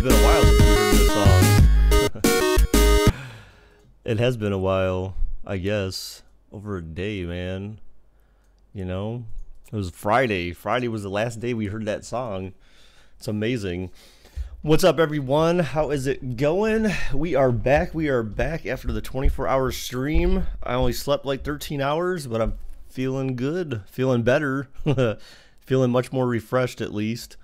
been a while since we heard this song. It has been a while, I guess. Over a day, man. You know? It was Friday. Friday was the last day we heard that song. It's amazing. What's up, everyone? How is it going? We are back. We are back after the 24-hour stream. I only slept like 13 hours, but I'm feeling good. Feeling better. Feeling much more refreshed, at least.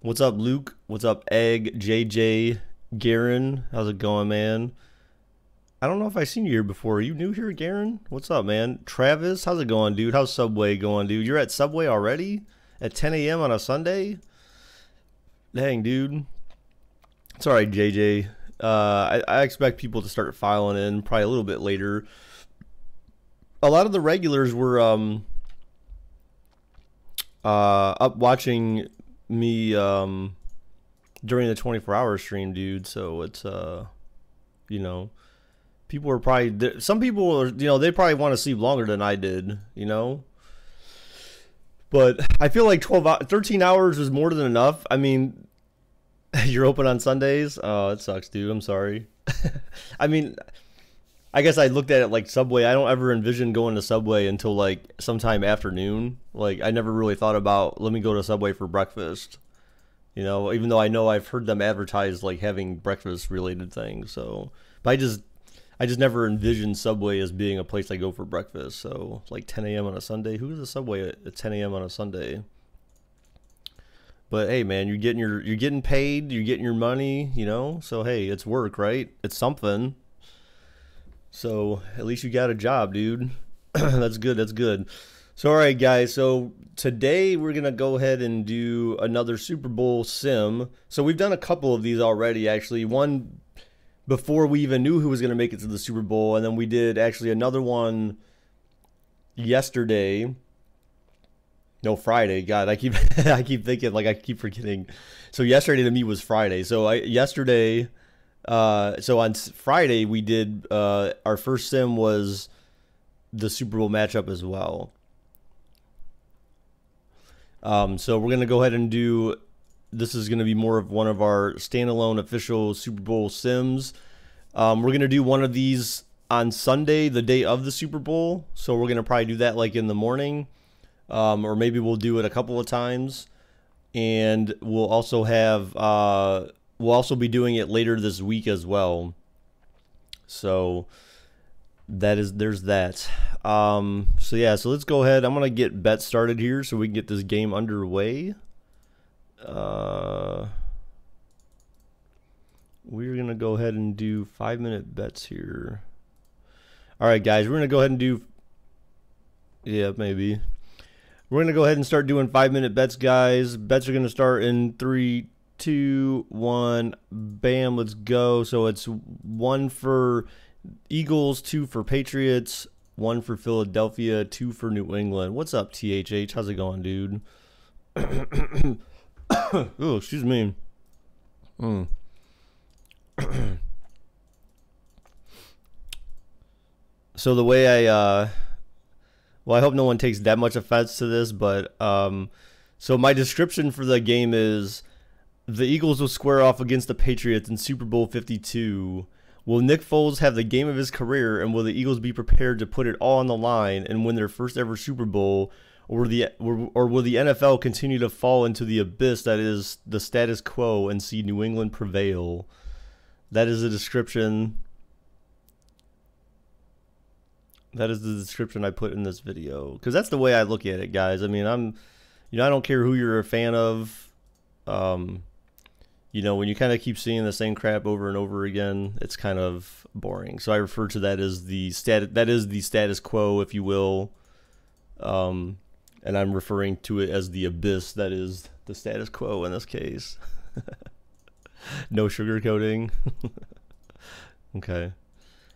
What's up, Luke? What's up, Egg, JJ, Garen? How's it going, man? I don't know if I've seen you here before. Are you new here, Garen? What's up, man? Travis, how's it going, dude? How's Subway going, dude? You're at Subway already? At 10 a.m. on a Sunday? Dang, dude. It's alright, JJ. I expect people to start filing in probably a little bit later. A lot of the regulars were up watching me during the 24-hour stream, dude. So it's you know, people were probably, some people are, you know, they probably want to sleep longer than I did, you know. But I feel like 13 hours is more than enough. I mean, you're open on Sundays? Oh, it sucks, dude. I'm sorry. I mean, I guess I looked at it like Subway. I don't ever envision going to Subway until like sometime afternoon. Like, I never really thought about, let me go to Subway for breakfast. You know, even though I know I've heard them advertise like having breakfast related things. So, but I just never envisioned Subway as being a place I go for breakfast. So, like 10 a.m. on a Sunday. Who goes to Subway at 10 a.m. on a Sunday? But hey, man, you're getting paid, you're getting your money, you know. So hey, it's work, right? It's something. So at least you got a job, dude. That's good. That's good. So all right, guys. So today we're gonna go ahead and do another Super Bowl sim. So we've done a couple of these already, actually. One before we even knew who was gonna make it to the Super Bowl, and then we did actually another one yesterday. No, Friday. God, I keep thinking, like, I keep forgetting. So yesterday to me was Friday. So yesterday. So on Friday we did our first sim was the Super Bowl matchup as well. So we're gonna go ahead and do, this is gonna be more of one of our standalone official Super Bowl sims. We're gonna do one of these on Sunday, the day of the Super Bowl. So we're gonna probably do that like in the morning, or maybe we'll do it a couple of times, and we'll also have we'll also be doing it later this week as well. So there's that. So yeah, so let's go ahead. I'm gonna get bets started here so we can get this game underway. We're gonna go ahead and do 5-minute bets here. All right, guys, we're gonna go ahead and do, yeah, maybe we're gonna go ahead and start doing 5-minute bets, guys. Bets are gonna start in 3, 2, 1, bam, let's go. So it's 1 for Eagles, 2 for Patriots, 1 for Philadelphia, 2 for New England. What's up, THH? How's it going, dude? Oh, excuse me. So the way well, I hope no one takes that much offense to this, but so my description for the game is, the Eagles will square off against the Patriots in Super Bowl 52. Will Nick Foles have the game of his career, and will the Eagles be prepared to put it all on the line and win their first ever Super Bowl, or will the NFL continue to fall into the abyss that is the status quo and see New England prevail? That is the description. That is the description I put in this video, because that's the way I look at it, guys. I mean, I don't care who you're a fan of. You know, when you kind of keep seeing the same crap over and over again, it's kind of boring. So I refer to that as the status quo, if you will. And I'm referring to it as the abyss that is the status quo in this case. No sugarcoating. Okay.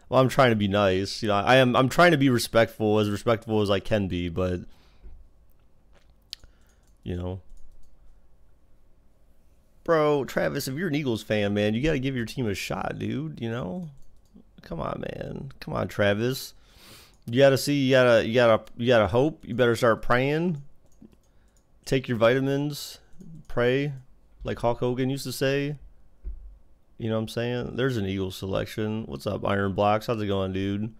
Well, I'm trying to be nice. You know, I'm trying to be respectful as I can be, but you know. Bro, Travis, if you're an Eagles fan, man, you got to give your team a shot, dude, you know? Come on, man. Come on, Travis. You got to see, you got to hope. You better start praying. Take your vitamins, pray, like Hulk Hogan used to say. You know what I'm saying? There's an Eagles selection. What's up, Iron Blocks? How's it going, dude?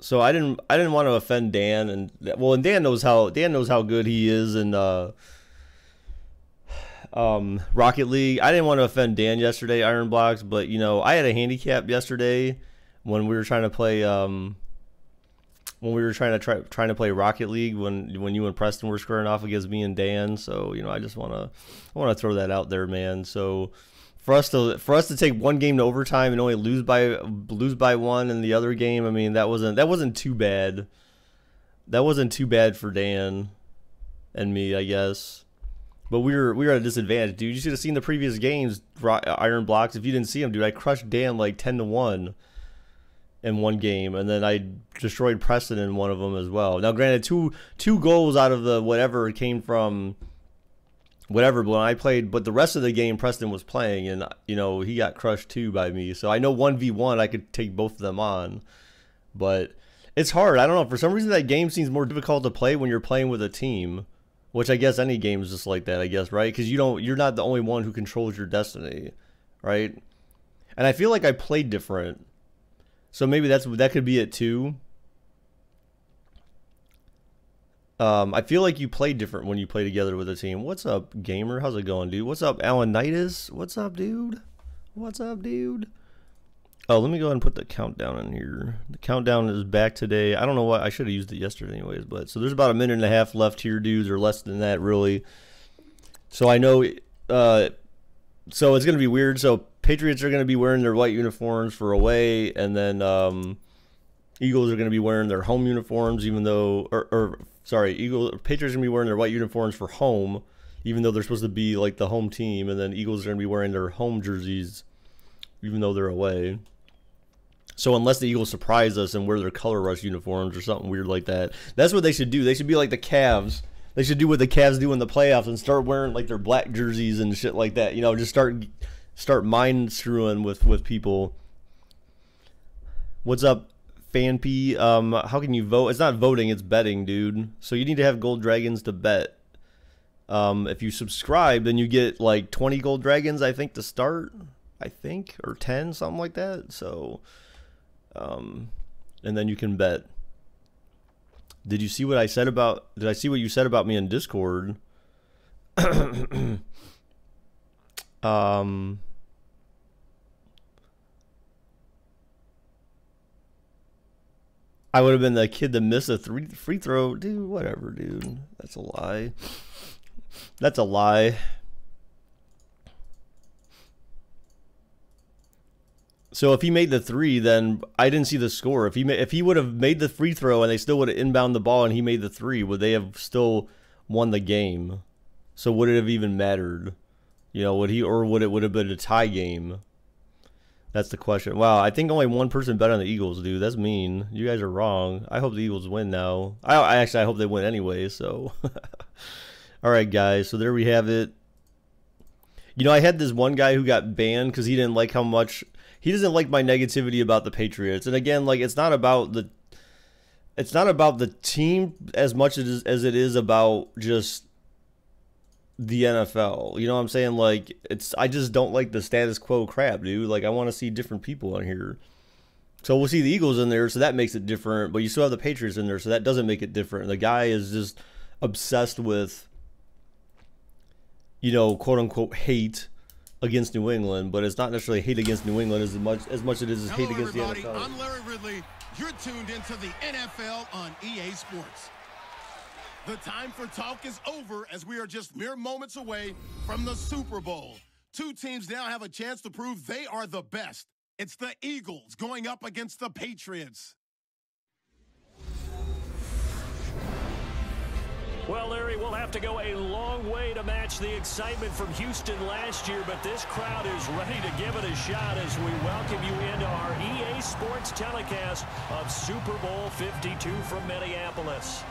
So I didn't want to offend Dan, and Dan knows how good he is in Rocket League. I didn't want to offend Dan yesterday, Iron Blocks, but you know, I had a handicap yesterday when we were trying to play trying to play Rocket League when you and Preston were squaring off against me and Dan. So, you know, I just want to throw that out there, man. So for us to take one game to overtime and only lose by one in the other game, I mean, that wasn't too bad. That wasn't too bad for Dan and me, I guess. But we were at a disadvantage, dude. You should have seen the previous games, Iron Blocks. If you didn't see them, dude, I crushed Dan like 10-1 in one game, and then I destroyed Preston in one of them as well. Now, granted, two goals out of the whatever came from whatever when I played, but the rest of the game Preston was playing, and you know, he got crushed too by me. So I know 1v1 I could take both of them on, but it's hard. I don't know, for some reason that game seems more difficult to play when you're playing with a team, which I guess any game is just like that, I guess, right? Because you're not the only one who controls your destiny, right? And I feel like I played different, so maybe that could be it too. I feel like you play different when you play together with a team. What's up, gamer? How's it going, dude? What's up, Alanitis? What's up, dude? What's up, dude? Oh, let me go ahead and put the countdown in here. The countdown is back today. I don't know what, I should have used it yesterday anyways, but so there's about a minute and a half left here, dudes, or less than that, really. So I know, so it's gonna be weird. So Patriots are gonna be wearing their white uniforms for away, and then Eagles are gonna be wearing their home uniforms, even though, Patriots are gonna be wearing their white uniforms for home, even though they're supposed to be like the home team, and then Eagles are gonna be wearing their home jerseys, even though they're away. So unless the Eagles surprise us and wear their color rush uniforms or something weird like that, that's what they should do. They should be like the Cavs. They should do what the Cavs do in the playoffs and start wearing like their black jerseys and shit like that. You know, just start mind screwing with people. What's up, FanP? How can you vote? It's not voting, it's betting, dude. So you need to have gold dragons to bet. If you subscribe, then you get like 20 gold dragons, I think, to start. I think, or 10, something like that. So, and then you can bet. Did you see what I said about? Did I see what you said about me in Discord? I would have been the kid that missed a free throw, dude. Whatever, dude. That's a lie. That's a lie. So if he made the three, then I didn't see the score. If he would have made the free throw and they still would have inbound the ball and he made the three, would they have still won the game? So would it have even mattered? You know, would it have been a tie game? That's the question. Wow, I think only one person bet on the Eagles, dude. That's mean. You guys are wrong. I hope the Eagles win now. I hope they win anyway. So, all right, guys. So there we have it. You know, I had this one guy who got banned because he didn't like how much. He doesn't like my negativity about the Patriots. And again, like, it's not about the team as much as it is about just the NFL. You know what I'm saying? Like, I just don't like the status quo crap, dude. Like, I want to see different people on here. So we'll see the Eagles in there, so that makes it different. But you still have the Patriots in there, so that doesn't make it different. The guy is just obsessed with, you know, quote unquote hate against New England, but it's not necessarily hate against New England as much it is hate against the NFL. I'm Larry Ridley. You're tuned into the NFL on EA Sports. The time for talk is over as we are just mere moments away from the Super Bowl. Two teams now have a chance to prove they are the best. It's the Eagles going up against the Patriots. Well, Larry, we'll have to go a long way to match the excitement from Houston last year, but this crowd is ready to give it a shot as we welcome you into our EA Sports telecast of Super Bowl 52 from Minneapolis.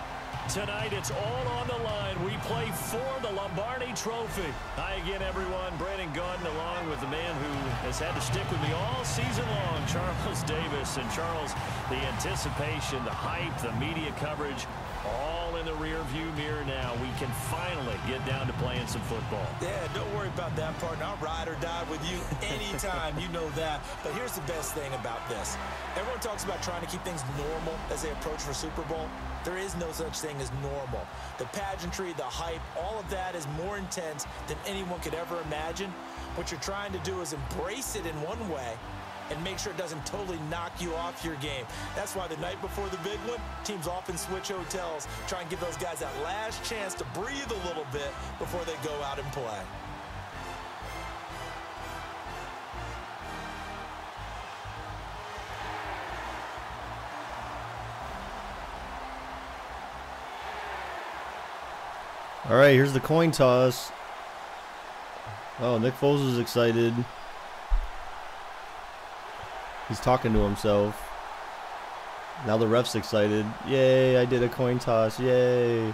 Tonight, it's all on the line. We play for the Lombardi Trophy. Hi again, everyone. Brandon Gaudin along with the man who has had to stick with me all season long, Charles Davis. And Charles, the anticipation, the hype, the media coverage, all all in the rearview mirror now. We can finally get down to playing some football. Yeah, don't worry about that, partner. I'll ride or die with you anytime. You know that. But here's the best thing about this. Everyone talks about trying to keep things normal as they approach for Super Bowl. There is no such thing as normal. The pageantry, the hype, all of that is more intense than anyone could ever imagine. What you're trying to do is embrace it in one way and make sure it doesn't totally knock you off your game. That's why the night before the big one, teams often switch hotels, try and give those guys that last chance to breathe a little bit before they go out and play. All right, here's the coin toss. Oh, Nick Foles is excited. He's talking to himself. Now the ref's excited. Yay, I did a coin toss. Yay.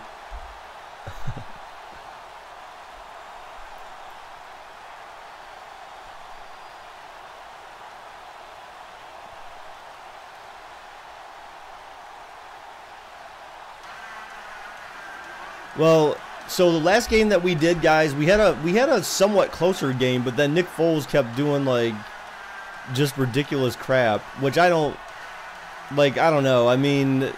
Well, so the last game that we did, guys, we had a somewhat closer game, but then Nick Foles kept doing like just ridiculous crap, which I don't know. I mean,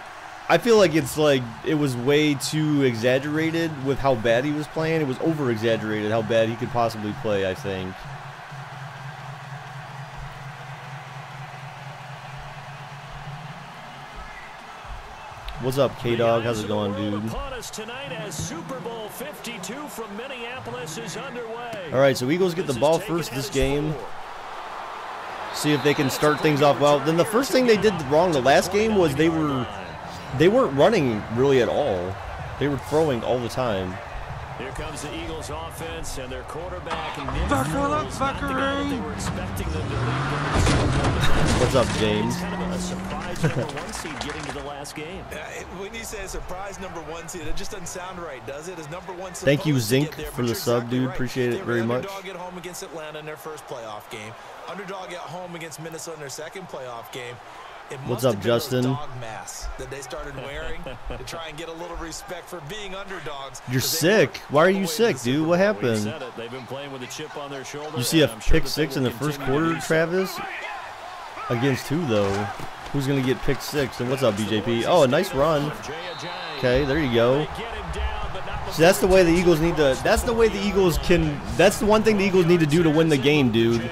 I feel like it was way too exaggerated with how bad he was playing. It was over exaggerated how bad he could possibly play, I think. What's up, K-Dog? How's it going, dude? Super Bowl 52 from Minneapolis is underway. All right, so Eagles get the ball first this game. See if they can start things off well. Then the first thing they did wrong the last game was they weren't running really at all. They were throwing all the time. Here comes the Eagles offense and their quarterback. They were expecting them to lead. What's up, James? Kind of a surprise number one seed getting to the last game. When you say a surprise number one seed, it just doesn't sound right, does it? Is number one Thank you, Zinc, for the sub, dude. Appreciate it very much. Underdog at home against Atlanta in their first playoff game. Underdog at home against Minnesota in their second playoff game. What's up, Justin? Dog masks that they started wearing to try and get a little respect for being underdogs. You're sick. Why are you sick, dude? What happened? They've been playing with a chip on their shoulder. You see a pick six in the first quarter, Travis? Against who, though? Who's going to get pick six? And what's up, BJP? Oh, a nice run. Okay, there you go. So that's the way the Eagles need to. That's the way the Eagles can. That's the one thing the Eagles need to do to win the game, dude.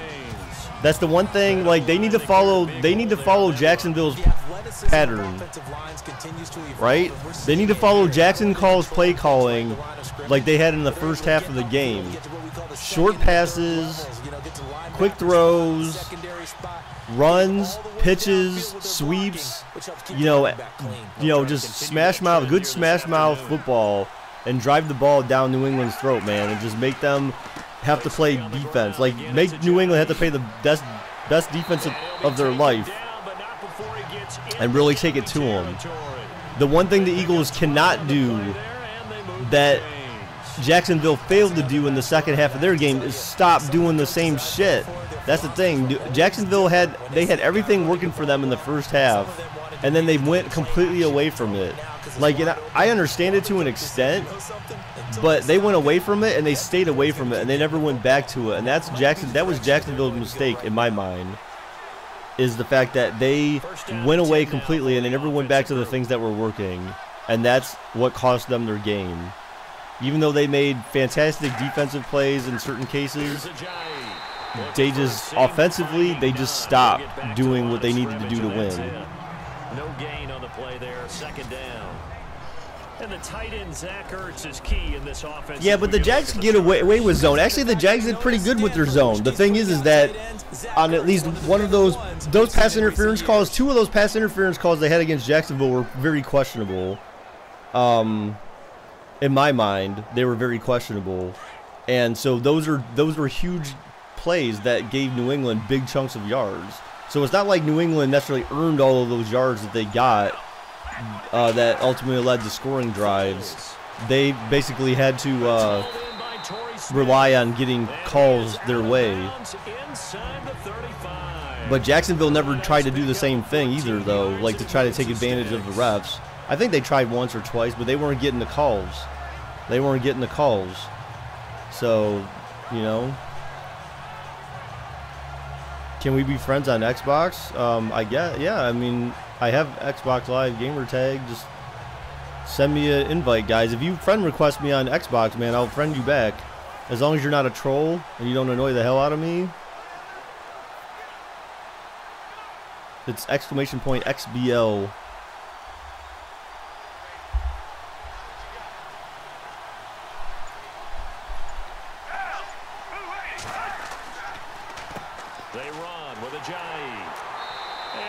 That's the one thing. Like they need to follow. They need to follow Jacksonville's pattern, right? They need to follow Jackson Call's play calling, like they had in the first half of the game. Short passes, quick throws, runs, pitches, sweeps. Just smash mouth, good smash mouth football, and drive the ball down New England's throat, man, and just make them have to play defense. Like, make New England have to play the best defense of their life and really take it to them. The one thing the Eagles cannot do that Jacksonville failed to do in the second half of their game is stop doing the same shit. That's the thing. Jacksonville had everything working for them in the first half, and then they went completely away from it. Like, I understand it to an extent, but they went away from it and they stayed away from it and they never went back to it. And that was Jacksonville's mistake in my mind, is the fact that they went away completely and they never went back to the things that were working. And that's what cost them their game. Even though they made fantastic defensive plays in certain cases, they just offensively they just stopped doing what they needed to do to win. No gain on the play there, second down. And the tight end Zach Ertz is key in this offense. Yeah, but the Jags can get away with zone. Actually, the Jags did pretty good with their zone. The thing is that on at least one of those pass interference calls, two of those pass interference calls they had against Jacksonville were very questionable. In my mind, they were very questionable, and so those were huge plays that gave New England big chunks of yards. So it's not like New England necessarily earned all of those yards that they got. That ultimately led to scoring drives. They basically had to rely on getting calls their way. But Jacksonville never tried to do the same thing either, though, like to try to take advantage of the refs. I think they tried once or twice, but they weren't getting the calls. They weren't getting the calls. So, you know. Can we be friends on Xbox? I guess, yeah. I mean, I have Xbox Live gamer tag. Just send me an invite, guys. If you friend request me on Xbox, man, I'll friend you back. As long as you're not a troll and you don't annoy the hell out of me. It's !XBL.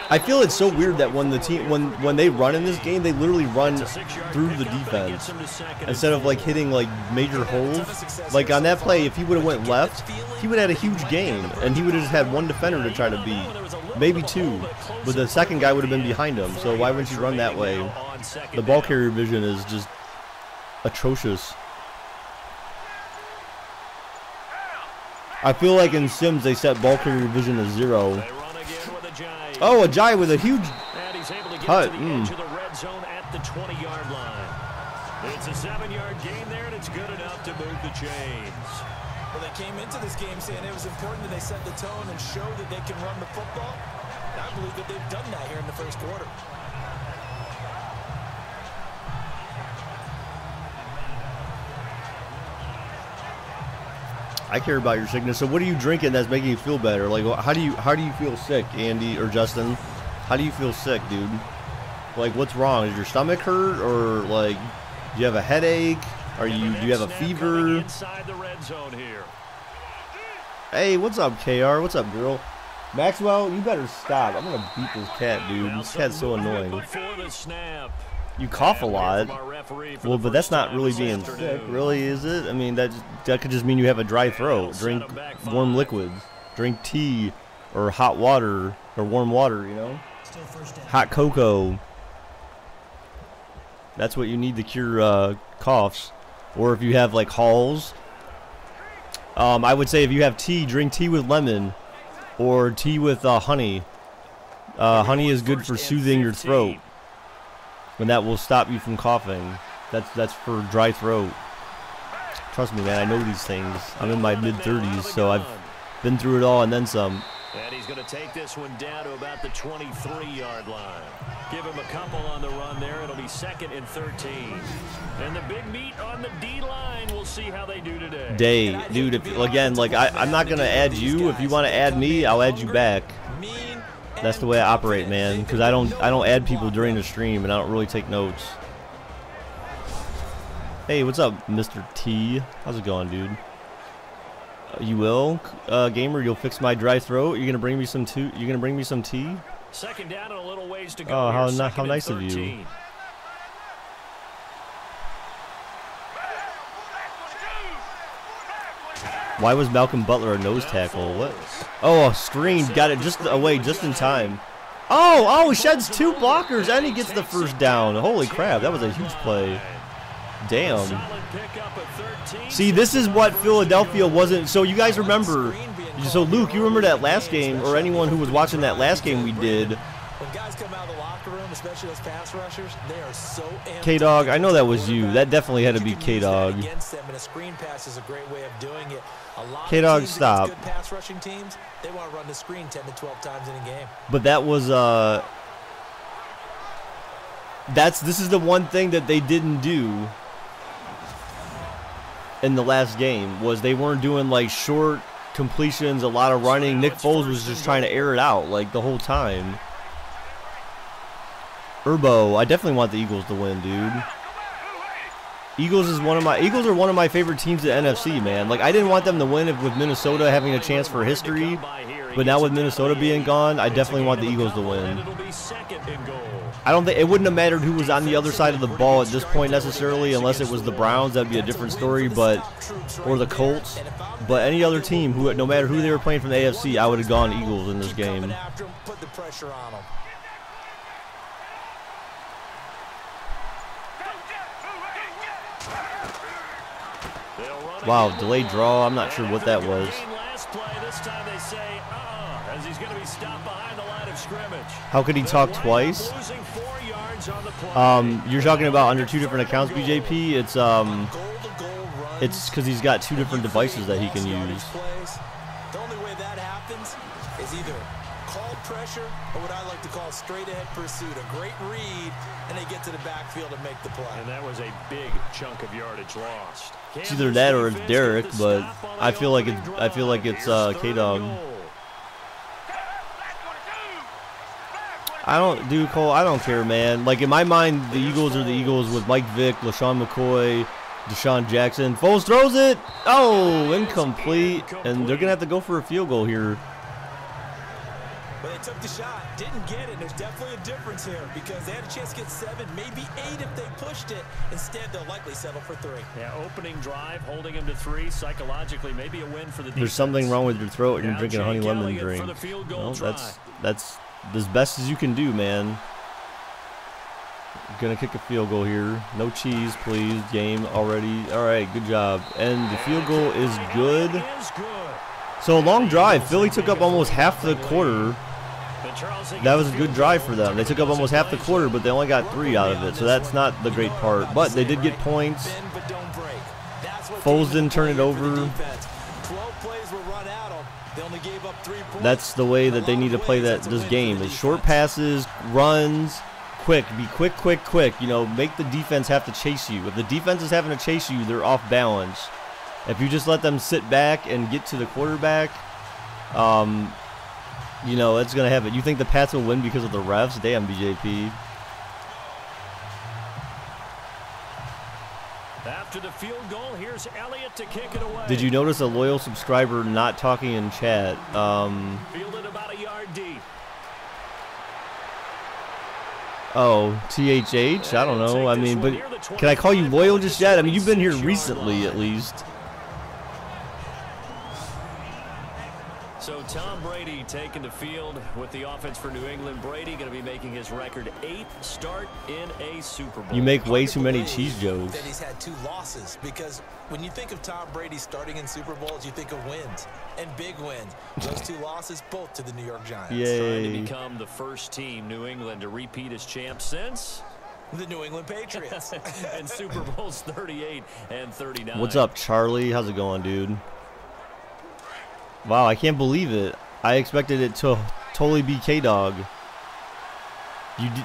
I feel it's so weird that when the team when they run in this game, they literally run through the defense instead of like hitting like major holes. Like on that play, if he would have went left, he would have had a huge gain, and he would have just had one defender to try to beat, maybe two, but the second guy would have been behind him. So why wouldn't you run that way? The ball carrier vision is just atrocious. I feel like in Sims they set ball carrier vision to 0. Oh, Ajayi with a huge cut. To the red zone at the 20-yard line. It's a 7-yard gain there, and it's good enough to move the chains. Well, they came into this game saying it was important that they set the tone and show that they can run the football. And I believe that they've done that here in the first quarter. I care about your sickness. So what are you drinking that's making you feel better? Like, how do you feel sick, Andy or Justin? How do you feel sick, dude? Like, what's wrong? Is your stomach hurt, or like, do you have a headache? Do you have a fever? Inside the red zone here. Hey, what's up, KR? What's up, girl? Maxwell, you better stop. I'm gonna beat this cat, dude. This cat's so annoying. You cough a lot. Well, but that's not really being sick, really, is it? I mean, that could just mean you have a dry throat. Drink warm liquids. Drink tea or hot water or warm water, you know? Hot cocoa. That's what you need to cure coughs. Or if you have, like, Halls. I would say if you have tea, drink tea with lemon or tea with honey. Honey is good for soothing your throat. And that will stop you from coughing. That's for dry throat. Trust me, man, I know these things. I'm in my mid-30s, so I've been through it all and then some. And he's going to take this one down to about the 23-yard line. Give him a couple on the run there. It'll be 2nd and 13. And the big meat on the D-line. We'll see how they do today. Dude, again, like, I'm not going to add you. If you want to add me, I'll add you back. That's the way I operate, man, because I don't add people during the stream, and I don't really take notes. Hey, what's up, Mr. T? How's it going, dude? You will, gamer. You'll fix my dry throat. You're gonna bring me some tea. You're gonna bring me some tea. 2nd down and a little ways to go. Oh, how nice of you. Why was Malcolm Butler a nose tackle? What? Oh, a screen. Got it just away, just in time. Oh, sheds 2 blockers, and he gets the first down. Holy crap, that was a huge play. Damn. See, this is what Philadelphia wasn't. So you guys remember. So, Luke, you remember that last game, or anyone who was watching that last game we did. When guys come out of the locker room, especially those pass rushers, they are so K-Dog, I know that was you. That definitely had to be K-Dog. K-Dog, stop. Good pass rushing teams, they want to run the screen 10 to 12 times in a game. But that was this is the one thing that they didn't do in the last game, was they weren't doing like short completions, a lot of running. Nick Foles was just trying to air it out like the whole time. Urbo, I definitely want the Eagles to win, dude. Eagles are one of my favorite teams at NFC, man. Like, I didn't want them to win with Minnesota having a chance for history, but now with Minnesota being gone, I definitely want the Eagles to win. I don't think it wouldn't have mattered who was on the other side of the ball at this point necessarily, unless it was the Browns. That'd be a different story, or the Colts. But any other team, no matter who they were playing from the AFC, I would have gone Eagles in this game. Wow, delayed draw. I'm not sure what that was. this time they say, as he's going to be stopped behind the line of scrimmage. How could he talk twice? You're talking about under 2 different accounts, BJP. It's because he's got 2 different devices that he can use. The only way that happens is either called pressure or what I like to call straight ahead pursuit. A great read, and they get to the backfield and make the play. And that was a big chunk of yardage lost. It's either that or it's Derek, but I feel like it's K-Dog. I don't do Cole. I don't care, man. Like in my mind, the Eagles are the Eagles with Mike Vick, LaShawn McCoy, Deshaun Jackson. Foles throws it. Oh, incomplete, and they're gonna have to go for a field goal here. But they took the shot, didn't get it. There's definitely a difference here because they had a chance to get 7, maybe 8 if they pushed it. Instead, they'll likely settle for 3. Yeah, opening drive, holding him to 3. Psychologically, mayally a win for the defense. There's something wrong with your throat and you're drinking a honey lemon drink. Well, that's as best as you can do, man. Gonna kick a field goal here. No cheese, please. Game already. All right, good job. And the field goal is good. So a long drive. Philly took up almost half the quarter. That was a good drive for them. They took up almost half the quarter, but they only got 3 out of it. So that's not the great part. But they did get points. Foles didn't turn it over. That's the way that they need to play this game. Is short passes, runs, quick. Be quick, quick, quick. You know, make the defense have to chase you. If the defense is having to chase you, they're off balance. If you just let them sit back and get to the quarterback, you know, it's going to happen. You think the Pats will win because of the refs? Damn, BJP. After the field goal, here's Elliott to kick it away. Did you notice a loyal subscriber not talking in chat? Fielded about a yard deep. Oh, THH? I don't know. I mean, but can I call you loyal just yet? I mean, you've been here recently at least. So Tom Brady taking the field with the offense for New England. Brady going to be making his record 8th start in a Super Bowl. You make way too many cheese jokes. That he's had 2 losses because when you think of Tom Brady starting in Super Bowls, you think of wins and big wins. Those 2 losses, both to the New York Giants. Yay. Trying to become the first team, New England, to repeat as champs since the New England Patriots. and Super Bowls 38 and 39. What's up, Charlie? How's it going, dude? Wow, I can't believe it. I expected it to totally be K-Dog.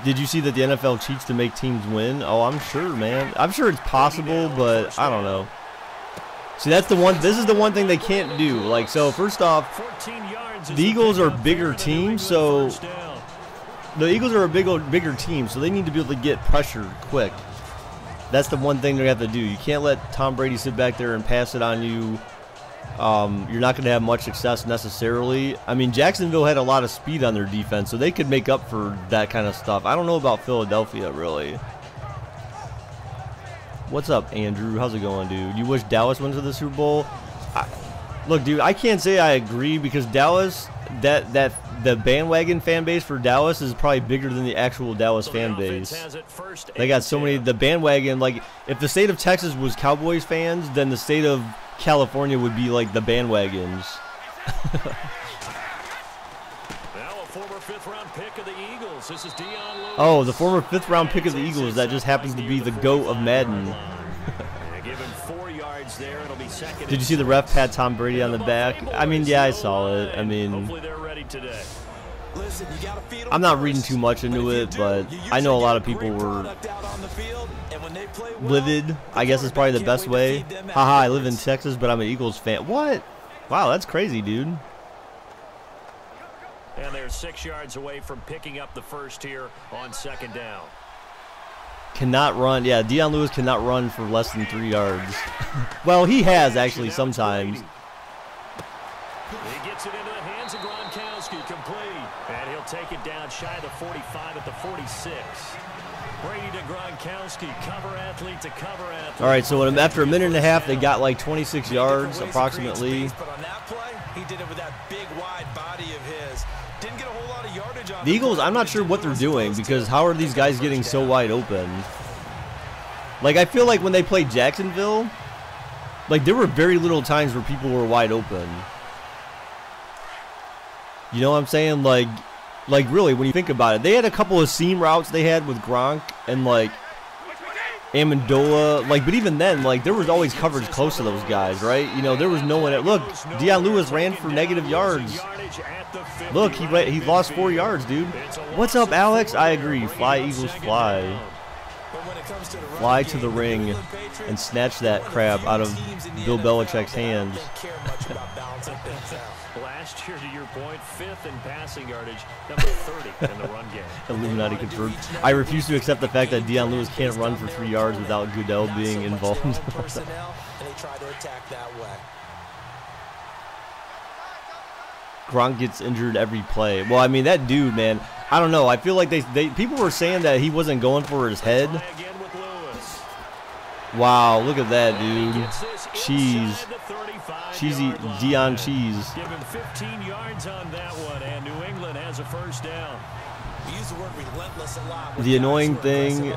Did you see that the NFL cheats to make teams win? Oh, I'm sure, man. I'm sure it's possible, but I don't know. See, that's the one. This is the one thing they can't do. Like, so first off, the Eagles are a bigger team, so the Eagles are a bigger team, so they need to be able to get pressure quick. That's the one thing they have to do. You can't let Tom Brady sit back there and pass it on you. You're not going to have much success necessarily. I mean, Jacksonville had a lot of speed on their defense, so they could make up for that kind of stuff. I don't know about Philadelphia, really. What's up, Andrew? How's it going, dude? You wish Dallas went to the Super Bowl? Look, dude, I can't say I agree because Dallas, the bandwagon fan base for Dallas is probably bigger than the actual Dallas fan base. They got so many. The bandwagon, like, if the state of Texas was Cowboys fans, then the state of California would be like the bandwagons. Now a former 5th-round pick of the Eagles. This is Dion Lewis. Oh, the former 5th-round pick of the Eagles that just happens to be the GOAT of Madden. Give him 4 yards there. It'll be second. Did you see the ref pat Tom Brady on the back? I mean, yeah, I saw it. I mean, hopefully they're ready today. I'm not reading too much into it, but I know a lot of people were livid. I guess it's probably the best way. Haha, I live in Texas, but I'm an Eagles fan. What? Wow, that's crazy, dude. And they're 6 yards away from picking up the first here on 2nd down. Cannot run. Yeah, Dion Lewis cannot run for less than 3 yards. Well, he has actually sometimes. He gets it into the hands of Gronkowski, complete. And he'll take it down shy of the 45 at the 46. Brady to Gronkowski, cover athlete to cover athlete. All right, so after a minute and a half, they got like 26 yards approximately. But on that play, he did it with that big wide body of his. Didn't get a whole lot of yardage on the Eagles, I'm not sure what they're doing because how are these guys getting so wide open? Like, I feel like when they played Jacksonville, like there were very little times where people were wide open. You know what I'm saying? Like really, when you think about it, they had a couple of seam routes they had with Gronk and like Amendola, like, but even then, like, there was always coverage close to those guys, right? You know, there was no one. Look, Deion Lewis ran for negative yards. Look, he lost 4 yards, dude. What's up, Alex? I agree. Fly, Eagles, fly. Fly to the ring and snatch that crap out of Bill Belichick's hands. Last year, to your point, 5th in passing yardage, number 30 in the run game. Illuminati confirmed. I refuse to accept the fact that Deion Lewis can't run for 3 yards without Goodell being involved. Gronk gets injured every play. Well, I mean, that dude, man, I don't know. I feel like people were saying that he wasn't going for his head. Wow, look at that, dude. Cheese. Cheesy Deion cheese. Give him 15 yards on that one, and New England has a first down. The annoying thing,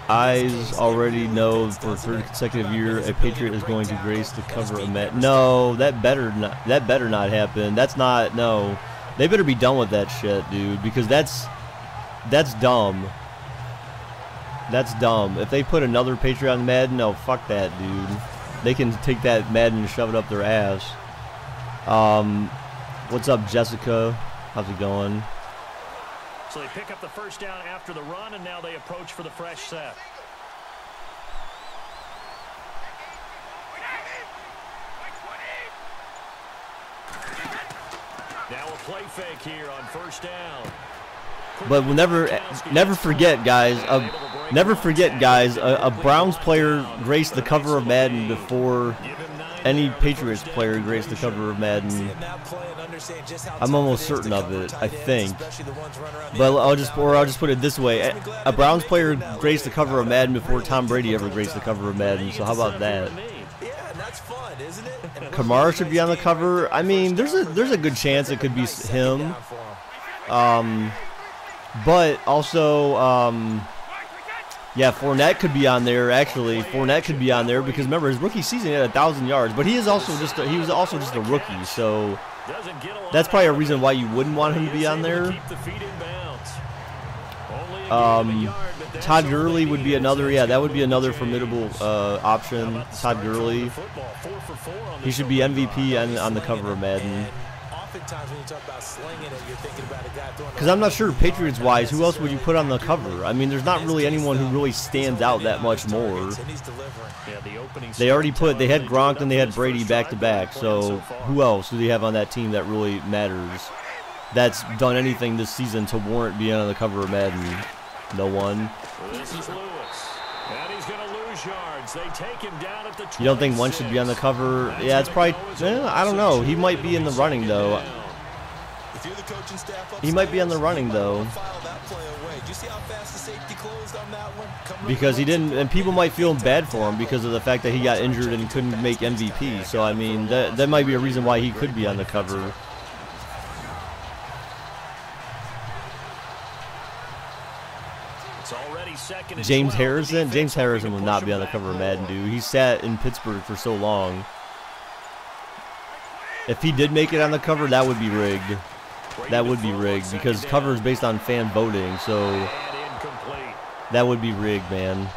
eyes already know for a third consecutive year a Patriot is going to grace the cover of Matt. No, that better not happen. That's not, no. They better be done with that shit, dude, because that's dumb. That's dumb. If they put another Patriot on Madden, no, fuck that, dude. They can take that Madden and shove it up their ass. What's up, Jessica? How's it going? So they pick up the first down after the run, and now they approach for the fresh set. Now a play fake here on first down. But we'll never forget, guys. Never forget, guys. A Browns player graced the cover of Madden before any Patriots player graced the cover of Madden. I'm almost certain of it, I think. But I'll just put it this way: a Browns player graced the cover of Madden before Tom Brady ever graced the cover of Madden. So how about that? Kamara should be on the cover. I mean, there's a good chance it could be him. But also, yeah, Fournette could be on there. Actually, Fournette could be on there because remember his rookie season he had 1,000 yards, but he was also just a rookie. So that's probably a reason why you wouldn't want him to be on there. Todd Gurley would be another. Yeah, that would be another formidable option. Todd Gurley. He should be MVP on the cover of Madden. Because I'm not sure, Patriots-wise, who else would you put on the cover? I mean, there's not really anyone who really stands out that much more. They had Gronk and they had Brady back-to-back, so who else do they have on that team that really matters? That's done anything this season to warrant being on the cover of Madden? No one. This is Lewis, and he's going to lose yards. They take him down at the 26. You don't think one should be on the cover? Yeah, it's probably. I don't know. He might be in the running though. He might be on the running though. Because he didn't, and people might feel bad for him because of the fact that he got injured and couldn't make MVP. So I mean, that might be a reason why he could be on the cover. James Harrison will not be on the cover of Madden, dude. He sat in Pittsburgh for so long. If he did make it on the cover, that would be rigged. That would be rigged because cover is based on fan voting, so that would be rigged, man.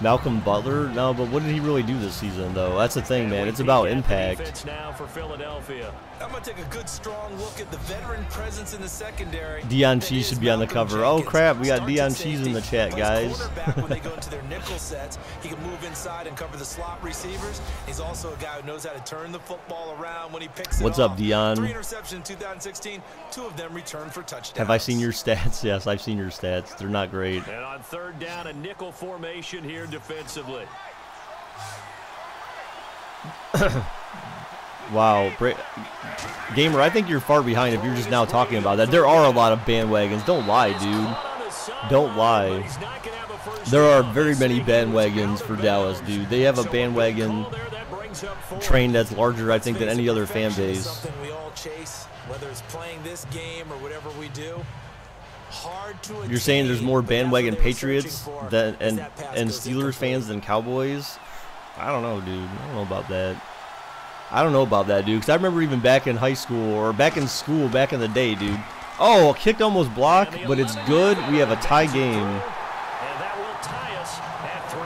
Malcolm Butler? No, but what did he really do this season, though? That's the thing, man. It's about impact. I'm going to take a good, strong look at the veteran presence in the secondary. Deion Cheese should be on the cover. Oh, crap. We got Deion Cheese in the chat, guys. When they go into their nickel sets, he can move inside and cover the slot receivers. He's also a guy who knows how to turn the football around when he picks it What's up, Deion? 3 interceptions in 2016, 2 of them returned for touchdowns. Have I seen your stats? Yes, I've seen your stats. They're not great. And on third down, a nickel formation here defensively. Wow. Gamer, I think you're far behind if you're just now talking about that. There are a lot of bandwagons. Don't lie, dude. Don't lie. There are very many bandwagons for Dallas, dude. They have a bandwagon train that's larger, I think, than any other fan base. Whether it's playing this game or whatever we do. You're saying there's more bandwagon Patriots and Steelers fans than Cowboys? I don't know, dude. I don't know about that. I don't know about that, dude, because I remember even back in high school or back in school back in the day, dude. Oh, kicked almost block, but it's good. We have a tie game. And that will tie us at 3-3.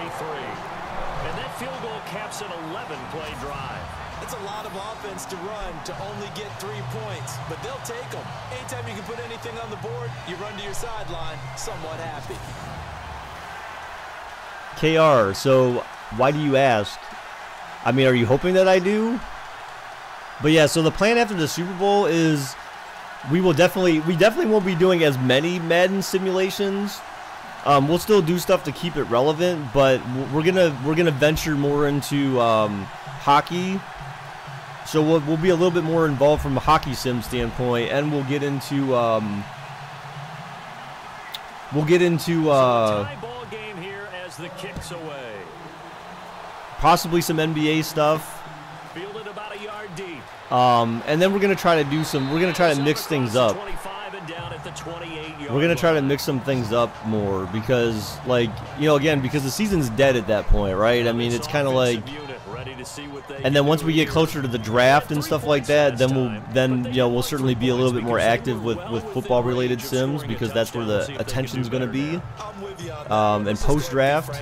And that field goal caps an 11-play drive. It's a lot of offense to run to only get 3 points, but they'll take them. Anytime you can put anything on the board, you run to your sideline somewhat happy. KR, so why do you ask? I mean, are you hoping that I do? But yeah, so the plan after the Super Bowl is we definitely won't be doing as many Madden simulations. We'll still do stuff to keep it relevant, but we're gonna venture more into hockey. So we'll be a little bit more involved from a hockey sim standpoint, and we'll get into tie ball game here as the kicks away. Possibly some NBA stuff. Fielded about a yard deep. And then we're gonna try to do some. We're gonna try to mix things up. We're gonna try to mix some things up more because, like, you know, again, because the season's dead at that point, right? I mean, it's kind of like. And then once we get closer to the draft and stuff like that, then we'll certainly be a little bit more active with football related sims because that's where the attention's gonna be. And post draft,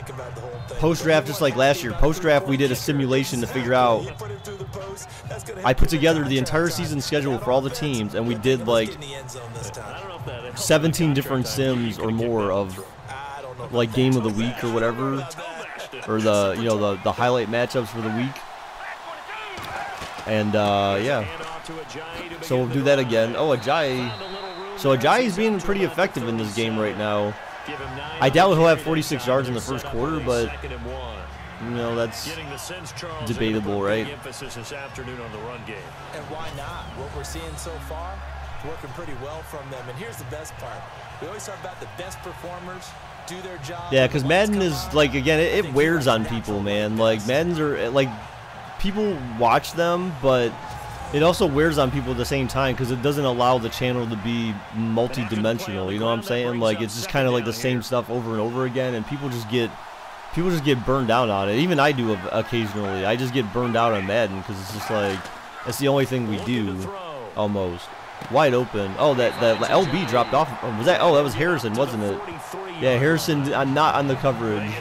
just like last year, post draft we did a simulation to figure out. I put together the entire season schedule for all the teams, and we did like 17 different sims or more of like game of the week or whatever, or the highlight matchups for the week. And yeah, so we'll do that again. Oh, Ajayi. So Ajayi's being pretty effective in this game right now. I doubt he'll have 46 yards in the first quarter, but you know, that's debatable, right? And why not? What we're seeing so far, working pretty well from them. And here's the best part. We always talk about the best performers do their job. Yeah, because Madden is, like, again, it wears on people, man. Like, Maddens are, like, people watch them, but it also wears on people at the same time because it doesn't allow the channel to be multi-dimensional. You know what I'm saying? Like, it's just kind of like the same stuff over and over again, and people just get burned out on it. Even I do occasionally. I just get burned out on Madden because it's just like it's the only thing we do almost. Wide open. Oh, that LB dropped off. Was that? Oh, that was Harrison, wasn't it? Yeah, Harrison not on the coverage.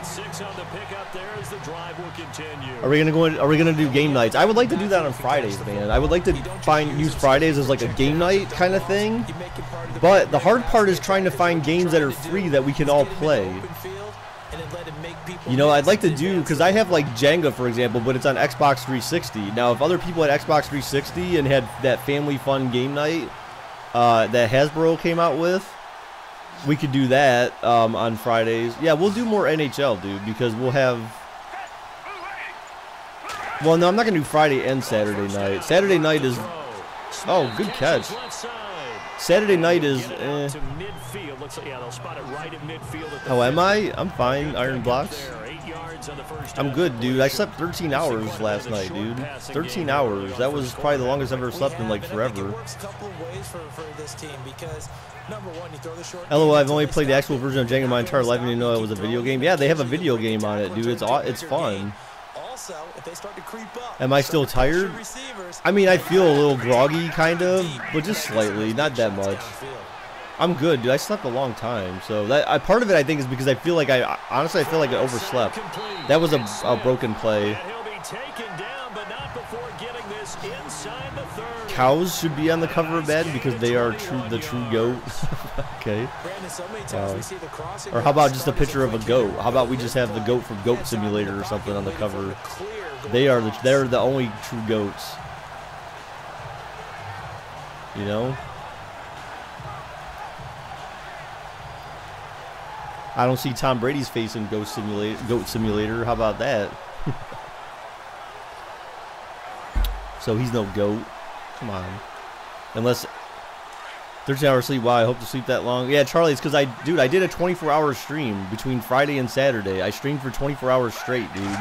Are we gonna do game nights? I would like to do that on Fridays, man. I would like to use Fridays as like a game night kind of thing. But the hard part is trying to find games that are free that we can all play. You know, I'd like to do, because I have like Jenga, for example, but it's on Xbox 360. Now, if other people had Xbox 360 and had that family fun game night that Hasbro came out with, we could do that on Fridays. Yeah, we'll do more NHL, dude, because we'll have... Well, no, I'm not going to do Friday and Saturday night. Saturday night is... Oh, good catch. Saturday night is... Oh, am I? I'm fine. Iron blocks. I'm good, dude. I slept 13 hours last night, dude. 13 hours. That was probably the longest I've ever slept in, like, forever. LOL, I've only played the actual version of Jenga my entire life and didn't know it was a video game. Yeah, they have a video game on it, dude. It's fun. Am I still tired? I mean, I feel a little groggy, kind of, but just slightly, not that much. I'm good, dude. I slept a long time, so that part of it I think is because I feel like honestly I feel like I overslept. That was a broken play. Cows should be on the cover of Madden because they are the true goat. Okay. Or how about just a picture of a goat? How about we just have the goat from Goat Simulator or something on the cover? They're the only true goats. You know? I don't see Tom Brady's face in Goat Simulator. How about that? So he's no goat. Come on. Unless 13 hours sleep. Wow, I hope to sleep that long. Yeah, Charlie, it's because I did a 24-hour stream between Friday and Saturday. I streamed for 24 hours straight, dude.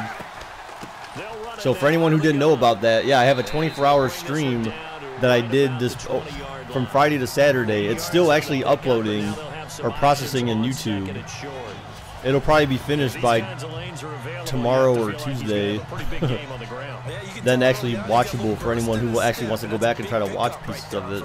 So for anyone who didn't know about that, yeah, I have a 24-hour stream that I did this from Friday to Saturday. It's still actually uploading or processing in YouTube. It'll probably be finished by tomorrow or Tuesday. Then actually watchable for anyone who actually wants to go back and try to watch pieces of it.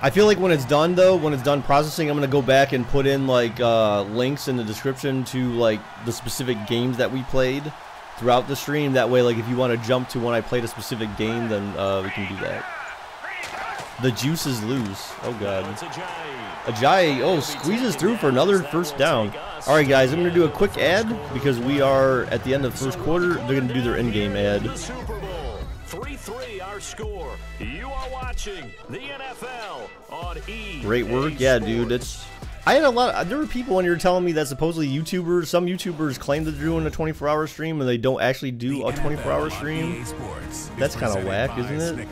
I feel like when it's done though, when it's done processing, I'm gonna go back and put in like links in the description to like the specific games that we played throughout the stream. That way, like if you want to jump to when I played a specific game, then we can do that. The juice is loose. Oh god. Ajayi, oh, squeezes through for another first down. All right, guys, I'm gonna do a quick ad because we are at the end of the first quarter. They're gonna do their in-game ad. 3-3 our score. You are watching the NFL on EA. Great work, yeah, dude. It's I had a lot. There were people when you were telling me that supposedly YouTubers, some YouTubers claim that they're doing a 24-hour stream and they don't actually do a 24-hour stream. That's kind of whack, isn't it?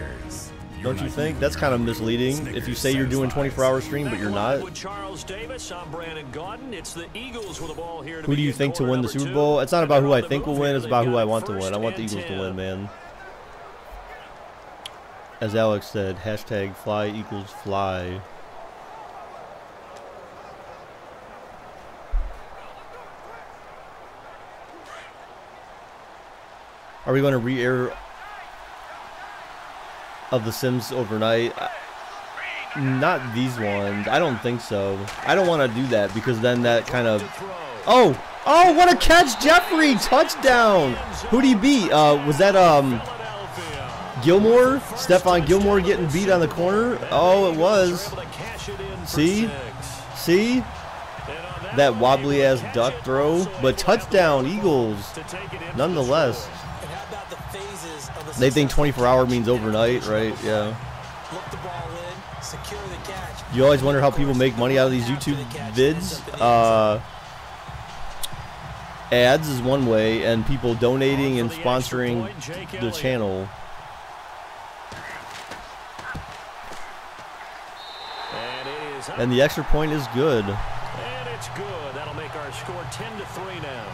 Don't you think? That's kind of misleading if you say you're doing 24-hour stream but you're not. Who do you think to win the Super Bowl? It's not about who I think will win, it's about who I want to win. I want the Eagles to win, man. As Alex said, hashtag fly equals fly. Are we going to re-air of The Sims overnight? Not these ones. I don't think so. I don't want to do that because then that kind of... Oh! Oh, what a catch! Jeffrey! Touchdown! Who'd he beat? Was that, Gilmore? Stephon Gilmore getting beat on the corner? Oh, it was. See? See? That wobbly-ass duck throw. But touchdown, Eagles. Nonetheless. They think 24-hour means overnight, right? Yeah. You always wonder how people make money out of these YouTube vids. Ads is one way, and people donating and sponsoring the channel. And the extra point is good. And it's good. That'll make our score 10-3 now.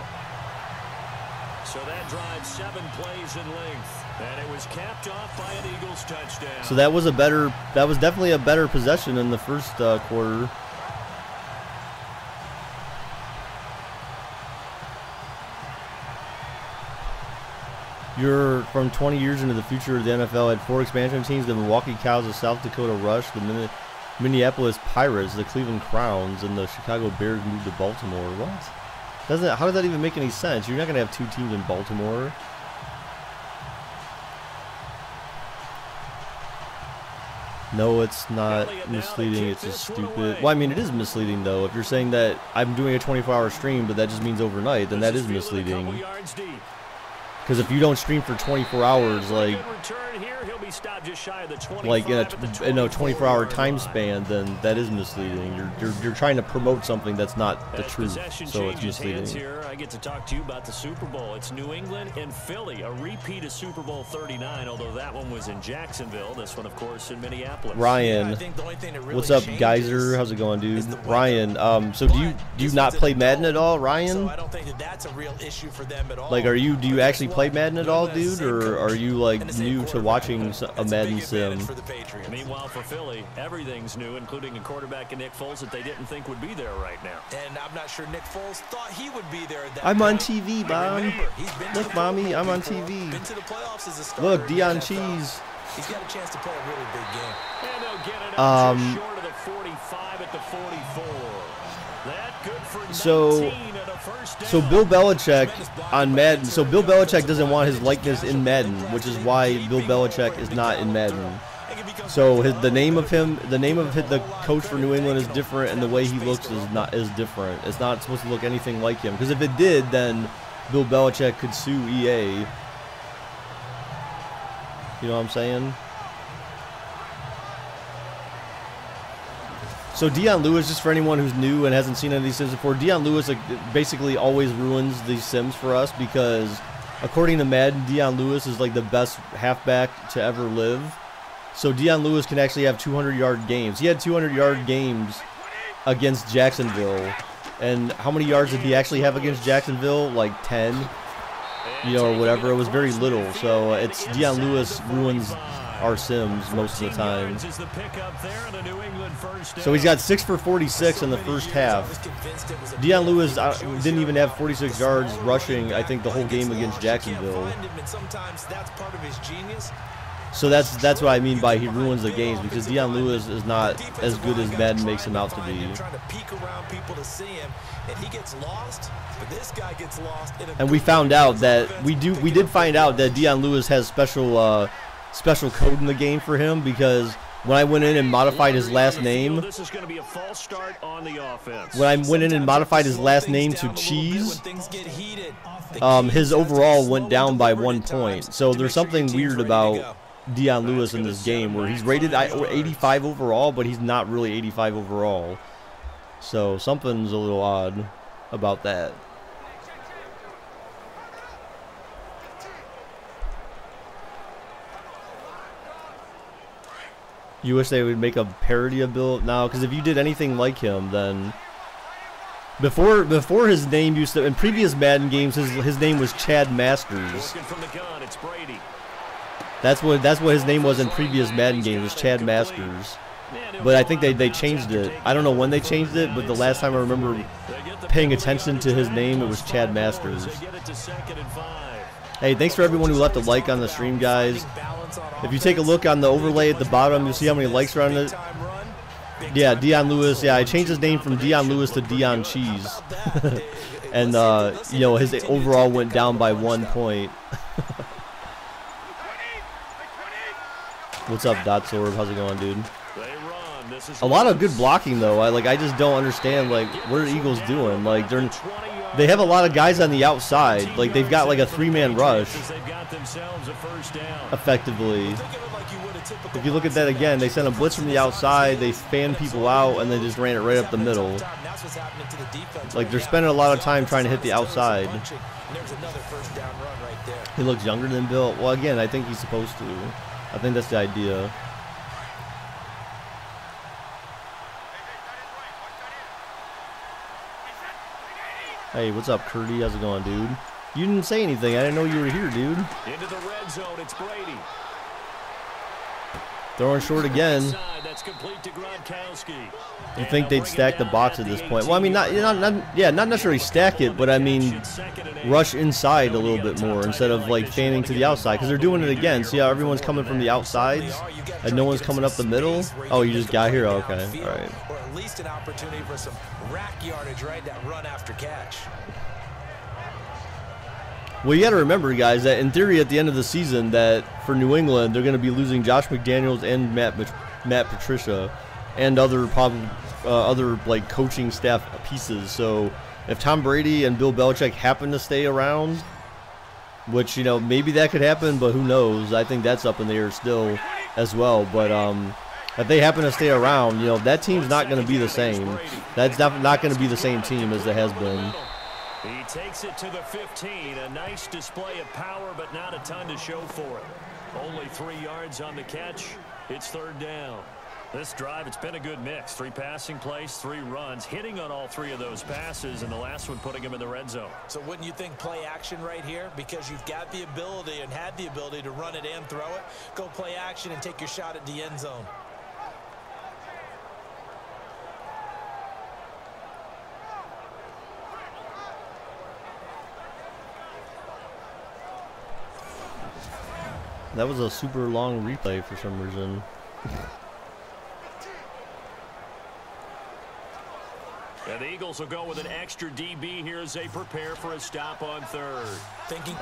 So that drives 7 plays in length. And it was capped off by an Eagles touchdown. So that was definitely a better possession in the first quarter. You're from 20 years into the future of the NFL. Had 4 expansion teams: the Milwaukee Cows, the South Dakota Rush, the Minneapolis Pirates, the Cleveland Crowns, and the Chicago Bears moved to Baltimore. What? How does that even make any sense? You're not going to have 2 teams in Baltimore. No, it's not misleading. It's just stupid. Well, I mean, it is misleading, though. If you're saying that I'm doing a 24-hour stream, but that just means overnight, then that is misleading. Because if you don't stream for 24 hours, like in a 24-hour time span, then that is misleading. You're trying to promote something that's not the truth, so it's misleading. Here, I get to talk to you about the Super Bowl. It's New England and Philly, a repeat of Super Bowl 39, although that one was in Jacksonville. This one, of course, in Minneapolis. Ryan, what's up, Geyser? How's it going, dude? Ryan, so do you not play Madden at all, Ryan? I don't think that's a real issue for them at all. Like, do you actually play Madden at all, dude, or are you like new to watching a Madden sim? Meanwhile, for Philly, everything's new, including a quarterback in Nick Foles that they didn't think would be there right now. And I'm not sure Nick Foles thought he would be there at that I'm point. on TV, Mom. Look, Mommy, I'm on TV. Been to the playoffs as a starter. Look, Dion Cheese. He's got a chance to play a really big game. And they'll get it up just short of the 45 at the 44. That good for 19 and a first down. So Bill Belichick on Madden. So Bill Belichick doesn't want his likeness in Madden, which is why Bill Belichick is not in Madden. So the name of the coach for New England is different, and the way he looks is different. It's not supposed to look anything like him. Because if it did, then Bill Belichick could sue EA. You know what I'm saying? So Dion Lewis, just for anyone who's new and hasn't seen any of these Sims before, Dion Lewis basically always ruins these Sims for us because, according to Madden, Dion Lewis is like the best halfback to ever live. So Dion Lewis can actually have 200-yard games. He had 200-yard games against Jacksonville. And how many yards did he actually have against Jacksonville? Like 10, or whatever. It was very little. So it's Dion Lewis ruins our Sims most of the time. So he's got 6 for 46 in the first half. Dion Lewis didn't even have 46 yards rushing, I think, the whole game against Jacksonville. So that's what I mean by he ruins the games, because Dion Lewis is not as good as Madden makes him out to be. And we found out that we did find out that Dion Lewis has special code in the game for him, because when I went in and modified his last name, to Cheese, his overall went down by 1 point. So there's something weird about Dion Lewis in this game where he's rated 85 overall, but he's not really 85 overall. So something's a little odd about that. You wish they would make a parody of Bill now, because if you did anything like him, then before his name used to, in previous Madden games, his name was Chad Masters. That's what his name was in previous Madden games, was Chad Masters. But I think they changed it. I don't know when they changed it, but the last time I remember paying attention to his name, it was Chad Masters. Hey, thanks for everyone who left a like on the stream, guys. If you take a look on the overlay at the bottom, you'll see how many likes are on it. Yeah, Dion Lewis. Yeah, I changed his name from Dion Lewis to Dion Cheese. And, you know, his overall went down by 1 point. What's up, Dotsorb? How's it going, dude? A lot of good blocking, though. I just don't understand, like, what are the Eagles doing? Like, they have a lot of guys on the outside. Like, they've got, like, a 3-man rush, effectively. If you look at that again, they sent a blitz from the outside, they fanned people out, and they just ran it right up the middle. Like, they're spending a lot of time trying to hit the outside. He looks younger than Bill. Well, again, I think he's supposed to. I think that's the idea. Hey, what's up, Curdy? How's it going, dude? You didn't say anything. I didn't know you were here, dude. Into the red zone, it's Brady. Throwing short again. You think they'd stack the box at this point? Well, I mean, not necessarily stack it, but I mean, rush inside a little bit more instead of like fanning to the outside, because they're doing it again. See how everyone's coming from the outsides and no one's coming up the middle? Oh, you just got here? Okay, all right. Or at least an opportunity for some rack yardage, right? That run after catch. Well, you got to remember, guys, that in theory at the end of the season that for New England, they're going to be losing Josh McDaniels and Matt Patricia and other like coaching staff pieces. So if Tom Brady and Bill Belichick happen to stay around, which, you know, maybe that could happen, but who knows? I think that's up in the air still as well. But if they happen to stay around, you know, that team's not going to be the same. That's not going to be the same team as it has been. He takes it to the 15. A nice display of power, but not a ton to show for it. Only 3 yards on the catch. It's third down. This drive, it's been a good mix. 3 passing plays, 3 runs, hitting on all 3 of those passes, and the last one putting him in the red zone. So wouldn't you think play action right here? Because you've got the ability and had the ability to run it and throw it. Go play action and take your shot at the end zone. That was a super long replay for some reason. And the Eagles will go with an extra DB here as they prepare for a stop on third.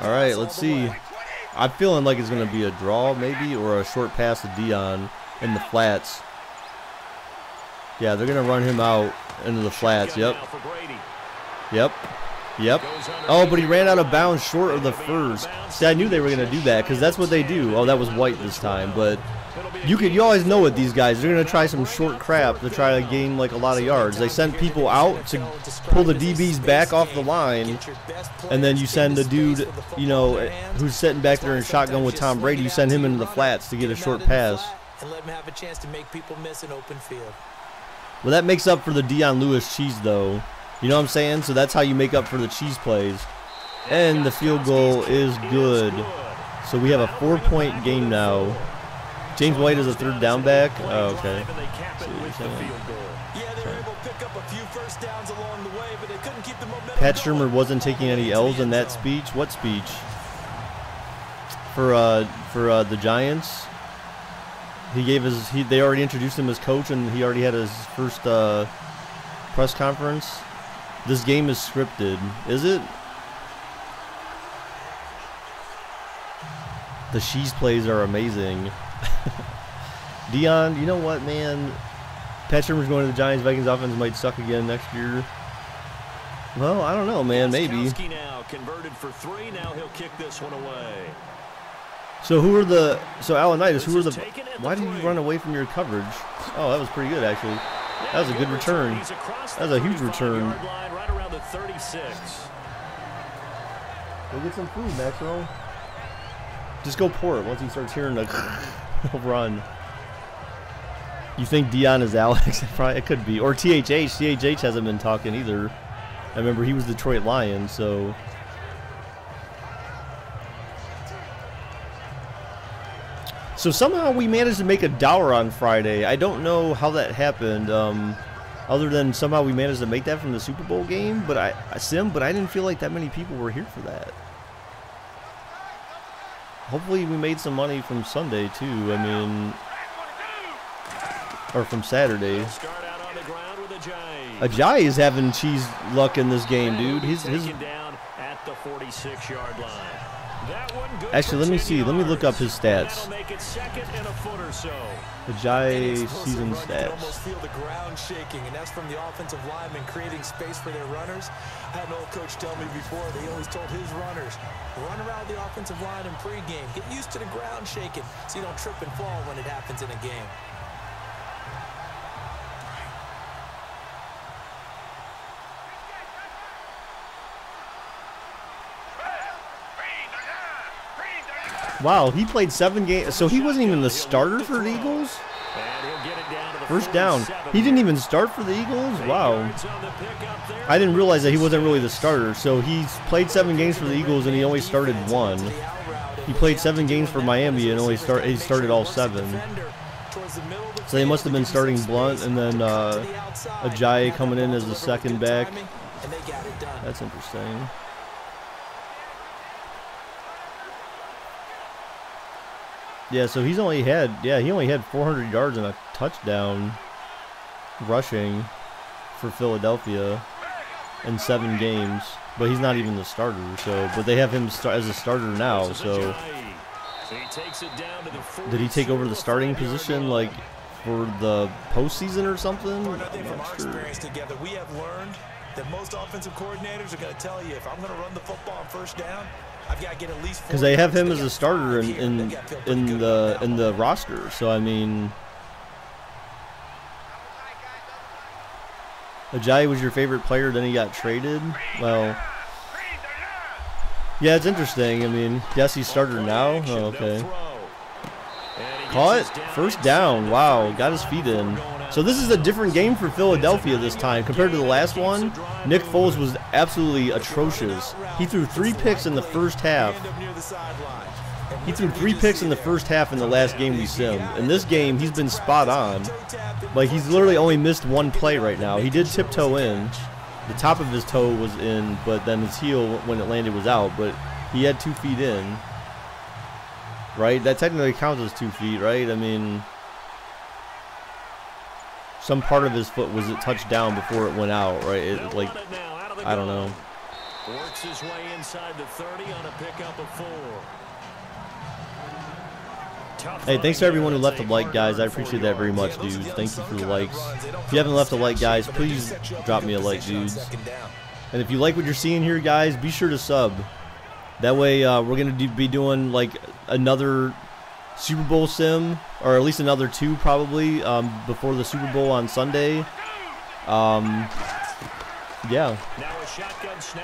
All right, let's see. I'm feeling like it's going to be a draw maybe, or a short pass to Dion in the flats. Yeah, they're going to run him out into the flats. Yep. Oh, but he ran out of bounds short of the first. See, I knew they were going to do that because that's what they do. Oh, that was White this time, but you always know with these guys, they're going to try some short crap to try to gain like a lot of yards. They send people out to pull the DBs back off the line, and then you send the dude, you know, who's sitting back there in shotgun with Tom Brady, you send him into the flats to get a short pass. And let him have a chance to make people miss an open field. Well, that makes up for the Dion Lewis cheese, though. You know what I'm saying? So that's how you make up for the cheese plays. And the field goal is good. So we have a 4-point game now. James White is a third down back. Oh, okay. Yeah, they were able to pick up a few first downs along the way, but they couldn't keep the momentum. Pat Shurmur wasn't taking any L's in that speech. What speech? For the Giants. He gave his. They already introduced him as coach, and he already had his first press conference. This game is scripted, is it? The Shees plays are amazing. Dion, you know what, man? Pat Shurmur's going to the Giants. Vikings offense might suck again next year. Well, I don't know, man. Maybe. Now converted for 3. Now he'll kick this one away. So who are the? So Alanitis, who are the? Why did you run away from your coverage? Oh, that was pretty good actually. That was a good return. That was a huge return. Right around the 36. Go get some food, Maxwell. Just go pour it once he starts hearing the run. You think Dion is Alex? It could be. Or THH. THH hasn't been talking either. I remember he was Detroit Lions, so. So somehow we managed to make a $1 on Friday. I don't know how that happened. Other than somehow we managed to make that from the Super Bowl game, but I didn't feel like that many people were here for that. Hopefully we made some money from Sunday too. I mean, or from Saturday. Ajayi is having cheese luck in this game, dude. His down at the 46-yard line. Actually, let me see. Let me look up his stats. Ajayi season stats. Almost feel the ground shaking, and that's from the offensive linemen creating space for their runners. I had an old coach tell me before, they always told his runners, run around the offensive line in pregame. Get used to the ground shaking so you don't trip and fall when it happens in a game. Wow, he played 7 games. So he wasn't even the starter for the Eagles? First down. He didn't even start for the Eagles? Wow. I didn't realize that he wasn't really the starter. So he's played 7 games for the Eagles and he only started 1. He played 7 games for Miami and he started all 7. So they must have been starting Blunt and then Ajayi coming in as the second back. That's interesting. Yeah, so he only had 400 yards and a touchdown rushing for Philadelphia in 7 games, but he's not even the starter. So, but they have him as a starter now. So, did he take over the starting position like for the postseason or something? I'm not sure. We have learned that most offensive coordinators are going to tell you if I'm going to run the football on first down, I've got to get at least 4. Because they have him as a starter in the roster. So I mean, Ajayi was your favorite player, then he got traded. Well, yeah, it's interesting. I mean, yes, he's starter now. Oh, okay. Caught first down. Wow, got his feet in. So this is a different game for Philadelphia this time compared to the last one. Nick Foles was absolutely atrocious. He threw 3 picks in the first half. He threw 3 picks in the first half in the last game we simmed. In this game, he's been spot on. Like, he's literally only missed 1 play right now. He did tiptoe in. The top of his toe was in, but then his heel, when it landed, was out. But he had 2 feet in. Right? That technically counts as 2 feet, right? I mean, some part of his foot was touched down before it went out, right? It, like, I don't know. Works his way inside the 30 on a pickup of 4. Hey, thanks to everyone who left a like, guys. I appreciate that very much, dudes. Thank you for the likes. If you haven't left a like, guys, please drop me a like, dudes. And if you like what you're seeing here, guys, be sure to sub. That way, we're going to be doing, like, another Super Bowl sim, or at least another 2 probably, before the Super Bowl on Sunday. Yeah.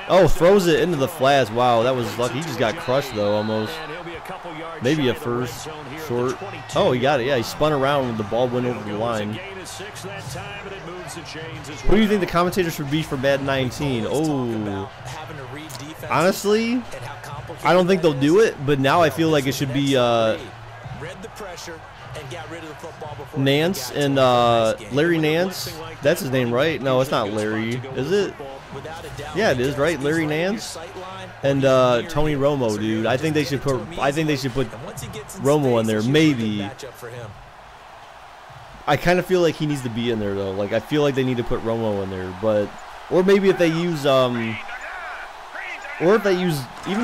Oh, throws it into the flats. Wow, that was lucky. He just got crushed, though, almost. Maybe a first short. Oh, he got it. Yeah, he spun around when the ball went over the line. Who do you think the commentators should be for Madden 19? Oh. Honestly, I don't think they'll do it, but now I feel like it should be read the pressure and got rid of the football before Nance and Larry Nance. That's his name, right? No, it's not Larry. Is it? Yeah, it is, right? Larry Nance and Tony Romo, dude. I think they should put Romo in there, maybe. I kind of feel like he needs to be in there though. Like I feel like they need to put Romo in there, but or maybe if they use even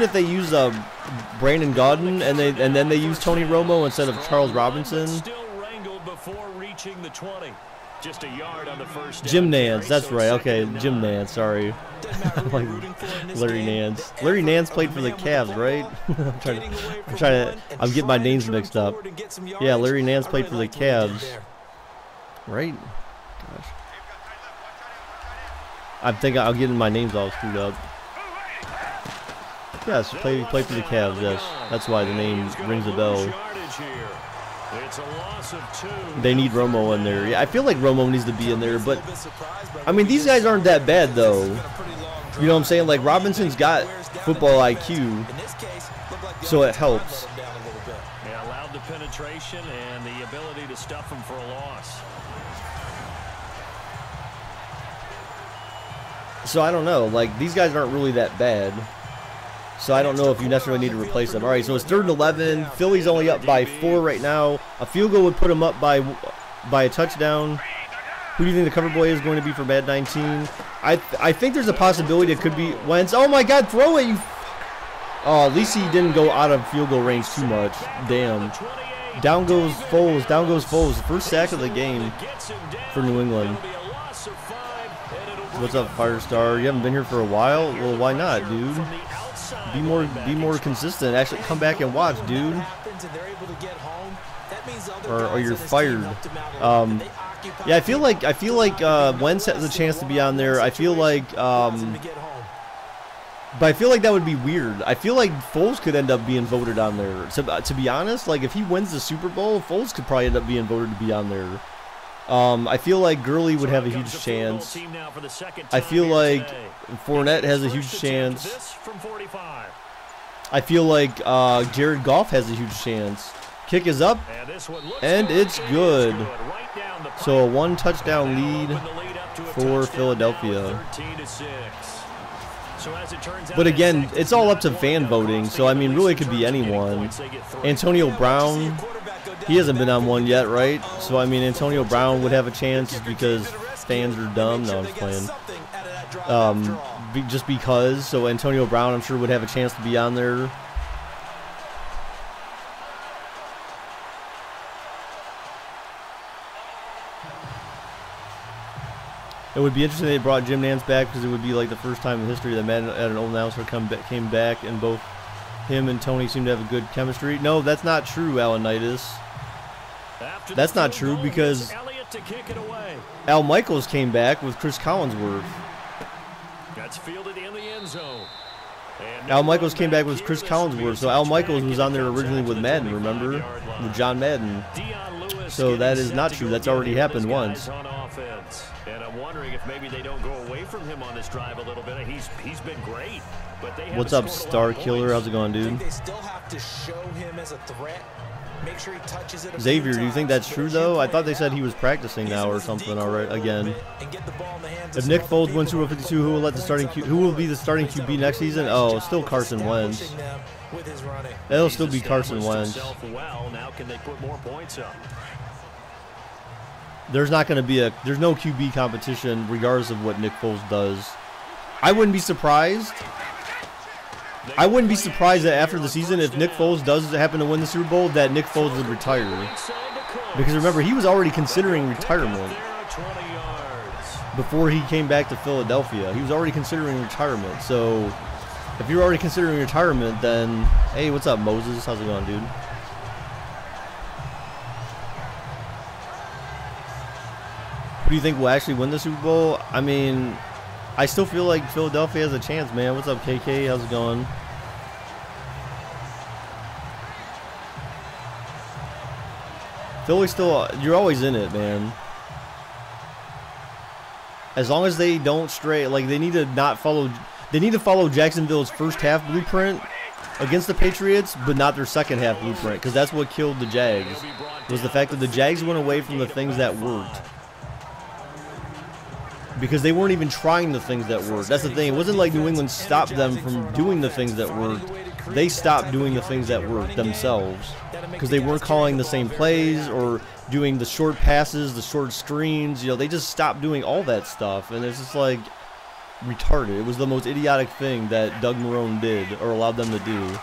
if they use Brandon Gaudin and then they use Tony Romo instead of Charles Robinson. Jim Nance, that's right. Okay, Jim Nance. Sorry, like Larry Nance. Larry Nance played for the Cavs, right? I'm getting my names mixed up. Yeah, Larry Nance played for the Cavs. Right? Gosh. I think I'm getting my names all screwed up. Yes, play for the Cavs, yes. That's why the name rings a bell. They need Romo in there. Yeah, I feel like Romo needs to be in there, but I mean these guys aren't that bad though. You know what I'm saying? Like Robinson's got football IQ, so it helps. Yeah, allowed the penetration and the ability to stuff him for a loss. So I don't know, like these guys aren't really that bad. So I don't know if you necessarily need to replace them. All right, so it's 3rd and 11. Philly's only up by 4 right now. A field goal would put them up by a touchdown. Who do you think the cover boy is going to be for Bad 19? I think there's a possibility it could be Wentz. Oh my God, throw it! You. Oh, at least he didn't go out of field goal range too much. Damn. Down goes Foles. Down goes Foles. First sack of the game for New England. What's up, Firestar? You haven't been here for a while? Well, why not, dude? Be more consistent. Actually, come back and watch, dude. Or you're fired. Yeah, I feel like Wentz has a chance to be on there. I feel like, but I feel like that would be weird. I feel like Foles could end up being voted on there. To be honest, like if he wins the Super Bowl, Foles could probably end up being voted to be on there. I feel like Gurley would have a huge chance. I feel like Fournette has a huge chance. I feel like Jared Goff has a huge chance. Kick is up, and it's good. So a 1 touchdown lead for Philadelphia. But again, it's all up to fan voting. So I mean, really, it could be anyone. Antonio Brown. He hasn't been on one yet, right? So, I mean, Antonio Brown would have a chance just because fans are dumb. No, I'm just playing. Just because. So, Antonio Brown, I'm sure, would have a chance to be on there. It would be interesting if they brought Jim Nance back because it would be like the first time in history that an old announcer came back and both him and Tony seem to have a good chemistry. No, that's not true, Alanitis. That's not true because Al Michaels came back with Chris Collinsworth. That's fielded in the end zone. Al Michaels came back with Chris Collinsworth. So Al Michaels was on there originally with Madden, remember? With John Madden. So that is not true. That's already happened once. And I'm wondering if maybe they don't go away from him on this drive a little bit. He's been great. But they what's up, Star Killer? How's it going, dude? They still have to show him as a threat. Make sure he touches it. Xavier, do you think that's true though? I thought they said he was practicing now or something. All right, again. If Nick Foles wins Super Bowl 52, who will be the starting QB next season? Oh, still Carson Wentz. It'll still be Carson Wentz. There's not going to be there's no QB competition regardless of what Nick Foles does. I wouldn't be surprised. I wouldn't be surprised that after the season, if Nick Foles does happen to win the Super Bowl, that Nick Foles would retire. Because remember, he was already considering retirement before he came back to Philadelphia. He was already considering retirement. So if you're already considering retirement, then, hey, what's up, Moses? How's it going, dude? Who do you think will actually win the Super Bowl? I mean, I still feel like Philadelphia has a chance, man. What's up, KK? How's it going? Philly still, you're always in it, man. As long as they don't stray, like they need to follow Jacksonville's first half blueprint against the Patriots, but not their second half blueprint, because that's what killed the Jags, was the fact that the Jags went away from the things that worked. Because they weren't even trying the things that worked. That's the thing. It wasn't like New England stopped them from doing the things that worked. They stopped doing the things that worked themselves. Because they weren't calling the same plays or doing the short passes, the short screens. You know, they just stopped doing all that stuff. And it's just like retarded. It was the most idiotic thing that Doug Marrone did or allowed them to do.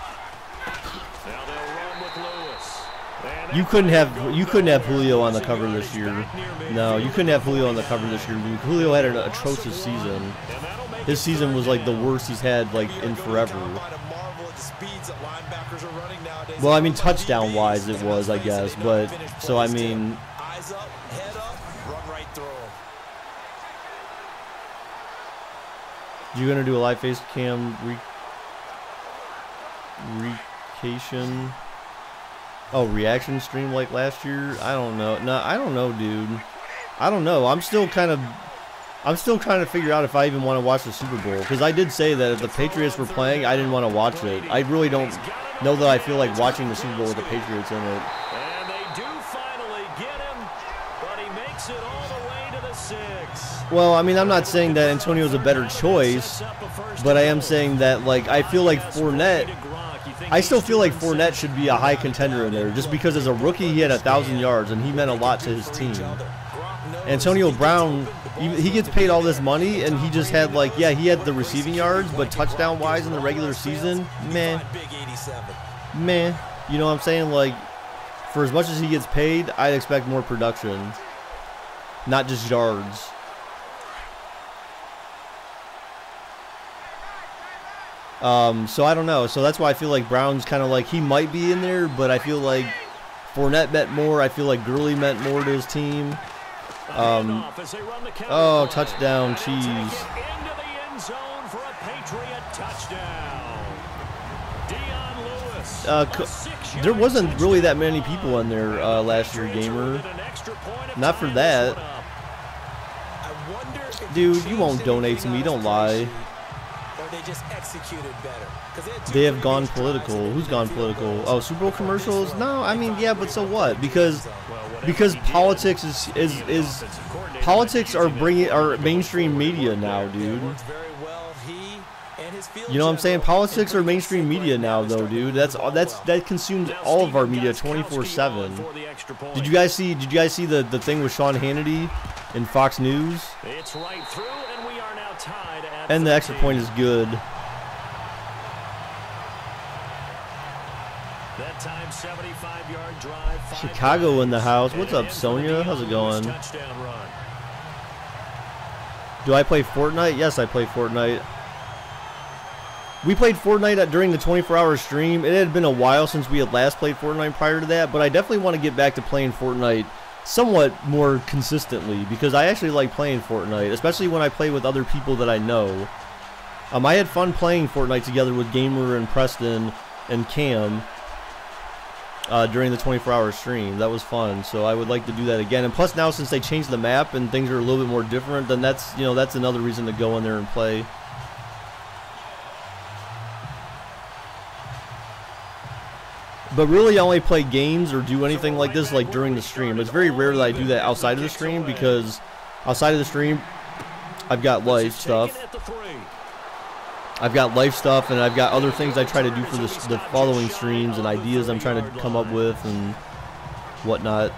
You couldn't have Julio on the cover this year. No, you couldn't have Julio on the cover this year. Julio had an atrocious season. His season was like the worst he's had like in forever. Well, I mean touchdown wise it was, I guess, but so I mean you gonna do a live face cam recation? Oh, reaction stream like last year? I don't know. No, I don't know, dude. I don't know. I'm still trying to figure out if I even want to watch the Super Bowl, because I did say that if the Patriots were playing, I didn't want to watch it. I really don't know that I feel like watching the Super Bowl with the Patriots in it. And they do finally get him, but he makes it all the way to the 6. Well, I mean, I'm not saying that Antonio's a better choice, but I am saying that, like, I feel like Fournette, I still feel like Fournette should be a high contender in there, just because as a rookie he had 1,000 yards and he meant a lot to his team. Antonio Brown, he gets paid all this money and he just had like, yeah, he had the receiving yards, but touchdown wise in the regular season, meh. You know what I'm saying? Like, for as much as he gets paid, I'd expect more production, not just yards. So I don't know. So that's why I feel like Brown's kind of like, he might be in there, but I feel like Fournette meant more. I feel like Gurley meant more to his team. Oh, touchdown, cheese. There wasn't really that many people in there last year, Gamer. Not for that. Dude, you won't donate to me. Don't lie. They have gone political. Who's gone political? Oh, Super Bowl commercials? No, I mean, yeah, but so what? Because politics is politics are mainstream media now, dude. You know what I'm saying? Politics are mainstream media now, though, dude. That consumes all of our media 24/7. Did you guys see the thing with Sean Hannity in Fox News? It's right through, and we are now tied at and the extra point is good. That time 75-yard drive. Chicago in the house. What's up, Sonia? How's it going? Do I play Fortnite? Yes, I play Fortnite. We played Fortnite during the 24-hour stream. It had been a while since we had last played Fortnite prior to that, but I definitely want to get back to playing Fortnite somewhat more consistently, because I actually like playing Fortnite, especially when I play with other people that I know. I had fun playing Fortnite together with Gamer and Preston and Cam during the 24-hour stream. That was fun, so I would like to do that again. And plus now, since they changed the map and things are a little bit more different, then that's another reason to go in there and play. But really, I only play games or do anything like this like during the stream. It's very rare that I do that outside of the stream, because outside of the stream, I've got life stuff. And I've got other things I try to do for the following streams and ideas I'm trying to come up with and whatnot.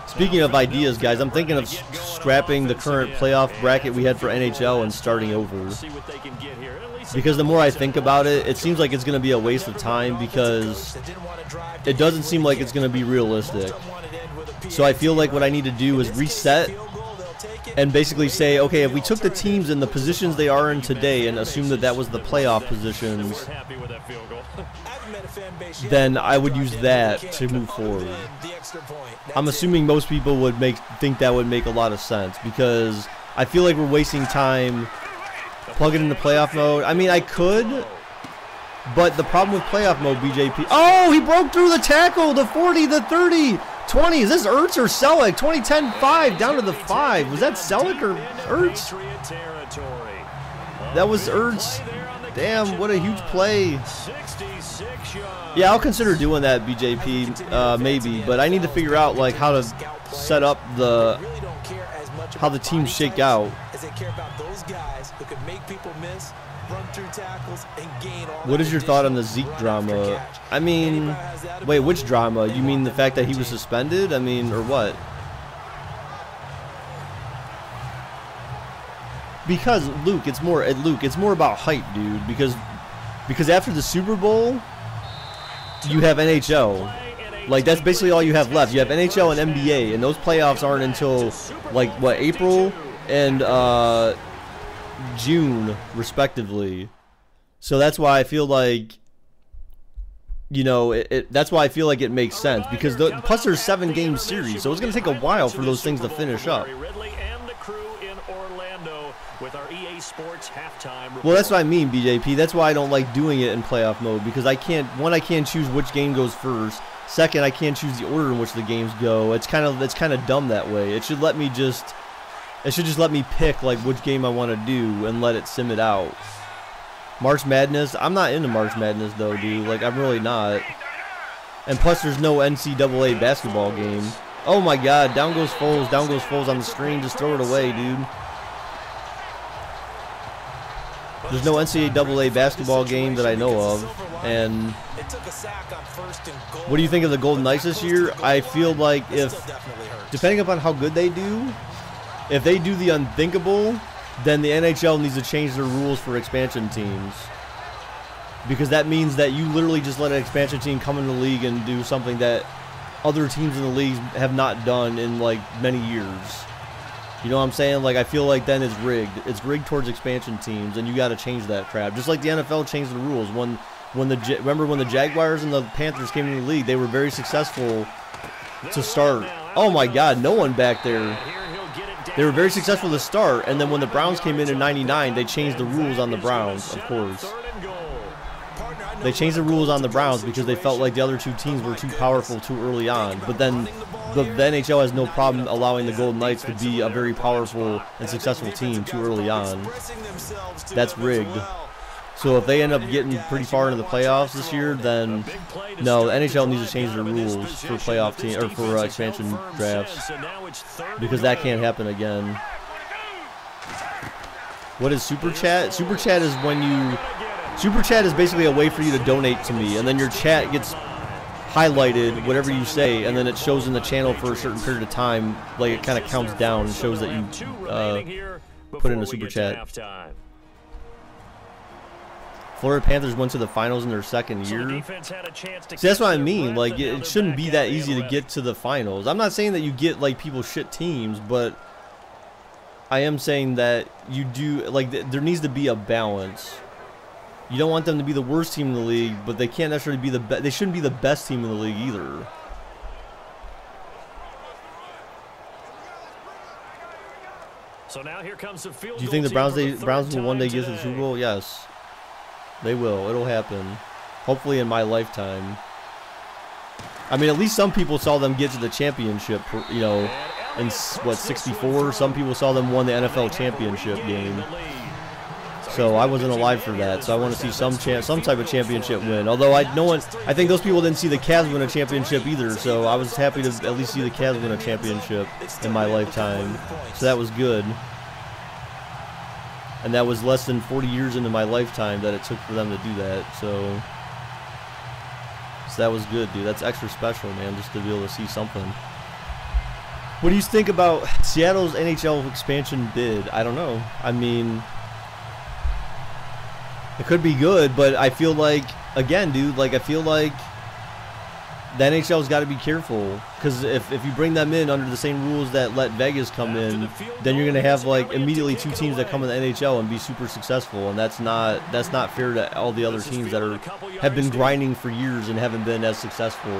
Speaking of ideas, guys, I'm thinking of scrapping the current playoff bracket we had for NHL and starting over. Because the more I think about it, it seems like it's going to be a waste of time, because it doesn't seem like it's going to be realistic. So I feel like what I need to do is reset and basically say, okay, if we took the teams in the positions they are in today and assume that that was the playoff positions, then I would use that to move forward. I'm assuming most people would think that would make a lot of sense, because I feel like we're wasting time plugging into playoff mode. I mean, I could, but the problem with playoff mode, BJP. Oh, he broke through the tackle, the 40, the 30, 20. Is this Ertz or Selleck? 20-10-5 down to the 5. Was that Selleck or Ertz? That was Ertz. Damn, what a huge play. 66 yards. Yeah, I'll consider doing that, BJP, maybe, but I need to figure out like how to set up how the teams shake out. As they care about those guys who can make people miss, run through tackles, and gain all. What is your thought on the Zeke drama? I mean, wait, which drama? You mean the fact that he was suspended? I mean, or what? Because Luke, it's more about hype, dude. Because after the Super Bowl, you have NHL. Like that's basically all you have left. You have NHL and NBA, and those playoffs aren't until like what, April and June, respectively. So that's why I feel like, you know, that's why I feel like it makes sense, because plus there's 7-game series, so it's going to take a while for those things to finish up. Well, that's what I mean, BJP. That's why I don't like doing it in playoff mode, because I can't choose which game goes first. Second, I can't choose the order in which the games go. It's kind of dumb that way. It should just let me pick like which game I want to do and let it sim it out. March Madness, I'm not into March Madness though, dude. Like I'm really not. And plus, there's no NCAA basketball game. Oh my God, down goes Foles on the screen. Just throw it away, dude. There's no NCAA basketball game that I know of. And what do you think of the Golden Knights this year? I feel like depending upon how good they do, if they do the unthinkable, then the NHL needs to change their rules for expansion teams. Because that means that you literally just let an expansion team come in the league and do something that other teams in the league have not done in like many years. You know what I'm saying? Like I feel like then it's rigged. It's rigged towards expansion teams, and you got to change that crap. Just like the NFL changed the rules remember when the Jaguars and the Panthers came into the league, they were very successful to start. Oh my God, no one back there. They were very successful to start, and then when the Browns came in '99, they changed the rules on the Browns, of course. They changed the rules on the Browns because they felt like the other two teams were too powerful too early on. But then the NHL has no problem allowing the Golden Knights to be a very powerful and successful team too early on. That's rigged. So if they end up getting pretty far into the playoffs this year, then no, the NHL needs to change their rules for playoff team or for expansion drafts, because that can't happen again. What is Super Chat? Super Chat is Super Chat is basically a way for you to donate to me, and then your chat gets highlighted, whatever you say, and then it shows in the channel for a certain period of time. Like it kind of counts down and shows that you put in a Super Chat. Florida Panthers went to the finals in their second year. See, that's what I mean. Like, it shouldn't be that easy to get to the finals. I'm not saying that you get, like, people shit teams, but I am saying that you do, like, there needs to be a balance. You don't want them to be the worst team in the league, but they can't necessarily be the best. They shouldn't be the best team in the league either. So now here comes the field. Do you think the Browns will one day get to the Super Bowl? Yes. They will. It'll happen. Hopefully in my lifetime. I mean, at least some people saw them get to the championship, you know, in, what, 64? Some people saw them won the NFL championship game. So I wasn't alive for that. So I want to see some type of championship win. Although I think those people didn't see the Cavs win a championship either. So I was happy to at least see the Cavs win a championship in my lifetime. So that was good. And that was less than 40 years into my lifetime that it took for them to do that. So that was good, dude. That's extra special, man, just to be able to see something. What do you think about Seattle's NHL expansion bid? I don't know. I mean, it could be good, but I feel like, again, dude, like I feel like the NHL's got to be careful, because if you bring them in under the same rules that let Vegas come in, then you're gonna have like immediately two teams that come in the NHL and be super successful, and that's not fair to all the other teams that have been grinding for years and haven't been as successful.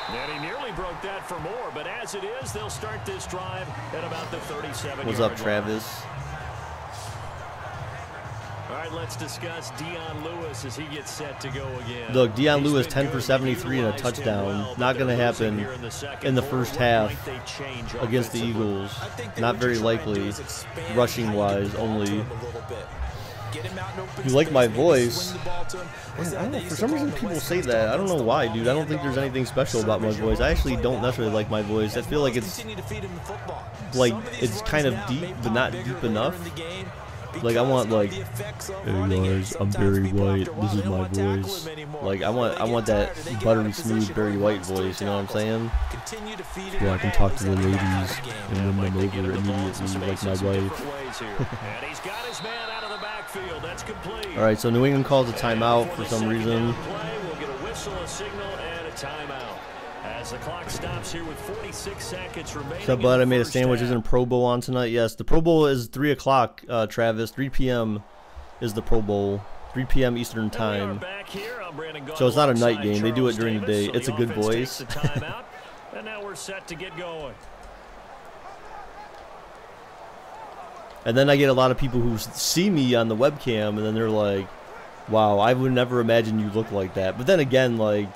And he nearly broke that for more, but as it is, they'll start this drive at about the 37-yard What's up, Travis? All right, let's discuss Dion Lewis as he gets set to go again. Look, Dion Lewis 10 for 73 and a touchdown. Not going to happen in the first half against the Eagles. Not very likely, rushing-wise only. Get him out in open You like my space, maybe voice? swing the ball to him. What's I that don't know, they for used some to call reason on the people West say Coast that. I don't know offense, why, the dude. I don't long think there's handoff. anything special about my Some voice. I actually don't play necessarily like my voice. I as feel well like as it's continue to feed him the football. like Some of these it's runs kind of now deep, may but pop not bigger deep later enough. in the game Like I want because of like, the effects of hey running it. guys, I'm Sometimes Barry people White. after a while, This they is don't my want to tackle voice. him anymore. Like I They want get that tired, they get out buttery of smooth position, Barry he White runs three voice. You know what I'm tackles. saying? Continue to feed Well, I it can around. talk He's to the having a ladies good game. and win them They get over him the ball in some immediately, like space my in some wife. different ways here. And he's got his man out of the backfield. That's complete. All right, so New England calls a And timeout before for the some second reason. down play, we'll get a whistle, a signal, and a timeout. As the clock stops here with 46 seconds remaining. So, bud, I made a first sandwich. half. Isn't Pro Bowl on tonight? Yes, the Pro Bowl is 3 o'clock, Travis. 3 p.m. is the Pro Bowl. 3 p.m. Eastern And we are time. back here. I'm Brandon Gaudin So it's not a night alongside game. They do it Charles during the Davis. day. So It's a the good offense voice. takes the timeout, and now we're set to get going. And then I get a lot of people who see me on the webcam, and then they're like, wow, I would never imagine you look like that. But then again, like,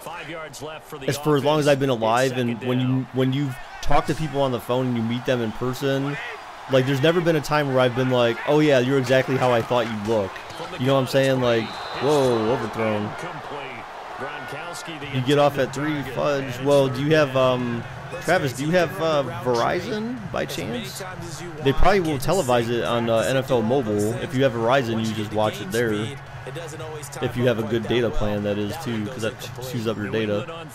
5 yards left for the as for as long as offense. I've been It's alive, second and down. when you've talked to people on the phone and you meet them in person, like, there's never been a time where I've been like, oh yeah, you're exactly how I thought you look. You know what I'm saying? Like, whoa, overthrown. You get off at 3, fudge. Well, do you have, Travis, do you have Verizon by chance? They probably will televise it on NFL Mobile. If you have Verizon, you just watch it there. If you have a good data plan, that is, too, because that chews up your data.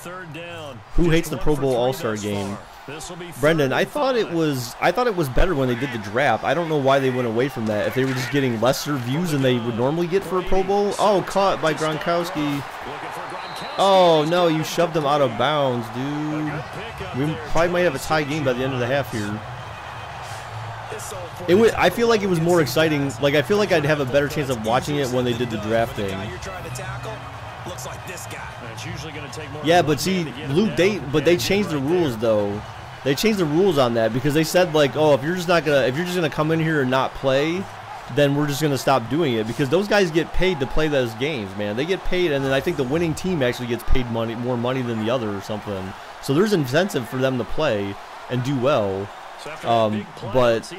Who hates the Pro Bowl All-Star Game? Brendan, I thought it was better when they did the draft. I don't know why they went away from that. If they were just getting lesser views than they would normally get for a Pro Bowl. Oh, caught by Gronkowski. Oh, no, you shoved him out of bounds, dude. We probably might have a tie game by the end of the half here. I feel like it was more exciting. Like, I feel like I'd have a better chance of watching it when they did the drafting. Yeah, but see, Luke, they changed the rules though. They changed the rules on that because they said like, oh, if you're just gonna come in here and not play, then we're just gonna stop doing it because those guys get paid to play those games, man. They get paid, and then I think the winning team actually gets paid more money than the other or something. So there's incentive for them to play and do well. But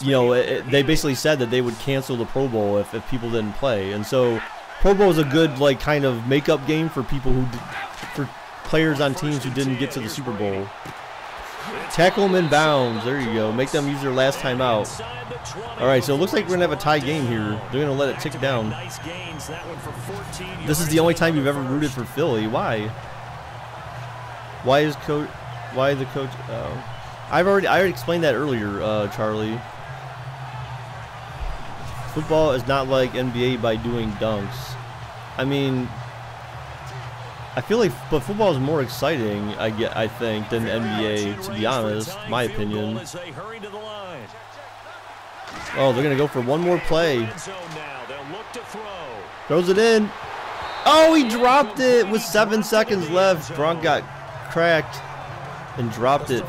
you know, they basically said that they would cancel the Pro Bowl if people didn't play, and so Pro Bowl is a good like kind of makeup game for people for players on teams who didn't get to the Super Bowl. Tackle them in bounds. There you go. Make them use their last time out. All right, so it looks like we're gonna have a tie game here. They're gonna let it tick down. This is the only time you've ever rooted for Philly. Why? Why the coach? I already explained that earlier, Charlie. Football is not like NBA by doing dunks. I mean, I feel like, but football is more exciting, I think, than NBA. To be honest, my opinion. Oh, they're gonna go for one more play. Throws it in. Oh, he dropped it with 7 seconds left. Gronk got cracked and dropped it.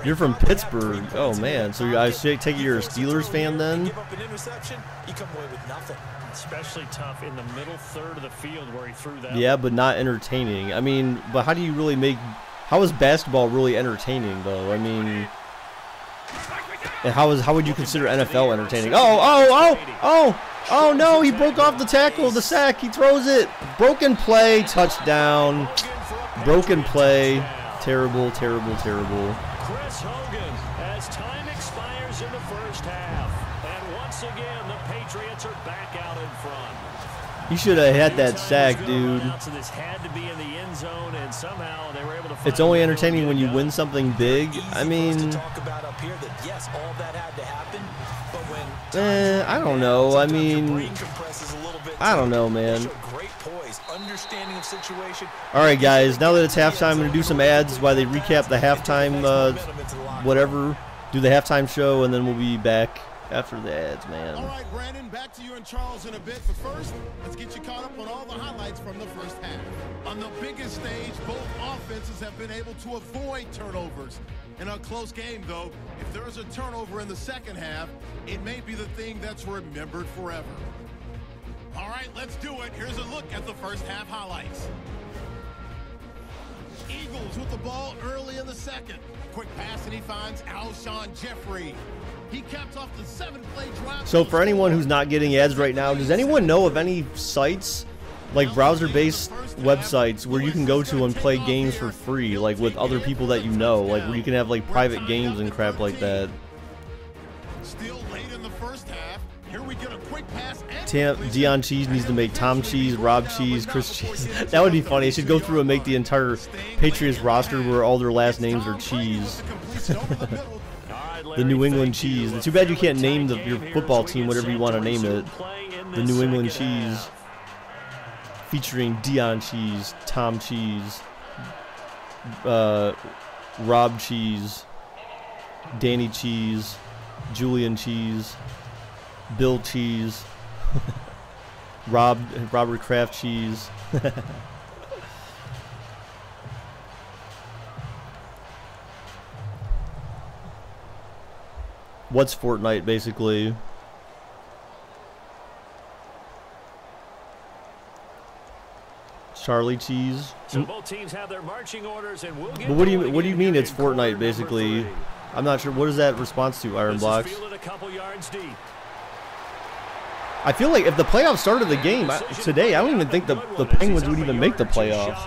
You're from Pittsburgh. Oh man, so I should take it you're a Steelers fan then? Especially tough in the middle third of the field where he threw that. Yeah, but not entertaining. I mean, but how do you really make? How is basketball really entertaining though? I mean, and how would you consider NFL entertaining? Oh no! He broke off the tackle, the sack. He throws it. Broken play, touchdown. Broken play. Terrible, terrible, terrible. Chris Hogan as time expires in the first half. And once again, the Patriots are back out in front. He should have had that sack, dude. It's only entertaining when you win something big. I mean, I don't know. I mean, I don't know, man. All right, guys. Now that it's halftime, I'm gonna do some ads while they recap the halftime, whatever. Do the halftime show, and then we'll be back after the ads, man. All right, Brandon, back to you and Charles in a bit. But first, let's get you caught up on all the highlights from the first half. On the biggest stage, both offenses have been able to avoid turnovers. In a close game, though, if there is a turnover in the second half, it may be the thing that's remembered forever. All right, let's do it. Here's a look at the first half highlights. Eagles with the ball early in the second. Quick pass, and he finds Alshon Jeffrey. He caps off the 7-play drive. So for anyone who's not getting ads right now, does anyone know of any sites, like browser-based websites, where you can go to and play games for free, like with other people that you know, like where you can have like private games and crap like that? Still late in the first half. Here we get a quick pass. Dion Cheese needs to make Tom Cheese, Rob Cheese, Chris Cheese. That would be funny. They should go through and make the entire Patriots roster where all their last names are Cheese. The New England Cheese. It's too bad you can't name your football team whatever you want to name it. The New England Cheese. Featuring Dion Cheese, Tom Cheese, Rob Cheese, Danny Cheese, Julian Cheese, Bill Cheese, Robert Kraft Cheese. What's Fortnite basically? Charlie Cheese. So both teams have their marching orders, and we'll get but what do you mean it's Fortnite basically? I'm not sure. What is that response to, Iron Blocks? A couple yards deep. I feel like if the playoffs started the game today, I don't even think the Penguins would even make the playoffs.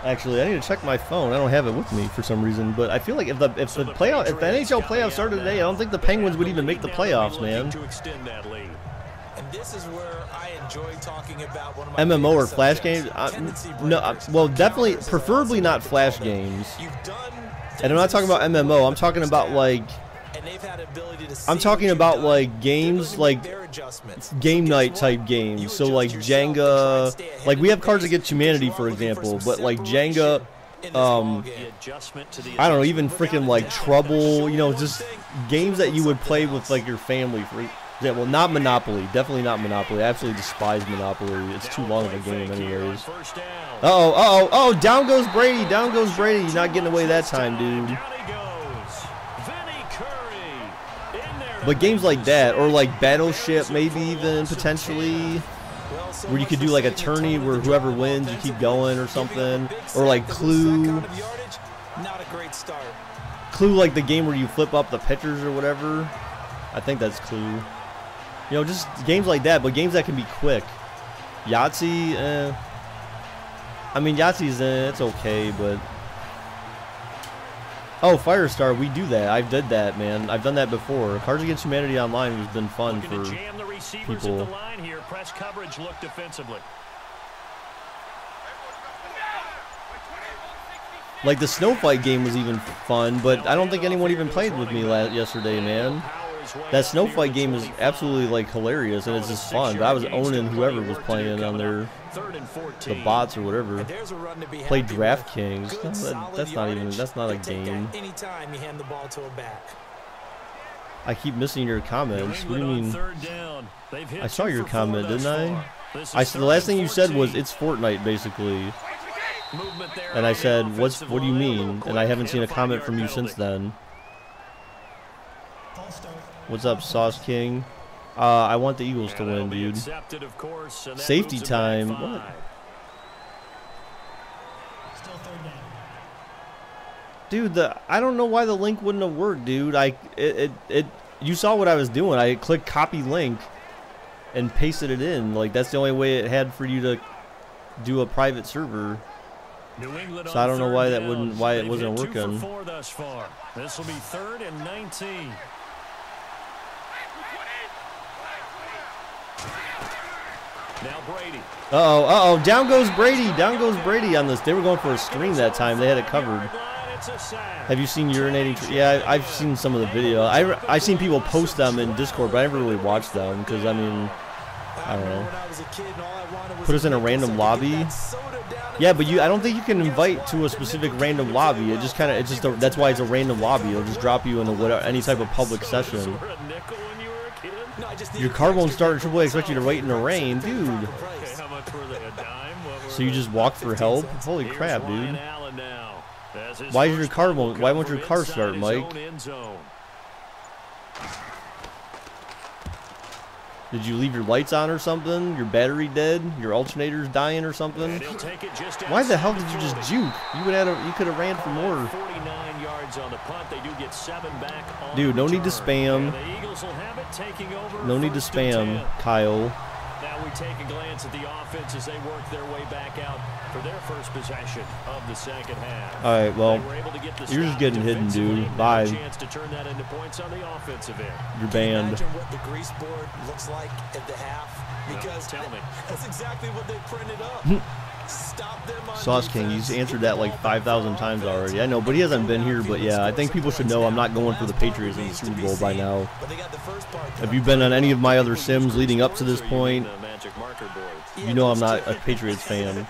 Actually, I need to check my phone. I don't have it with me for some reason, but I feel like if the NHL playoffs started today, I don't think the Penguins would even make the playoffs, man. And this is where I enjoy talking about one of my MMO or Flash games? No, well, definitely, preferably not Flash games. And I'm not talking about MMO. I'm talking about like, games like game night type games. So like Jenga, like we have Cards Against Humanity, for example, but like Jenga, I don't know, even freaking like Trouble, you know, just games that you would play with like your family. For example, not Monopoly, definitely not Monopoly. I absolutely despise Monopoly. It's too long of a game anyways. Oh, down goes Brady, down goes Brady. You're not getting away that time, dude. But games like that, or like Battleship, maybe even potentially, where you could do like a tourney where whoever wins, you keep going or something, or like Clue. Clue, like the game where you flip up the pitchers or whatever. I think that's Clue. You know, just games like that, but games that can be quick. Yahtzee, I mean, Yahtzee's, it's okay, but... Oh, Firestar, we do that. I've did that, man. I've done that before. Cards Against Humanity Online has been fun for people. Press coverage look defensively. Like the Snow Fight game was even fun, but I don't think anyone even played with me yesterday, man. That Snow Fight game is absolutely like hilarious and it's just fun. But I was owning whoever was playing on their the bots or whatever. Play DraftKings. That's not a game. I keep missing your comments. What do you mean? I saw your comment, didn't I? The last thing you said was it's Fortnite basically. And I said, what do you mean? And I haven't seen a comment from you since then. What's up, Sauce King? I want the Eagles to win, dude. Safety time. What? Dude, I don't know why the link wouldn't have worked, dude. You saw what I was doing. I clicked copy link and pasted it in. Like that's the only way it had for you to do a private server. So I don't know why it wasn't working. This will be 3rd and 19. Now Brady. Uh-oh, down goes Brady on this. They were going for a screen that time. They had it covered. Have you seen urinating? Yeah, I've seen some of the video. I've seen people post them in Discord, but I never really watched them because, I mean, I don't know. Put us in a random lobby. Yeah, but I don't think you can invite to a specific random lobby. It just kind of, that's why it's a random lobby. It'll just drop you into any type of public session. Your car won't start in AAA. Expect you to wait in the rain, dude. So you just walk for help? Holy crap, dude! Why won't your car start, Mike? Did you leave your lights on or something? Your battery dead? Your alternator's dying or something? Why the hell did you just juke? You could have ran for more. 49 yards on the punt. They do get 7 back on Dude, no need to spam. The Eagles will have it, taking over. No need to spam, Kyle. Now we take a glance at the offense as they work their way back out for their first possession of the second half. All right, well, you're just getting hidden, dude. Bye. Chance to turn that into points on the offensive end. You're banned. Imagine what the grease board looks like at the half, because tell me. That's exactly what they printed up. Stop them on Sauce King, he's answered that like 5,000 times already. I know, but he hasn't been here. But yeah, I think people should know I'm not going for the Patriots in the Super Bowl by now. If you've been on any of my other sims leading up to this point, you know I'm not a Patriots fan. They'll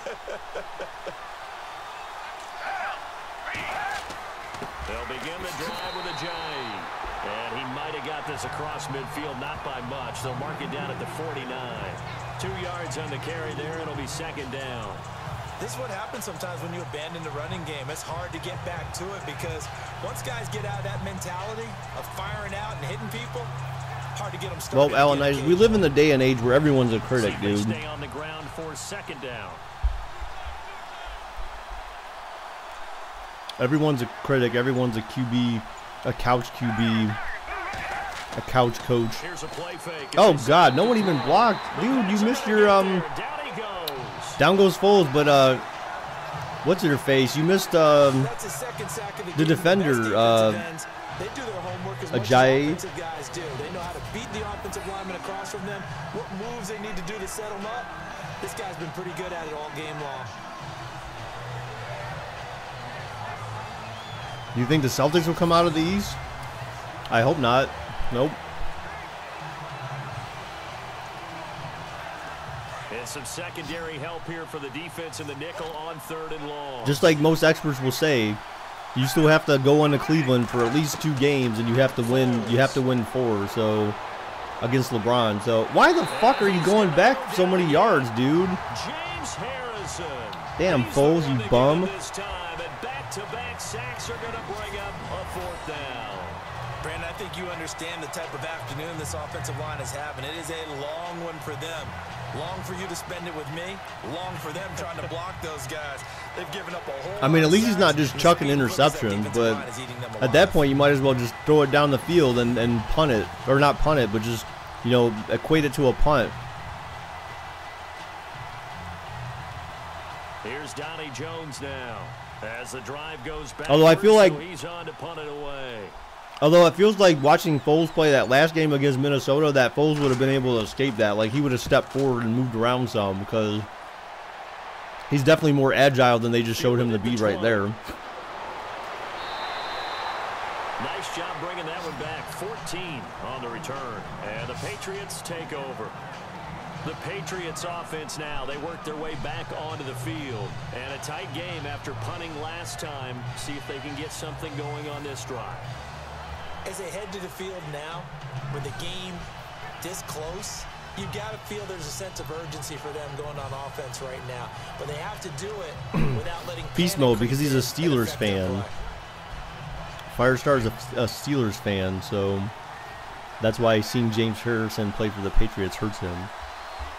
begin the drive with a jive. And he might have got this across midfield, not by much. They'll mark it down at the 49. 2 yards on the carry there. It'll be second down. This is what happens sometimes when you abandon the running game. It's hard to get back to it because once guys get out of that mentality of firing out and hitting people, hard to get them started. Well, Alan, we live in the day and age where everyone's a critic, dude. Stay on the ground for second down. Everyone's a critic. Everyone's a QB, a couch QB, a couch coach. Here's a play fake. Oh God, no one even blocked, dude. You missed your Down goes Foles, but what's her face? You missed the defender, Ajayi. They know how to beat the offensive lineman across from them. What moves they need to do to set them up. This guy's been pretty good at it all game long. Do you think the Celtics will come out of the East? I hope not. Nope. And some secondary help here for the defense in the nickel on 3rd and long. Just like most experts will say, you still have to go into Cleveland for at least 2 games, and you have to win. You have to win 4. So against LeBron. So why the fuck are you going back so many yards, dude? James Harrison. Damn, Foles, you bum. This time, and back-to-back sacks are going to bring up a 4th down. Brandon, I think you understand the type of afternoon this offensive line is having. It is a long one for them. Long for you to spend it with me. Long for them trying to block those guys. They've given up a whole I mean, at least he's not just chucking interceptions, but at that point, you might as well just throw it down the field and punt it. Or not punt it, but just, you know, equate it to a punt. Here's Donnie Jones now as the drive goes back. Although I feel like he's on to punt it away. Although it feels like watching Foles play that last game against Minnesota, that Foles would have been able to escape that. Like, he would have stepped forward and moved around some because he's definitely more agile than they just showed him to be right there. Nice job bringing that one back. 14 on the return. And the Patriots take over. The Patriots offense now, they work their way back onto the field. And a tight game after punting last time. See if they can get something going on this drive. As they head to the field now, with the game this close, you've got to feel there's a sense of urgency for them going on offense right now. But they have to do it without letting Beast mode because he's a Steelers fan. Firestar's a Steelers fan, so that's why seeing James Harrison play for the Patriots hurts him.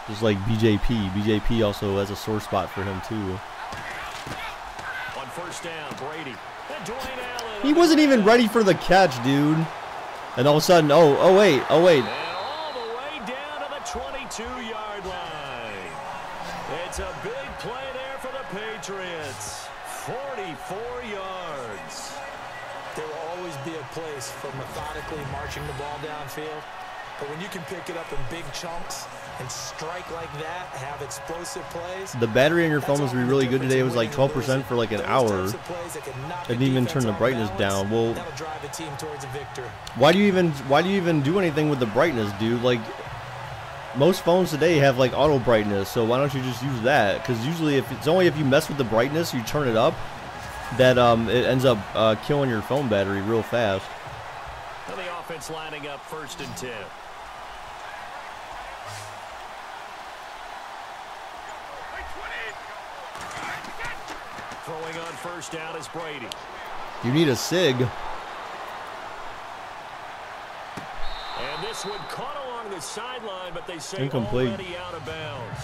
Just like BJP. BJP also has a sore spot for him too. On 1st down, Brady. He wasn't even ready for the catch, dude. And all of a sudden, oh wait. And all the way down to the 22-yard line. It's a big play there for the Patriots. 44 yards. There will always be a place for methodically marching the ball downfield. But when you can pick it up in big chunks and strike like that, have explosive plays. The battery on your phone was really good today. It was like 12% for like an hour. I didn't even turn the brightness down. Well, why do you even do anything with the brightness, dude? Like, most phones today have like auto brightness, so why don't you just use that? Because usually, if you mess with the brightness, you turn it up, that it ends up killing your phone battery real fast. And the offense lining up 1st and 10. Throwing on 1st down is Brady. You need a SIG. And this one caught along the sideline, but they say incomplete. already out of bounds.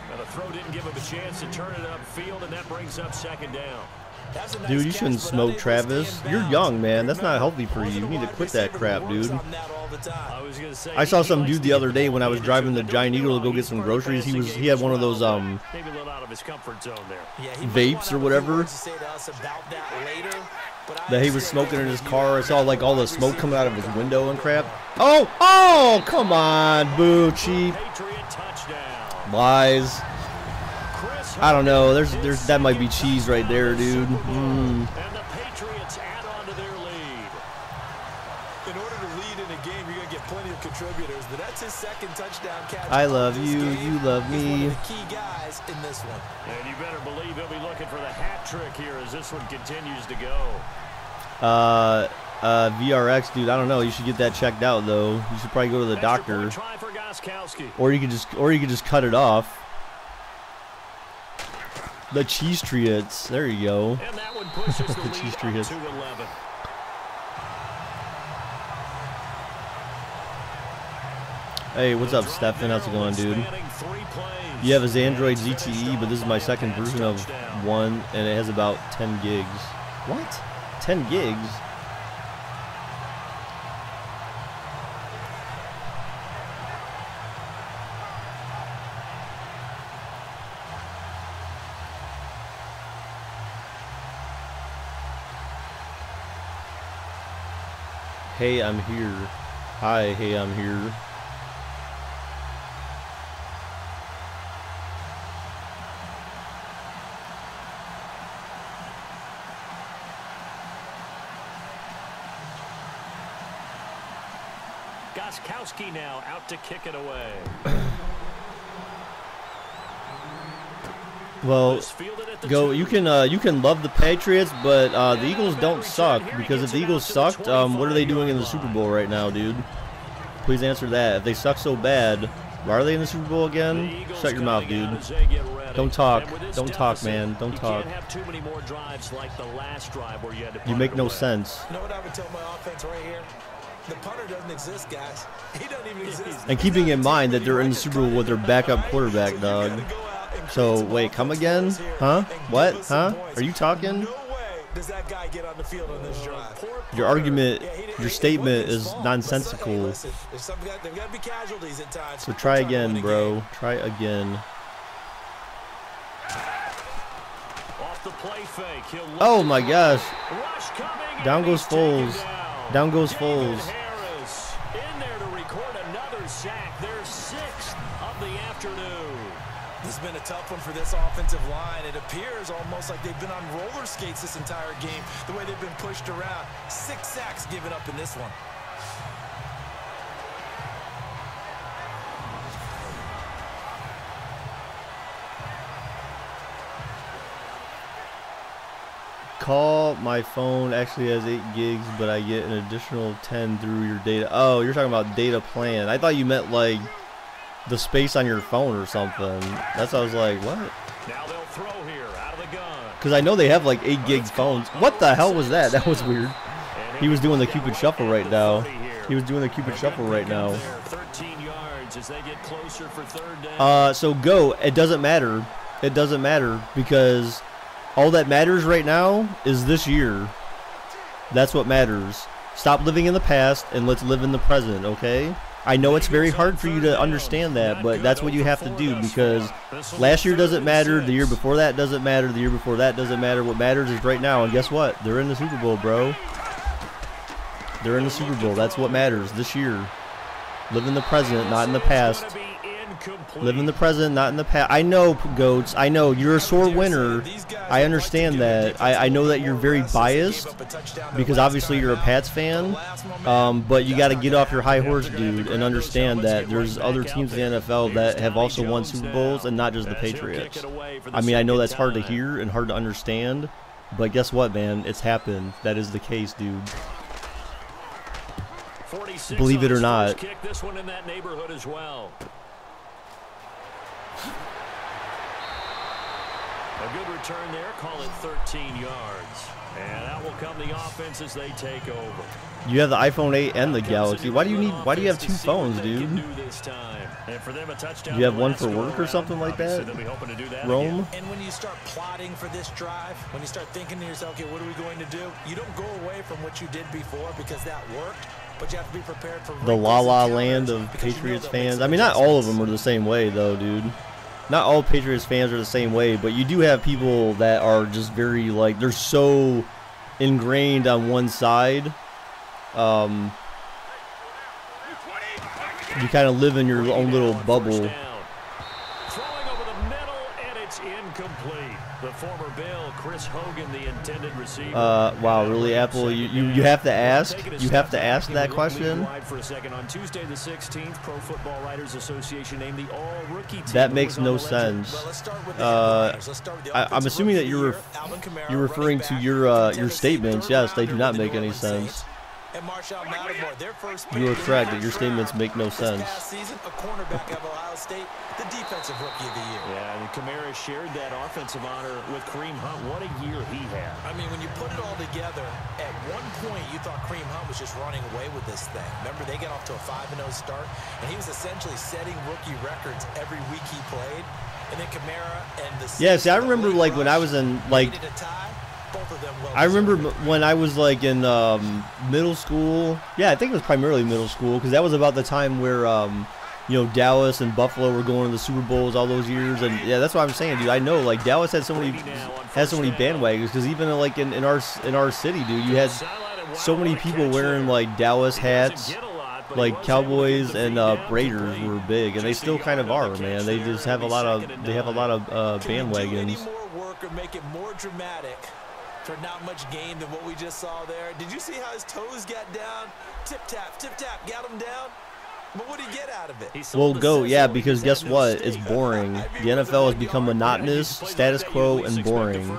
Now the throw didn't give him a chance to turn it upfield, and that brings up second down. Dude, you shouldn't smoke, Travis. You're young, man. That's not healthy for you. You need to quit that crap, dude. I saw some dude the other day when I was driving the Giant Eagle to go get some groceries. He had one of those maybe a little out of his comfort zone there. Vapes or whatever that he was smoking in his car. I saw like all the smoke coming out of his window and crap. Oh, come on, boo, cheap. Lies. I don't know. There's that might be cheese right there, dude. And the Patriots add on to their lead. In order to lead in a game, you're gonna get plenty of contributors, but that's his second touchdown catch. I love you. You love me. He's one of the key guys in this one. And you better believe he'll be looking for the hat trick here as this one continues to go. VRX, dude. I don't know. You should get that checked out though. You should probably go to the doctor, or you could just cut it off. The cheese treats. There you go. And that one pushes the cheese lead up treats. to 11. Hey, what's up, Stefan? How's it going, dude? You have his Android ZTE, but this is my second version of one, and it has about 10 gigs. What? 10 gigs? Hey, I'm here. Hi, hey, I'm here. Goskowski now out to kick it away. Well, go. You can love the Patriots, but the Eagles don't suck, because if the Eagles sucked, what are they doing in the Super Bowl right now, dude? Please answer that. If they suck so bad, why are they in the Super Bowl again? Shut your mouth, dude. Don't talk. Don't talk, man. Don't talk. You make no sense. You know what I would tell my offense right here? The punter doesn't exist, guys. He doesn't even exist. And keeping in mind that they're in the Super Bowl with their backup quarterback, dog. So, wait, come again? Huh? What? Huh? Are you talking? Does that guy get on the field on this drive? Your argument, your statement is nonsensical. There's got to be casualties at times. So try again, bro. Try again. Oh my gosh. Down goes Foles. Down goes Foles. In there to record another sack. Their 6th of the afternoon. This has been a tough one for this offensive line. It appears almost like they've been on roller skates this entire game, the way they've been pushed around. 6 sacks given up in this one. Call my phone actually has 8 gigs, but I get an additional 10 through your data. Oh, you're talking about data plan. I thought you meant like the space on your phone or something. That's why I was like, what? Now they'll throw here out of the gun. Because I know they have like 8 gig phones. What the hell was that? That was weird. He was doing the Cupid Shuffle right now. He was doing the Cupid Shuffle right now. 13 yards as they get closer for 3rd down. So go. It doesn't matter. It doesn't matter, because all that matters right now is this year. That's what matters. Stop living in the past and let's live in the present, okay? I know it's very hard for you to understand that, but that's what you have to do, because last year doesn't matter, the year before that doesn't matter, the year before that doesn't matter. What matters is right now, and guess what? They're in the Super Bowl, bro. They're in the Super Bowl. That's what matters this year. Live in the present, not in the past. Live in the present, not in the past. I know, Goats. I know you're a sore winner. I understand that. I know that you're very biased, because obviously you're a Pats fan. But you got to get off your high horse, dude, and understand that there's other teams in the NFL that have also won Super Bowls, and not just the Patriots. I mean, I know that's hard to hear and hard to understand, but guess what, man? It's happened. That is the case, dude. Believe it or not. Kick this one in that neighborhood as well. A good return there. Call it 13 yards. And out will come the offense as they take over. You have the iPhone 8 and the Galaxy. Why do you have two phones, dude? Do you have one for work or something like that? Rome? And when you start plotting for this drive, when you start thinking to yourself, okay, what are we going to do? You don't go away from what you did before because that worked, but you have to be prepared for the La La Land of Patriots fans. I mean, not all of them are the same way, though, dude. Not all Patriots fans are the same way, but you do have people that are just very, like, they're so ingrained on one side. You kind of live in your own little bubble. Throwing over the middle, and it's incomplete. The former Bill, Chris Hogan, the intended receiver. Wow, really, Apple? You have to ask? You have to ask that question? For a second. On Tuesday the 16th, Pro Football Writers Association named the all-rookie team. That makes no sense. I'm assuming that you're referring to your statements. Yes, they do not make any sense. You are correct that your statements make no sense. Season, a cornerback of Ohio State, the defensive rookie of the year. Yeah, and Kamara shared that offensive honor with Kareem Hunt. What a year he had. I mean, when you put it all together, at one point you thought Kareem Hunt was just running away with this thing. Remember, they got off to a 5-0 start, and he was essentially setting rookie records every week he played. And then Kamara and the yeah, see, I remember like when I was in like. I remember when I was like in middle school. Yeah, I think it was primarily middle school because that was about the time where you know, Dallas and Buffalo were going to the Super Bowls all those years, and yeah, that's what I'm saying, dude. I know like Dallas had so many bandwagons because even like in our city, dude, you had so many people wearing like Dallas hats. Like Cowboys and Raiders were big, and they still kind of are, man. They just have a lot of bandwagons. Make it more dramatic for not much gain than what we just saw there. Did you see how his toes got down? Tip tap, got him down. But what did he get out of it? Well, go, yeah, because guess what? It's boring. The NFL has become monotonous, status quo, and boring.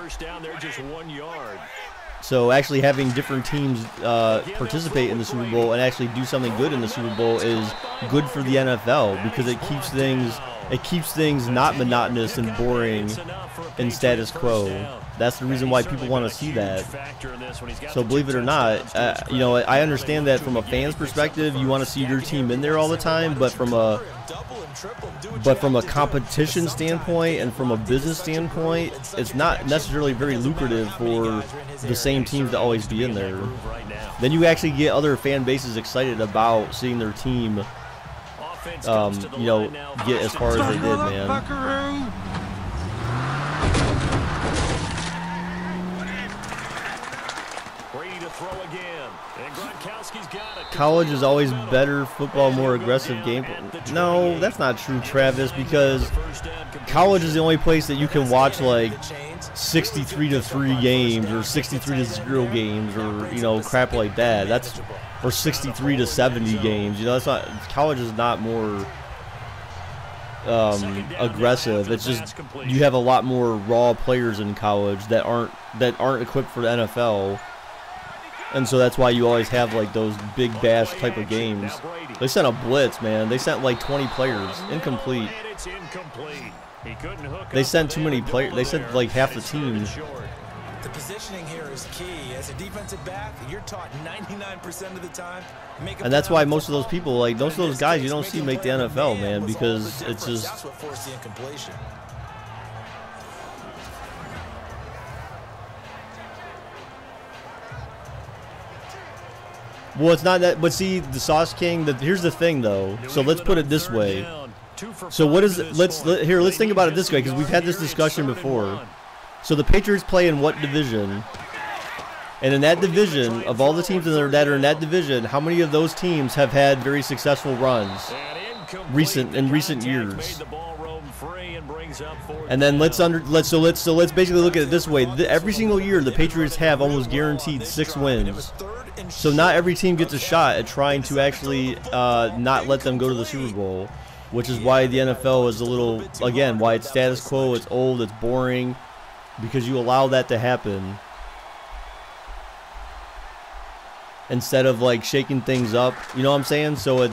So actually having different teams participate in the Super Bowl and actually do something good in the Super Bowl is good for the NFL because it keeps things not monotonous and boring and status quo. That's the reason why people want to see that. So believe it or not, you know, I understand that from a fan's perspective, you want to see your team in there all the time, but from a competition standpoint and from a business standpoint, it's not necessarily very lucrative for the same teams to always be in there. Then you actually get other fan bases excited about seeing their team, you know, get as far as they did, man. College is always better, football more aggressive game. No, that's not true, Travis, because college is the only place that you can watch like 63-3 games or 63-0 games or, you know, crap like that. That's or 63-70 games. You know, that's not, college is not more aggressive. It's just you have a lot more raw players in college that aren't equipped for the NFL. And so that's why you always have like those big bash type of games. They sent a blitz, man. They sent like 20 players. Incomplete. They sent too many players. They sent like half the team. The positioning here is key. As a defensive back, you're taught 99% of the time. And that's why most of those people, like most of those guys, you don't see make the NFL, man, because it's just. That's what forced the incompletion. Well, it's not that, but see, the Sauce King, here's the thing, though. So let's put it this way. So what is, let's think about it this way, because we've had this discussion before. So the Patriots play in what division? And in that division, of all the teams that are in that division, how many of those teams have had very successful runs in recent years? And then let's basically look at it this way. Every single year, the Patriots have almost guaranteed 6 wins. So not every team gets a shot at trying to actually not let them go to the Super Bowl, which is why the NFL is a little, again, why it's status quo, it's old, it's boring, because you allow that to happen instead of like shaking things up. You know what I'm saying? So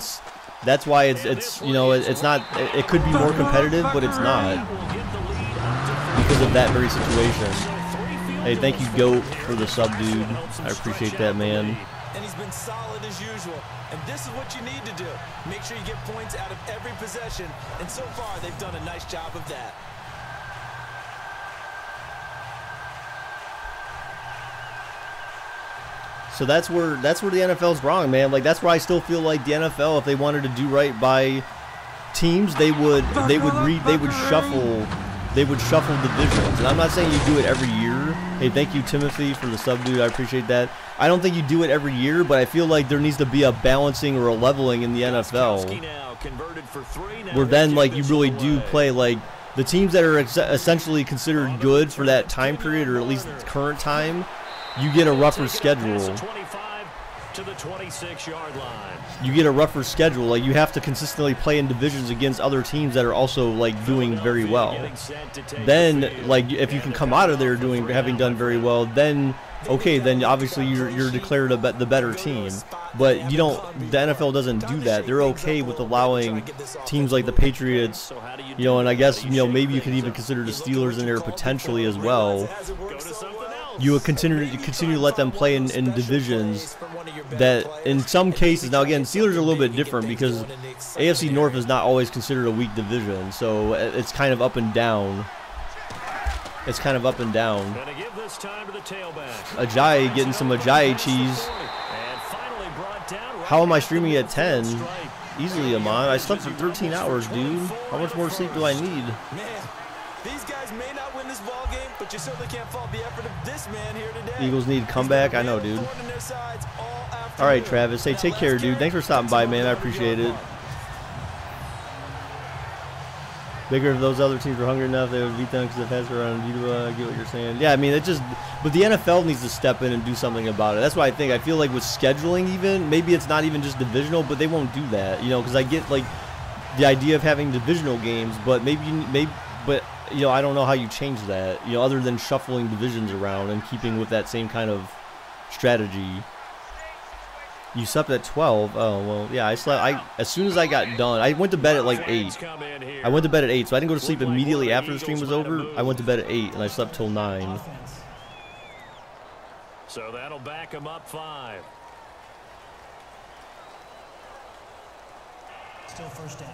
that's why it's you know, it's not, it could be more competitive, but it's not. because of that very situation. Hey, thank you, GOAT, for the sub, dude. I appreciate that, man. And he's been solid as usual. And this is what you need to do. Make sure you get points out of every possession. And so far, they've done a nice job of that. So that's where the NFL's wrong, man. Like, that's where I still feel like the NFL, if they wanted to do right by teams, they would shuffle divisions. And I'm not saying you do it every year. Hey, thank you, Timothy, for the sub, dude. I appreciate that. I don't think you do it every year, but I feel like there needs to be a balancing or a leveling in the NFL, where then, like, you really do play, like, the teams that are essentially considered good for that time period, or at least current time, you get a rougher schedule. You get a rougher schedule. Like, you have to consistently play in divisions against other teams that are also, like, doing very well. Then, like, if you can come out of there having done very well, then okay, then obviously you're declared the better team. But you don't. The NFL doesn't do that. They're okay with allowing teams like the Patriots, you know, and I guess, you know, maybe you could even consider the Steelers in there potentially as well. You would continue to let them play in divisions that, in some cases, now again, Steelers are a little bit different because AFC North is not always considered a weak division, so it's kind of up and down. It's kind of up and down. Ajayi getting some Ajayi cheese. How am I streaming at 10? Easily, Amon. I slept for 13 hours, dude. How much more sleep do I need? These guys may not win this ball game, but you certainly can't fault the effort of this man here today. Eagles need comeback. I know, dude. All right, Travis. Hey, take care, dude. Thanks for stopping by, man. I appreciate it. Bigger if those other teams were hungry enough, they would beat them because the pass around. I get what you're saying. Yeah, I mean, but the NFL needs to step in and do something about it. That's what I think. I feel like with scheduling, even maybe it's not even just divisional, but they won't do that. You know, because I get like the idea of having divisional games, but but you know, I don't know how you change that. You know, other than shuffling divisions around and keeping with that same kind of strategy. You slept at 12. Oh, well, yeah, I slept. As soon as I got done, I went to bed at like 8. I went to bed at 8, so I didn't go to sleep immediately after the stream was over. I went to bed at 8, and I slept till 9. So that'll back him up 5. Still first down.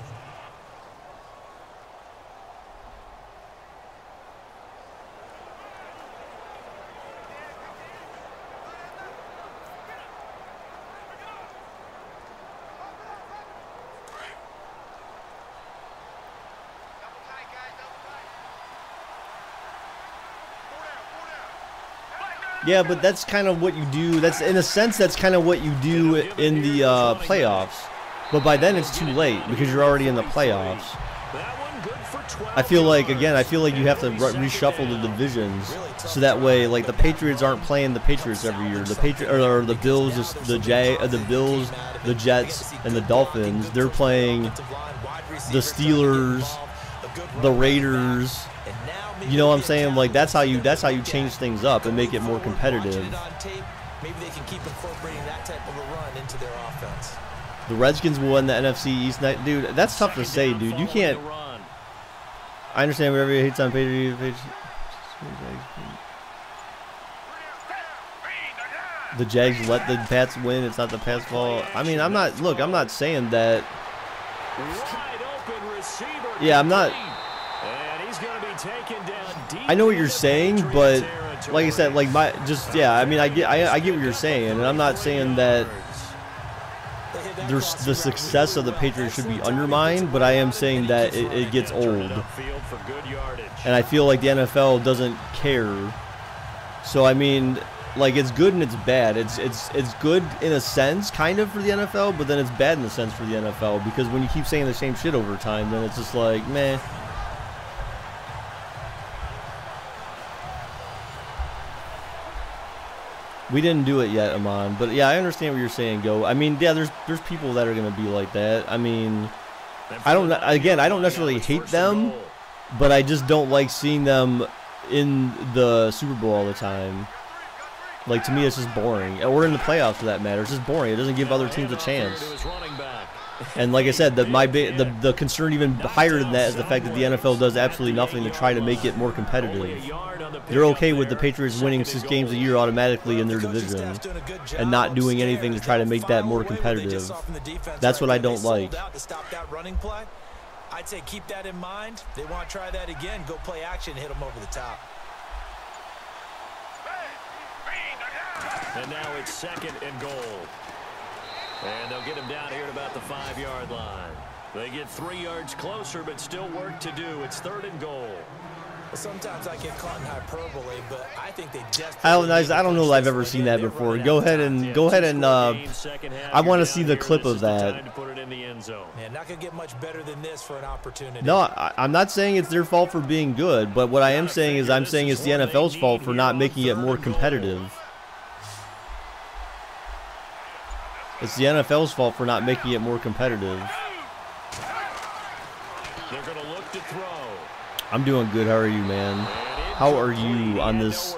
Yeah, but that's kind of what you do. That's, in a sense, that's kind of what you do in the playoffs. But by then it's too late because you're already in the playoffs. I feel like, again, you have to reshuffle the divisions so that way, like, the Patriots aren't playing the Patriots every year. The Bills, the Bills, the Jets, and the Dolphins. They're playing the Steelers, the Raiders. You know what I'm saying? Like, that's how you change things up and make it more competitive. Maybe they can keep incorporating that type of a run into their offense. The Redskins will win the NFC East night. Dude, that's tough to say, dude. You can't. I understand whatever you hate on Patriots. The Jags let the Pats win. It's not the Pats' fault. I mean, I'm not saying that. Yeah, I'm not. I know what you're saying, but like I said, like I mean, I get what you're saying, and I'm not saying that there's the success of the Patriots should be undermined, but I am saying that it gets old, and I feel like the NFL doesn't care. So I mean, like, it's good and it's bad. It's good in a sense, kind of, for the NFL, but then it's bad in a sense for the NFL because when you keep saying the same shit over time, then it's just like, meh. We didn't do it yet, Amon, but yeah, I understand what you're saying, Go. I mean, yeah, there's people that are gonna be like that. I mean, I don't necessarily hate them, but I just don't like seeing them in the Super Bowl all the time. Like, to me, it's just boring. Or in the playoffs, for that matter. It's just boring. It doesn't give other teams a chance. And like I said, the concern even higher than that is the fact that the NFL does absolutely nothing to try to make it more competitive. They're okay with the Patriots winning 6 games a year automatically in their division and not doing anything to try to make that more competitive. That's what I don't like. I'd say keep that in mind. They want to try that again. Go play action, hit them over the top. And now it's 2nd and goal. And they'll get him down here at about the 5-yard line. They get 3 yards closer, but still work to do. It's 3rd and goal. Sometimes I get caught in hyperbole, but I think they just. I don't know that I've ever seen that before. Go ahead and I want to see the clip of that. Man, not gonna get much better than this for an opportunity. No, I'm not saying it's their fault for being good, but what I am saying is I'm saying it's the NFL's fault for not making it more competitive. It's the NFL's fault for not making it more competitive. They're gonna look to throw. I'm doing good. How are you, man? How are you on this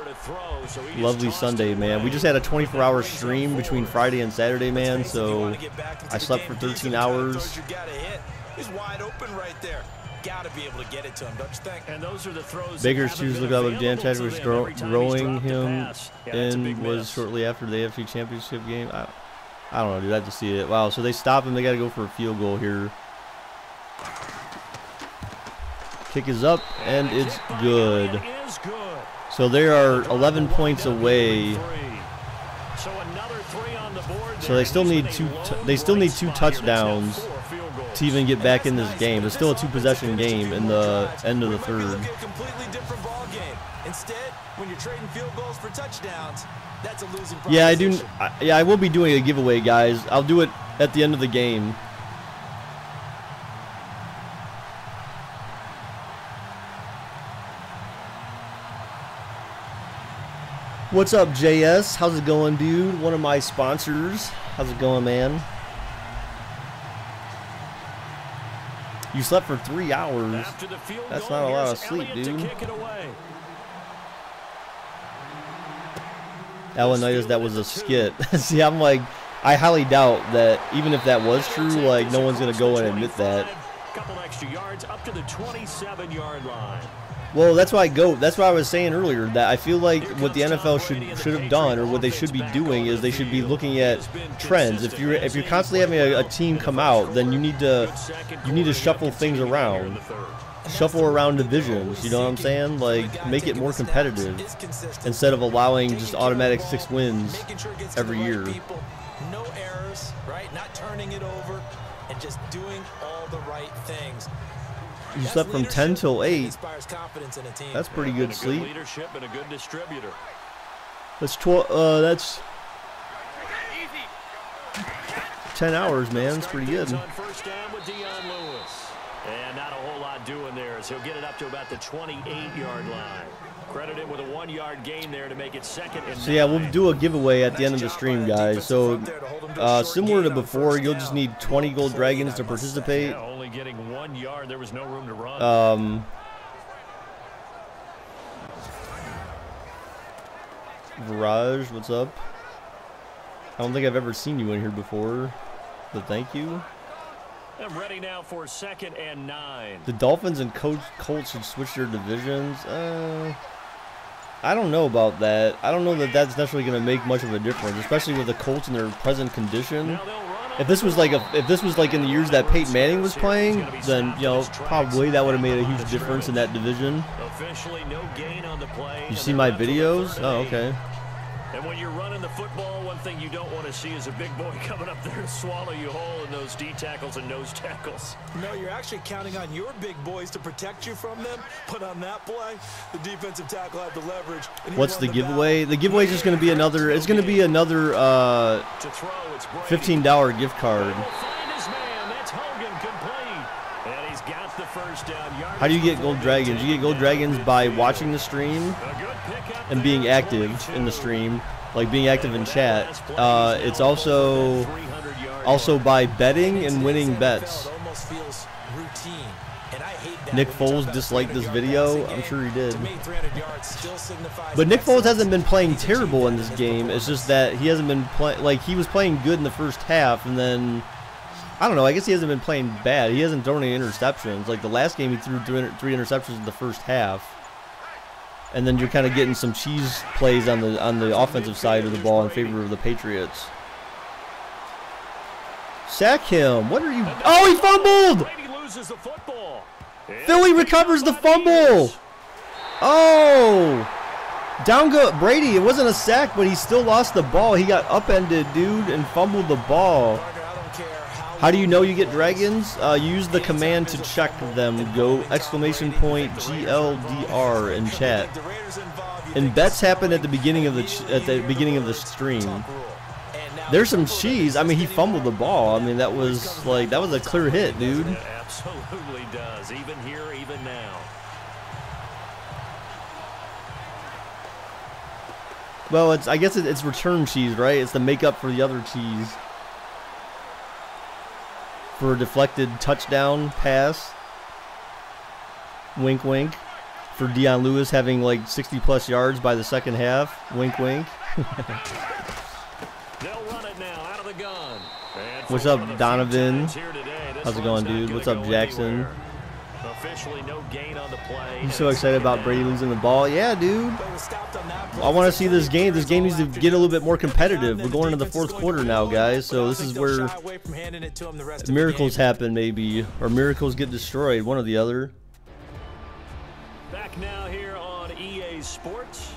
lovely Sunday, man? We just had a 24-hour stream between Friday and Saturday, man, so I slept for 13 hours. He's wide open right there. Gotta be able to get it to him, don't you think? And those are the throws. Baker's choose look up if Dan Chad was throwing him in was shortly after the AFC Championship game. I don't know, dude. I have to see it. Wow, so they stop him. They got to go for a field goal here. Kick is up, and it's good. So they are 11 points away. So they still need two touchdowns to even get back in this game. It's still a 2-possession game in the end of the 3rd. Instead, when you're trading field goals for touchdowns, that's a losing proposition. Yeah, I do. Yeah, I will be doing a giveaway, guys. I'll do it at the end of the game. What's up, JS? How's it going, dude? One of my sponsors. How's it going, man? You slept for 3 hours. That's not a lot of sleep, dude. Alanitis, that was a skit. See, I'm like, I highly doubt that even if that was true, like, no one's going to go and admit that. Couple extra yards up to the 27-yard line. Well, that's why I was saying earlier that I feel like what the NFL should have done, or what they should be doing, is they should be looking at trends. If you're constantly having a team come out, then you need to shuffle things around, shuffle around divisions. You know what I'm saying? Like, make it more competitive instead of allowing just automatic 6 wins every year. No errors, right? Not turning it over and just doing all the right things. You slept from 10 till 8. That's pretty good sleep. Leadership and a good distributor. That's 10 hours, man. It's pretty good. On first down with Dion Lewis. And not a whole lot doing there, as he'll get it up to about the 28-yard line. Credit him with a 1-yard gain there to make it 2nd and 9. So yeah, we'll do a giveaway at the end of the stream, guys. So similar to before, you'll just need 20 gold dragons to participate. Yeah, only getting 1 yard. There was no room to run. Viraj, what's up? I don't think I've ever seen you in here before, but thank you. I'm ready now for 2nd and 9. The Dolphins and Colts should switch their divisions. I don't know about that. I don't know that that's necessarily going to make much of a difference, especially with the Colts in their present condition. If this was like in the years that Peyton Manning was playing, then probably that would have made a huge difference in that division. Officially no gain on the play. You see my videos? Oh, okay. And when you're running the football, one thing you don't want to see is a big boy coming up there to swallow you whole in those D tackles and nose tackles. No, you're actually counting on your big boys to protect you from them. But on that play, the defensive tackle had the leverage. What's the giveaway? The giveaway is just going to be another. It's going to be another $15 gift card. How do you get gold dragons? You get gold dragons by watching the stream and being active in the stream, like being active in chat. It's also by betting and winning bets. Nick Foles disliked this video. I'm sure he did. But Nick Foles hasn't been playing terrible in this game. It's just that he hasn't been playing, like, he was playing good in the first half, and then I don't know. I guess he hasn't been playing bad. He hasn't thrown any interceptions. Like the last game, he threw three interceptions in the first half. And then you're kind of getting some cheese plays on the offensive side of the ball in favor of the Patriots. Sack him. What are you? Oh, he fumbled! Philly recovers the fumble. Oh! Down go Brady. It wasn't a sack, but he still lost the ball. He got upended, dude, and fumbled the ball. How do you know you get dragons? Use the command to check them. Go !GLDR in chat. And bets happen at the beginning of the stream. There's some cheese. I mean, he fumbled the ball. I mean, that was a clear hit, dude. It absolutely does. Even here, even now. Well, I guess it's return cheese, right? It's to make up for the other cheese. For a deflected touchdown pass. Wink, wink. For Deion Lewis having like 60+ yards by the second half. Wink, wink. They'll run it now out of the gun. What's up, Donovan? How's it going, dude? What's up, Jackson? Officially no gain on the play. I'm so excited about Brady losing the ball. Yeah, dude. I want to see this game. This game needs to get a little bit more competitive. We're going into the fourth quarter now, guys. So this is where miracles happen, maybe. Or miracles get destroyed. One or the other. Back now here on EA Sports.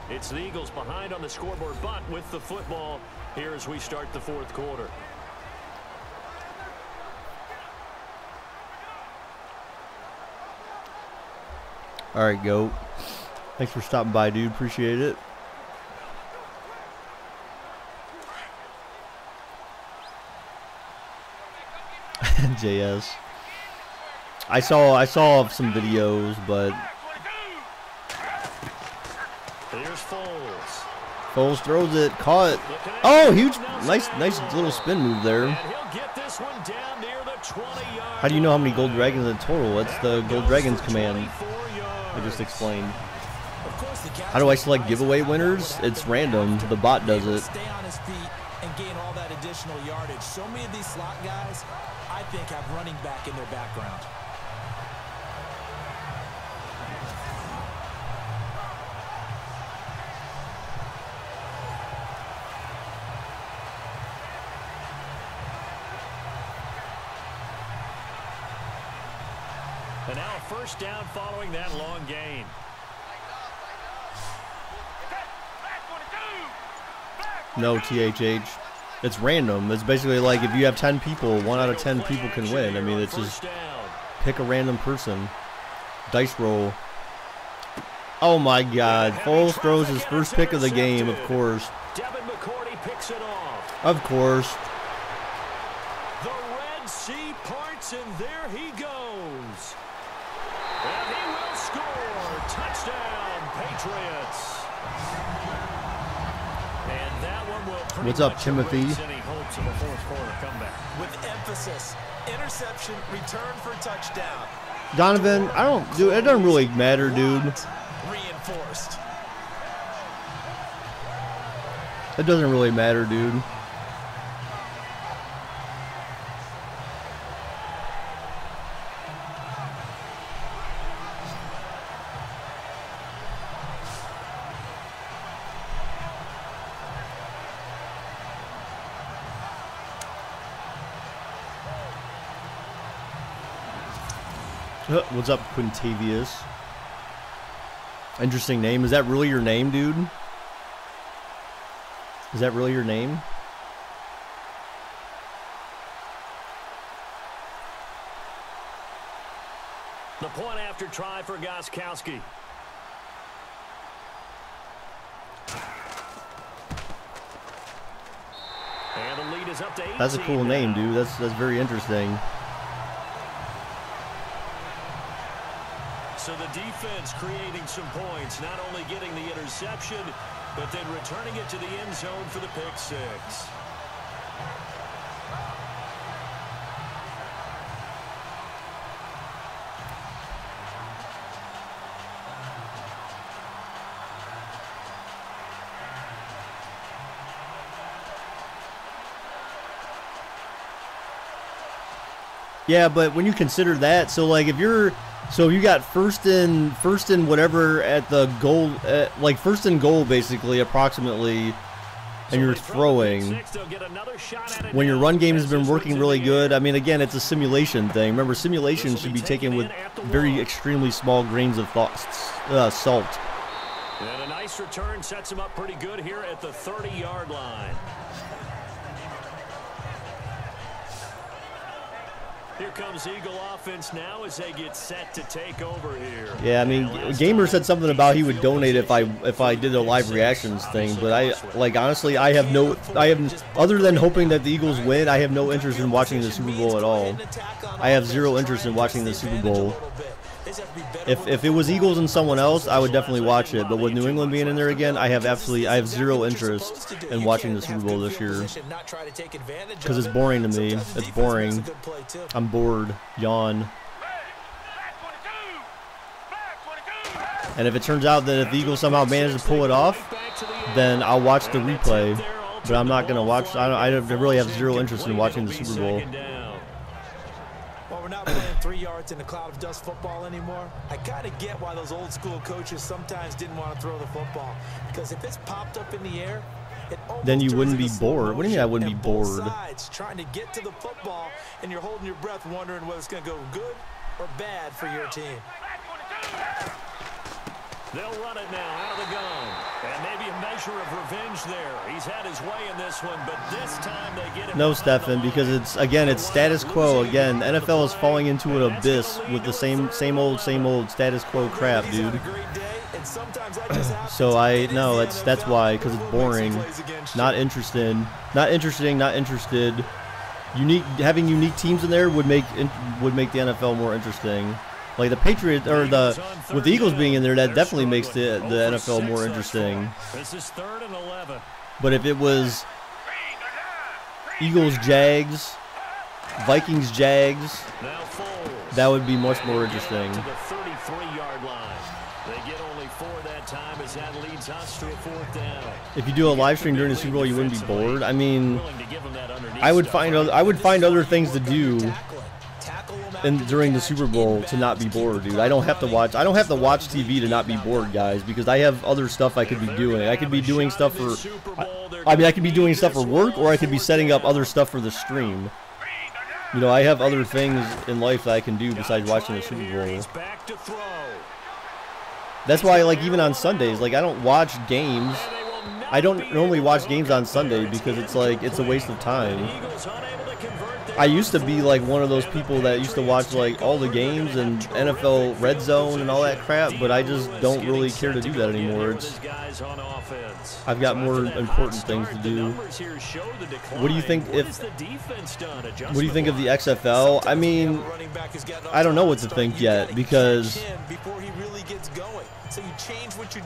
It's the Eagles behind on the scoreboard, but with the football here as we start the fourth quarter. All right, GOAT. Thanks for stopping by, dude. Appreciate it. JS. I saw some videos, but Here's Foles. Foles throws it, caught. Oh, huge, nice little spin move there. And he'll get this one down near the 20-yard. How do you know how many gold dragons in total? That's the gold dragons command I just explained. How do I select giveaway winners? It's random. The bot does it. Stay on his feet and gain all that additional yardage. So many of these slot guys, I think, have running back in their background. And now a first down following that long gain. No, THH. It's random. It's basically like if you have 10 people, 1 out of 10 people can win. I mean, it's just pick a random person. Dice roll. Oh my God. Foles throws his first pick of the game, of course. Picks it off. Of course. The Red Sea parts, and there he goes. And he will score. Touchdown, Patriots. And that one will pretty What's up, much Timothy? erase any hopes of a fourth quarter comeback. With emphasis, interception, return for touchdown. Donovan, it doesn't really matter, dude. Reinforced. It doesn't really matter, dude. What's up, Quintavious? Interesting name. Is that really your name, dude? Is that really your name? The point after try for Gostkowski. And the lead is up to 18. That's a cool name, dude. That's very interesting. So the defense creating some points, not only getting the interception, but then returning it to the end zone for the pick six. Yeah, but when you consider that, so like if you got first and whatever at the goal, like first and goal basically approximately, and you're throwing, when your run game has been working really good. I mean, again, it's a simulation thing. Remember, simulations should be taken with very extremely small grains of salt. And a nice return sets him up pretty good here at the 30-yard line. Here comes Eagle offense now as they get set to take over here. Yeah, I mean, Gamer said something about he would donate if I did a live reactions thing, but honestly, other than hoping that the Eagles win, I have no interest in watching the Super Bowl at all. I have zero interest in watching the Super Bowl. If it was Eagles and someone else, I would definitely watch it. But with New England being in there again, I have zero interest in watching the Super Bowl this year because it's boring to me. It's boring. I'm bored. Yawn. And if it turns out that if the Eagles somehow manage to pull it off, then I'll watch the replay. But I'm not gonna watch. I really have zero interest in watching the Super Bowl. We're not playing 3 yards in a cloud of dust football anymore. I kind of get why those old school coaches sometimes didn't want to throw the football, because if it's popped up in the air, then you wouldn't be bored. What do you mean I wouldn't be bored? Trying to get to the football, and you're holding your breath wondering whether it's going to go good or bad for your team. They'll run it now out of the gun. And maybe a measure of revenge there. He's had his way in this one, but this time they get him. No, Stefan, because it's status quo. Again, NFL is falling into an abyss with the same old status quo crap, dude. So that's why, because it's boring. Not interested. Having unique teams in there would make the NFL more interesting. Like the Patriots, or with the Eagles being in there, that definitely makes the NFL more interesting. This is 3rd and 11. But if it was Eagles, Jags, Vikings, Jags, that would be much more interesting. To the 33-yard line. They get only 4 that time as that leads us to a 4th down. If you do a live stream during the Super Bowl, you wouldn't be bored. I mean, I would find other things to do during the Super Bowl to not be bored, dude. I don't have to watch TV to not be bored, guys, because I have other stuff I could be doing. I could be doing stuff for I could be doing stuff for work, or I could be setting up other stuff for the stream. You know, I have other things in life that I can do besides watching the Super Bowl. That's why, like, even on Sundays, like, I don't watch games. I don't normally watch games on Sunday because it's like it's a waste of time. I used to be like one of those people that used to watch like all the games and NFL Red Zone and all that crap, but I just don't really care to do that anymore. I've got more important things to do. What do you think of the XFL? I mean, I don't know what to think yet, because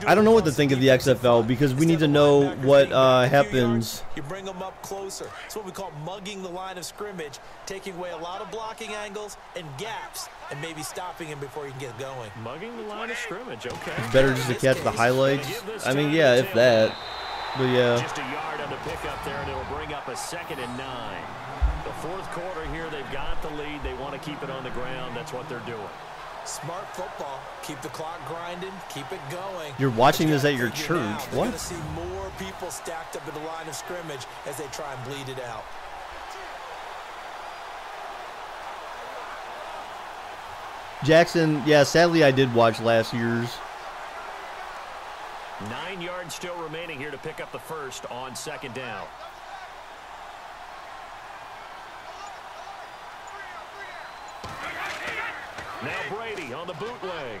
I don't know what to think of the XFL, because we need to know what happens. You bring them up closer. It's what we call mugging the line of scrimmage, taking away a lot of blocking angles and gaps, and maybe stopping him before he can get going. Mugging the line of scrimmage, okay. It's better just to catch the highlights. I mean, yeah, if that. But yeah. Just a yard on the pickup there, and it'll bring up a 2nd and 9. The 4th quarter here, they've got the lead. They want to keep it on the ground. That's what they're doing. Smart football. Keep the clock grinding. Keep it going. You're watching this at your church. What? You're going to see more people stacked up in the line of scrimmage as they try and bleed it out. Jackson, yeah, sadly I did watch last year's. 9 yards still remaining here to pick up the first on 2nd down. Now Brady on the bootleg.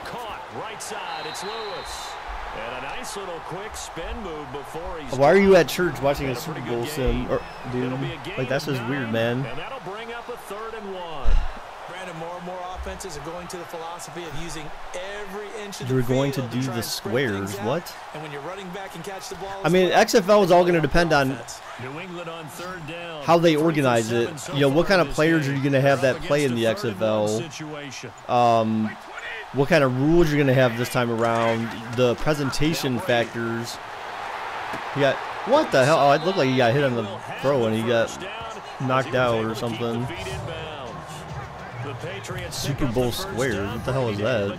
Caught right side. It's Lewis. And a nice little quick spin move before he's. Why are you at church watching a Super Bowl sim? Dude, like, that's just weird, man. And that'll bring up a 3rd and 1. Brandon, more and more offenses are going to the philosophy of using every inch of You're going to do the squares. What? And when you're running back and catch the ball, I mean, XFL is all going to depend on New England on 3rd down. How they organize it. You know, what kind of players are you going to have that play in the XFL? What kind of rules you're going to have this time around? The presentation factors. He got, what the hell? Oh, it looked like he got hit on the throw, and he got. knocked out or something. Super Bowl squares. What the hell is that?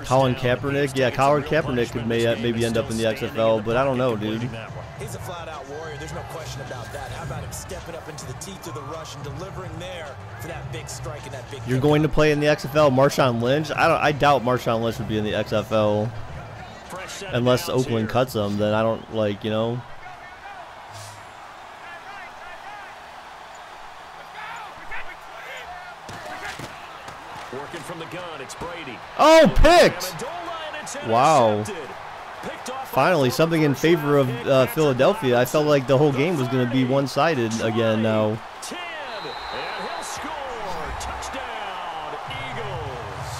Colin Kaepernick? Yeah, Colin Kaepernick could maybe end up in the XFL, but I don't know, dude. He's a flat-out warrior. There's no question about that. How about him stepping up into the teeth of the rush and delivering there for that big strike and that big. You're going to play in the XFL, Marshawn Lynch? I doubt Marshawn Lynch would be in the XFL unless Oakland cuts him. Then I don't like, you know. Working from the gun, it's Brady. Oh, picked! Wow. Finally, something in favor of Philadelphia. I felt like the whole game was going to be one-sided again now. 10, and he'll score. Touchdown, Eagles.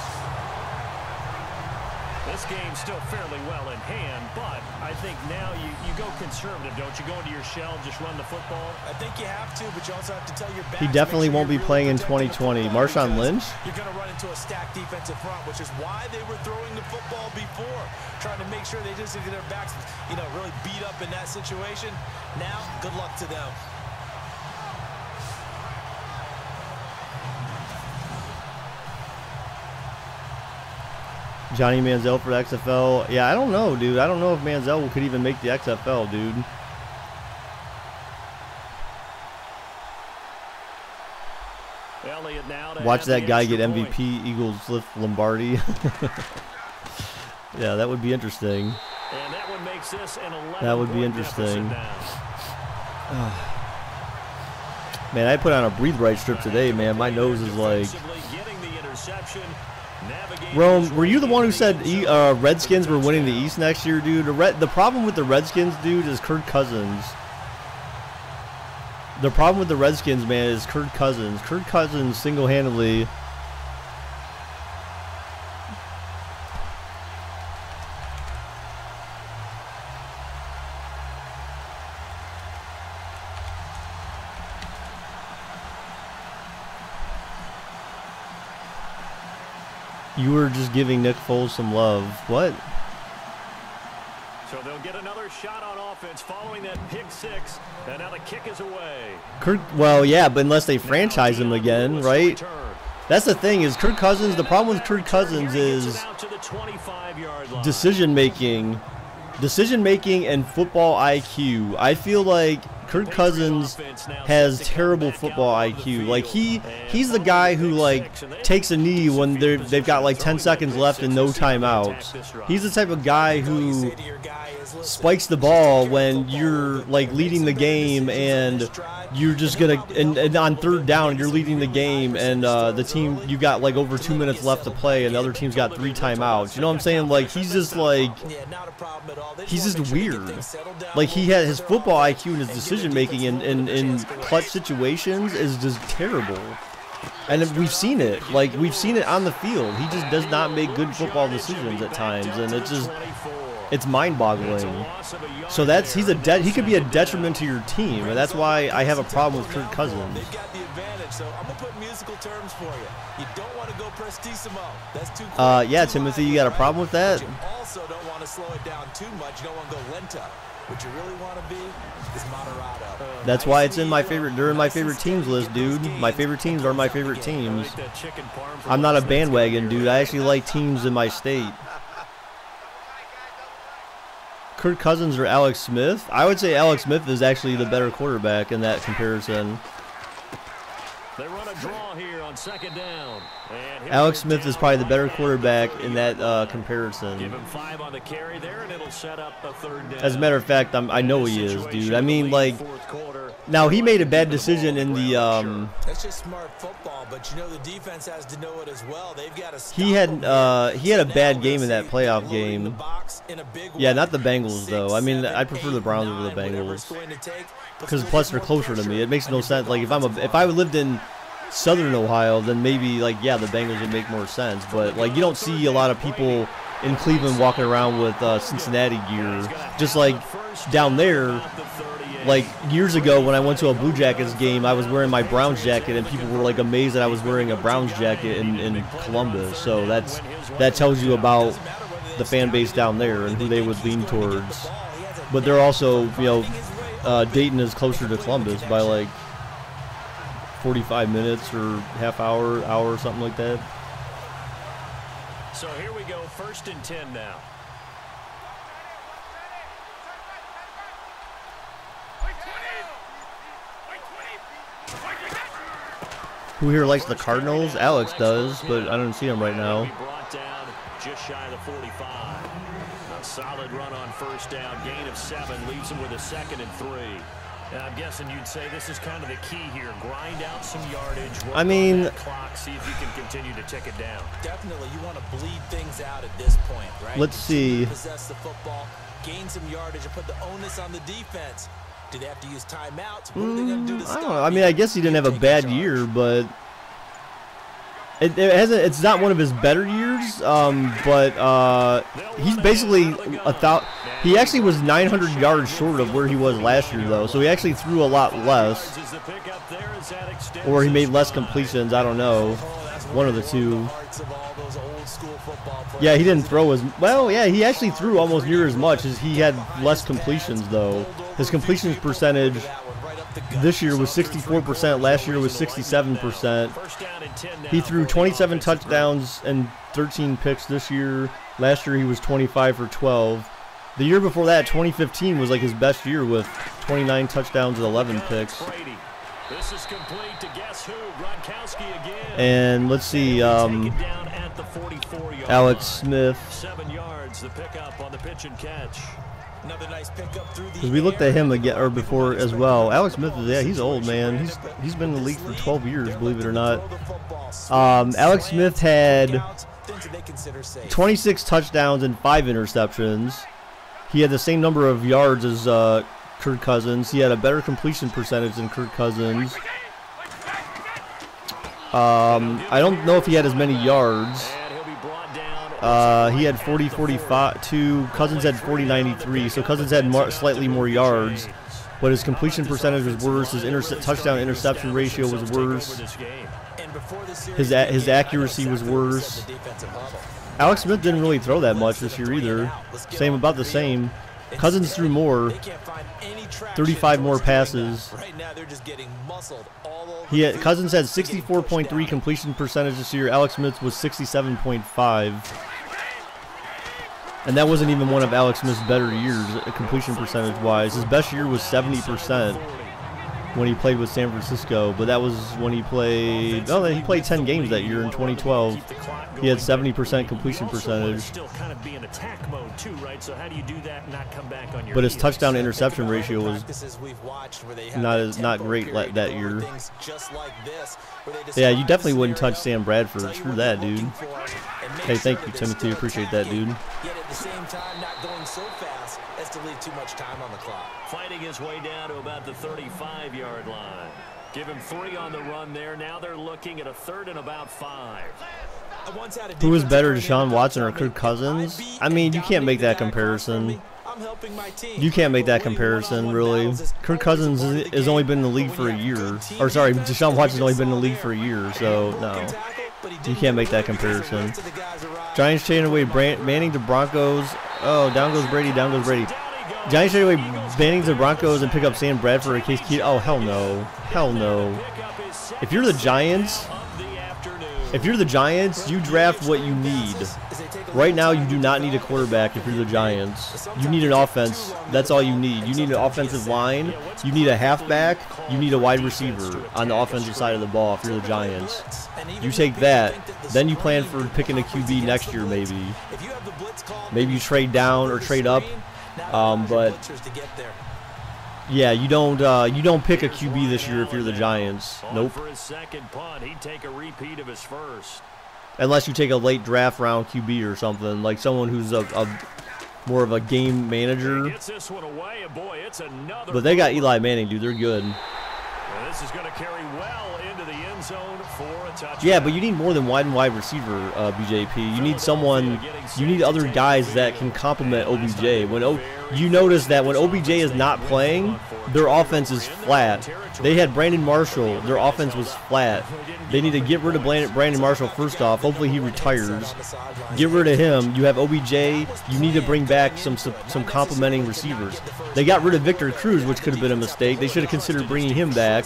This game's still fairly well in hand, but I think now you go conservative, don't you? Go into your shell, just run the football. I think you have to, but you also have to tell your back. He definitely won't be playing in 2020. Marshawn Lynch? You're going to run into a stacked defensive front, which is why they were throwing the football before, trying to make sure they just get their backs, you know, really beat up in that situation. Now, good luck to them. Johnny Manziel for the XFL. Yeah, I don't know, dude. I don't know if Manziel could even make the XFL, dude. Watch that guy get MVP. Eagles lift Lombardi. Yeah, that would be interesting. And that one makes this an 11 that would be interesting. Man, I put on a breathe right strip today, man. My nose is like... Rome, were you the one who said Redskins were winning the East next year, dude? The problem with the Redskins, dude, is Kirk Cousins. The problem with the Redskins, man, is Kirk Cousins. Kirk Cousins single-handedly... You were just giving Nick Foles some love. What? So they'll get another shot on offense following that pick six, and now the kick is away. Well, yeah, but unless they franchise him again, right? That's the thing is Kirk Cousins. The problem with Kirk Cousins is decision making and football IQ. I feel like Kirk Cousins has terrible football IQ. Like he's the guy who like takes a knee when they've got like 10 seconds left and no timeouts. He's the type of guy who spikes the ball when you're like leading the game and you're just gonna and on third down you're leading the game and the team you got like over 2 minutes left to play and the other team's got 3 timeouts. You know what I'm saying? Like he's just weird. Like he had his football IQ and his decision making in clutch situations is just terrible. And we've seen it. Like we've seen it on the field. He just does not make good football decisions at times, and it's mind-boggling. So he could be a detriment to your team, and that's why I have a problem with Kirk Cousins. They've got the advantage, so I'm gonna put musical terms for you. You don't want to go prestissimo. That's too quick. Yeah, Timothy, you got a problem with that? But you also don't want to slow it down too much. You don't want to go lento. What you really want to be is Moderado. That's why it's in my favorite. They're in my favorite teams list, dude. My favorite teams are my favorite teams. I'm not a bandwagon, dude. I actually like teams in my state. Kirk Cousins or Alex Smith? I would say Alex Smith is actually the better quarterback in that comparison. They run a draw here on second down. Alex Smith is probably the better quarterback in that comparison. Give him 5 on the carry there, and it'll set up a third down. As a matter of fact, I know he is, dude. I mean, like, now he made a bad decision in the. That's just smart football, but you know the defense has to know it as well. They've got to. He had a bad game in that playoff game. Yeah, not the Bengals though. I mean, I prefer the Browns over the Bengals because plus they're closer to me. It makes no sense. Like if I lived in Southern Ohio, then maybe like yeah, the Bengals would make more sense. But like you don't see a lot of people in Cleveland walking around with Cincinnati gear. Just like down there, like years ago when I went to a Blue Jackets game, I was wearing my Browns jacket, and people were like amazed that I was wearing a Browns jacket in Columbus. So that tells you about the fan base down there and who they would lean towards. But they're also, you know, Dayton is closer to Columbus by like 45 minutes or half hour, or something like that. So here we go, 1st and 10 now. Who here likes the Cardinals? Alex does, but I don't see him right now. Brought down just shy of the 45. A solid run on 1st down, gain of 7, leaves him with a 2nd and 3. And I'm guessing you'd say this is kind of the key here. Grind out some yardage. I mean, clock, see if you can continue to tick it down. Definitely, you want to bleed things out at this point, right? Let's see. Possess the football, gain some yardage, and put the onus on the defense. Do they have to use timeouts? What are they going to do to stop? I don't know. I mean, I guess he didn't have a bad year, but it hasn't. It's not one of his better years. But he's basically he actually was 900 yards short of where he was last year, though. So he actually threw a lot less, or he made less completions. I don't know. One of the two. Yeah, he didn't throw as well. Yeah, he actually threw almost near as much as he had less completions, though. His completions percentage this year was 64%. Last year was 67%. He threw 27 touchdowns and 13 picks this year. Last year he was 25 for 12. The year before that, 2015, was like his best year with 29 touchdowns and 11 picks. This is complete to guess who? Gronkowski again. And let's see, Alex Smith. 7 yards, the pickup on the pitch and catch. Another nice pickup through the Because we looked at him again or before as well. Alex Smith, yeah, he's old, man. He's been in the league for 12 years, believe it or not. Alex Smith had 26 touchdowns and 5 interceptions. He had the same number of yards as Kirk Cousins. He had a better completion percentage than Kirk Cousins. I don't know if he had as many yards. He had 40-45. Cousins had 40-93. So Cousins had slightly more yards, but his completion percentage was worse. His touchdown interception ratio was worse. His accuracy was worse. Alex Smith didn't really throw that much this year either. About the same. Cousins threw more, 35 more passes. Cousins had 64.3 completion percentage this year. Alex Smith was 67.5. And that wasn't even one of Alex Smith's better years, completion percentage-wise. His best year was 70% when he played with San Francisco, but that was when he played. Oh, he played 10 games that year in 2012. He had 70% completion percentage. But his touchdown interception ratio was not great that year. Yeah, you definitely wouldn't touch Sam Bradford. Screw that, dude. Hey, thank you, Timothy. Appreciate that, dude. Yet at the same time, not going so fast as to leave too much time on the clock. Fighting his way down to about the 35-yard line. Give him 3 on the run there. Now they're looking at a 3rd and about 5. Who was better, Deshaun Watson or Kirk Cousins? I mean, you can't make that comparison. You can't make that comparison, really. Kirk Cousins has only been in the league for a year. Or, sorry, Deshaun Watson's only been in the league for a year, so no. You can't make that comparison. Giants trading away Manning to Broncos. Oh, down goes Brady, down goes Brady. Giants trade away Manning to Broncos and pick up Sam Bradford or Case Keenum. Oh, hell no. Hell no. If you're the Giants, you draft what you need. Right now, you do not need a quarterback if you're the Giants. You need an offense. That's all you need. You need an offensive line. You need a halfback. You need a wide receiver on the offensive side of the ball if you're the Giants. You take that. Then you plan for picking a QB next year, maybe. Maybe you trade down or trade up. But yeah, you don't pick a QB this year if you're the Giants. Nope. Unless you take a late draft round QB or something, like someone who's a more of a game manager. But they got Eli Manning, dude. They're good. This is going to carry well into the end zone for a touchdown. Yeah, but you need more than wide receiver, BJP. You need other guys that can complement OBJ. you notice that when OBJ is not playing, their offense is flat. They had Brandon Marshall. Their offense was flat. They need to get rid of Brandon Marshall first off. Hopefully he retires. Get rid of him. You have OBJ. You need to bring back some complementing receivers. They got rid of Victor Cruz, which could have been a mistake. They should have considered bringing him back.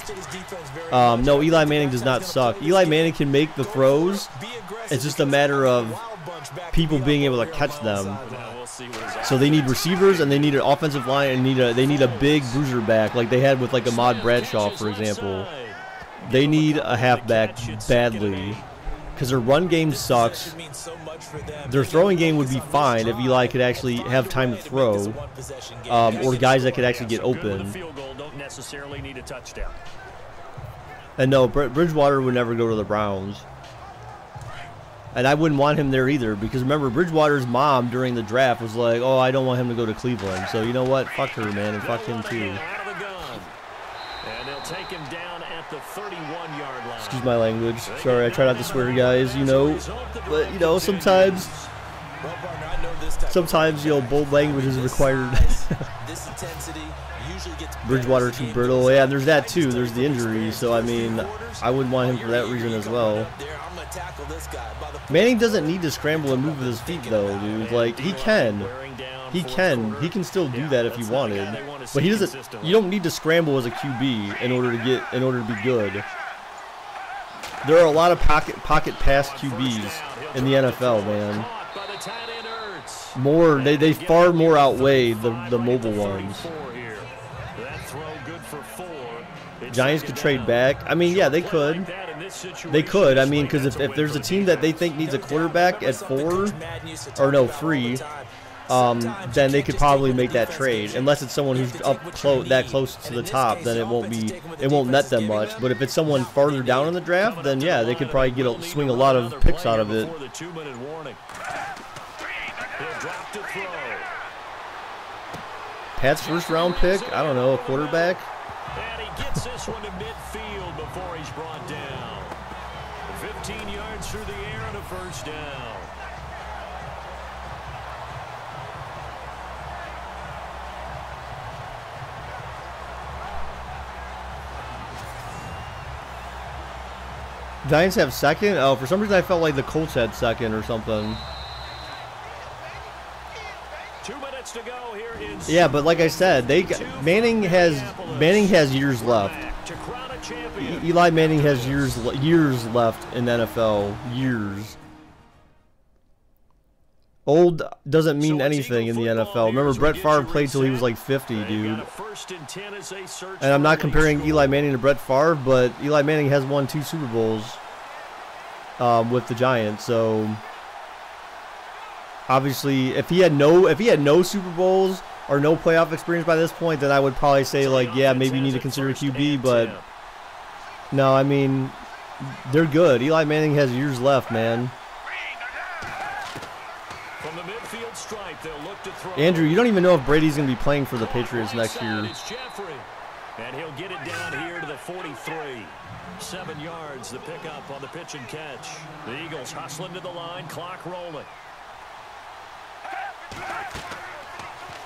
No, Eli Manning does not suck. Eli Manning can make the throws. It's just a matter of people being able to catch them. So they need receivers and they need an offensive line and they need a big bruiser back like they had with like Ahmad Bradshaw, for example. They need a halfback badly because their run game sucks. Their throwing game would be fine if Eli could actually have time to throw, or guys that could actually get open. And no, Bridgewater would never go to the Browns. And I wouldn't want him there either because remember, Bridgewater's mom during the draft was like, oh, I don't want him to go to Cleveland. So you know what? Fuck her, man, and fuck him too. And they'll take him down at the 31-yard line. Excuse my language. Sorry, I try not to swear, guys, you know. But, you know, sometimes, you know, bold language is required. Bridgewater too brittle. Yeah, there's that too. There's the injury. So, I mean, I wouldn't want him for that reason as well. Manning doesn't need to scramble and move with his feet, though, dude. Like, he can. He can still do that if he wanted. But he doesn't. You don't need to scramble as a QB in order to be good. There are a lot of pocket pass QBs in the NFL, man. They far more outweigh the mobile ones. Giants could trade back. I mean, yeah, they could. They could. I mean, because if there's a team that they think needs a quarterback at 3, then they could probably make that trade. Unless it's someone who's up that close to the top, then it won't net them much. But if it's someone farther down in the draft, then yeah, they could probably swing a lot of picks out of it. Pat's first round pick? I don't know, a quarterback? And he gets this one to midfield before he's brought down. 15 yards through the air and a first down. Giants have second? Oh, for some reason I felt like the Colts had second or something. 2 minutes to go here in. Yeah, but like I said, Manning has years left. Eli Manning has years left in NFL. Years. Old doesn't mean anything in the NFL. Remember, Brett Favre played till he was like 50, dude. And I'm not comparing Eli Manning to Brett Favre, but Eli Manning has won 2 Super Bowls with the Giants. So obviously, if he had no Super Bowls or no playoff experience by this point, then I would probably say like, yeah, maybe you need to consider QB. But no, I mean, they're good. Eli Manning has years left, man. Andrew, you don't even know if Brady's going to be playing for the Patriots next year. And he'll get it down here to the 43. 7 yards, the pickup on the pitch and catch. The Eagles hustling to the line, clock rolling.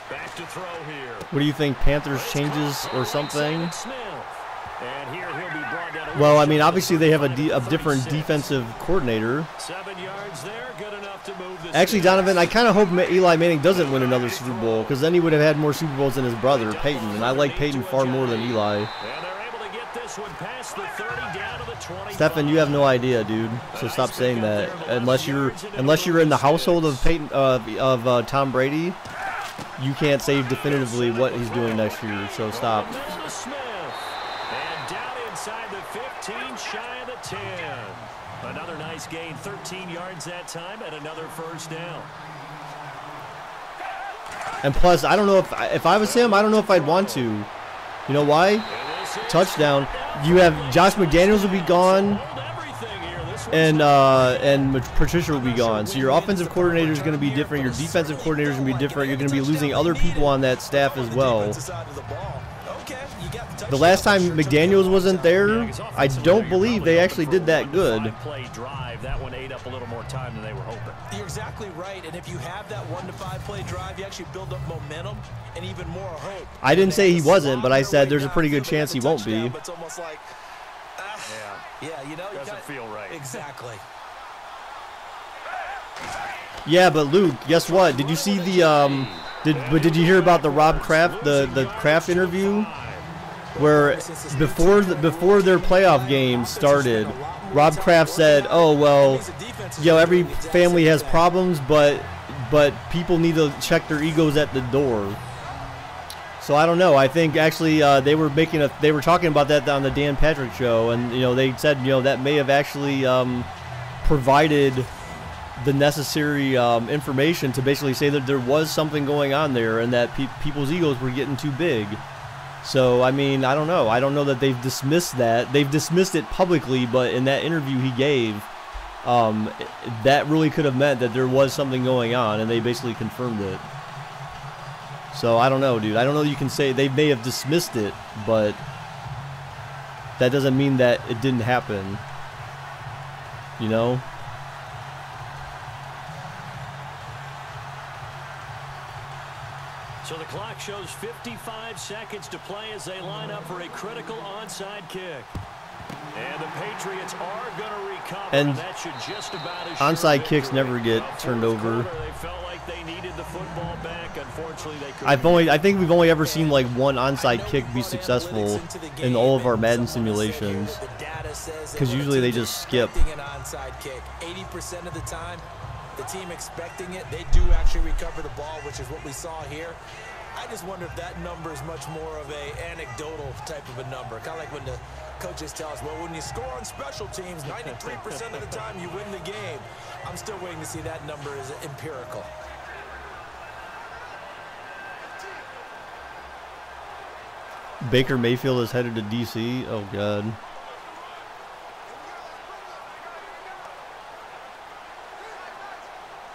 Back to throw here. What do you think, Panthers changes or something? And here he'll be brought down. Well, I mean, obviously they have a different defensive coordinator. 7 yards there, good enough to move this. Actually, Donovan, I kind of hope Eli Manning doesn't win another Super Bowl because then he would have had more Super Bowls than his brother, Peyton. And I like Peyton far more than Eli. And they're able to get this one past the 30 down to the 20. Stefan, you have no idea, dude. So stop saying that. Unless you're in the household of Peyton Tom Brady, you can't say definitively what he's doing next year. So stop. Inside the 15, shy of the 10. Another nice gain, 13 yards that time, and another first down. And plus, I don't know if I was him, I don't know if I'd want to. You know why? Touchdown. You have Josh McDaniels will be gone, and Patricia will be gone. So your offensive coordinator is going to be different. Your defensive coordinator is going to be different. You're going to be losing other people on that staff as well. The last time McDaniels wasn't there, I don't believe they actually did that good. Play drive, that one ate up a little more time than they were hoping. You're exactly right, and if you have that 1 to 5 play drive, you actually build up momentum and even more hope. I didn't say he wasn't, but I said there's a pretty good chance he won't be. It's almost like, yeah, you know, doesn't feel right. Exactly. Yeah, but Luke, guess what? Did you see the did you hear about the Rob Kraft the Kraft interview where before their playoff game started, Rob Kraft said, "Oh well, you know, every family has problems, but people need to check their egos at the door." So I don't know. I think actually they were talking about that on the Dan Patrick show, and you know they said that may have actually provided the necessary information to basically say that there was something going on there and that people's egos were getting too big. So, I mean, I don't know. I don't know that they've dismissed that. They've dismissed it publicly, but in that interview he gave, that really could have meant that there was something going on, and they basically confirmed it. So, I don't know, dude. I don't know you can say they may have dismissed it, but that doesn't mean that it didn't happen. You know? So the clock shows 55 seconds to play as they line up for a critical onside kick. And the Patriots are going to recover. And that should just about onside kicks never get turned over. They felt like they needed the football back. Unfortunately, they couldn't. I think we've only ever seen like one onside kick be successful in all of our Madden simulations. Because usually they just skip. 80% of the time, the team expecting it, they do actually recover the ball, which is what we saw here. I just wonder if that number is much more of a anecdotal type of a number. Kind of like when the coaches tell us, well, when you score on special teams, 93% of the time you win the game. I'm still waiting to see that number is empirical. Baker Mayfield is headed to D.C. Oh, God.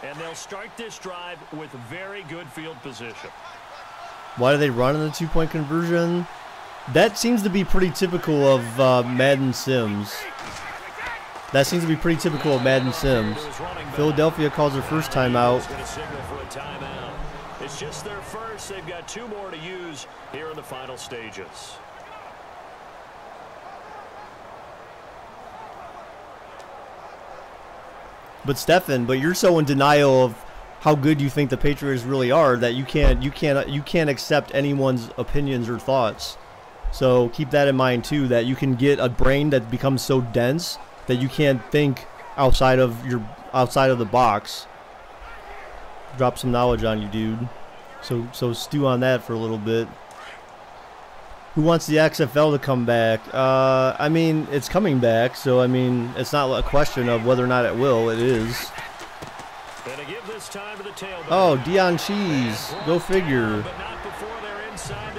And they'll start this drive with very good field position. Why do they run in the two-point conversion? That seems to be pretty typical of Madden Sims. That seems to be pretty typical of Madden Sims. Philadelphia calls their first timeout. It's just their first. They've got 2 more to use here in the final stages. But Stefan, you're so in denial of how good you think the Patriots really are that you can't accept anyone's opinions or thoughts. So keep that in mind too, that you can get a brain that becomes so dense that you can't think outside of the box. Drop some knowledge on you, dude. So stew on that for a little bit. Who wants the XFL to come back? I mean, it's coming back, so I mean, it's not a question of whether or not it will. It is. Oh, Deion Cheese. Go figure.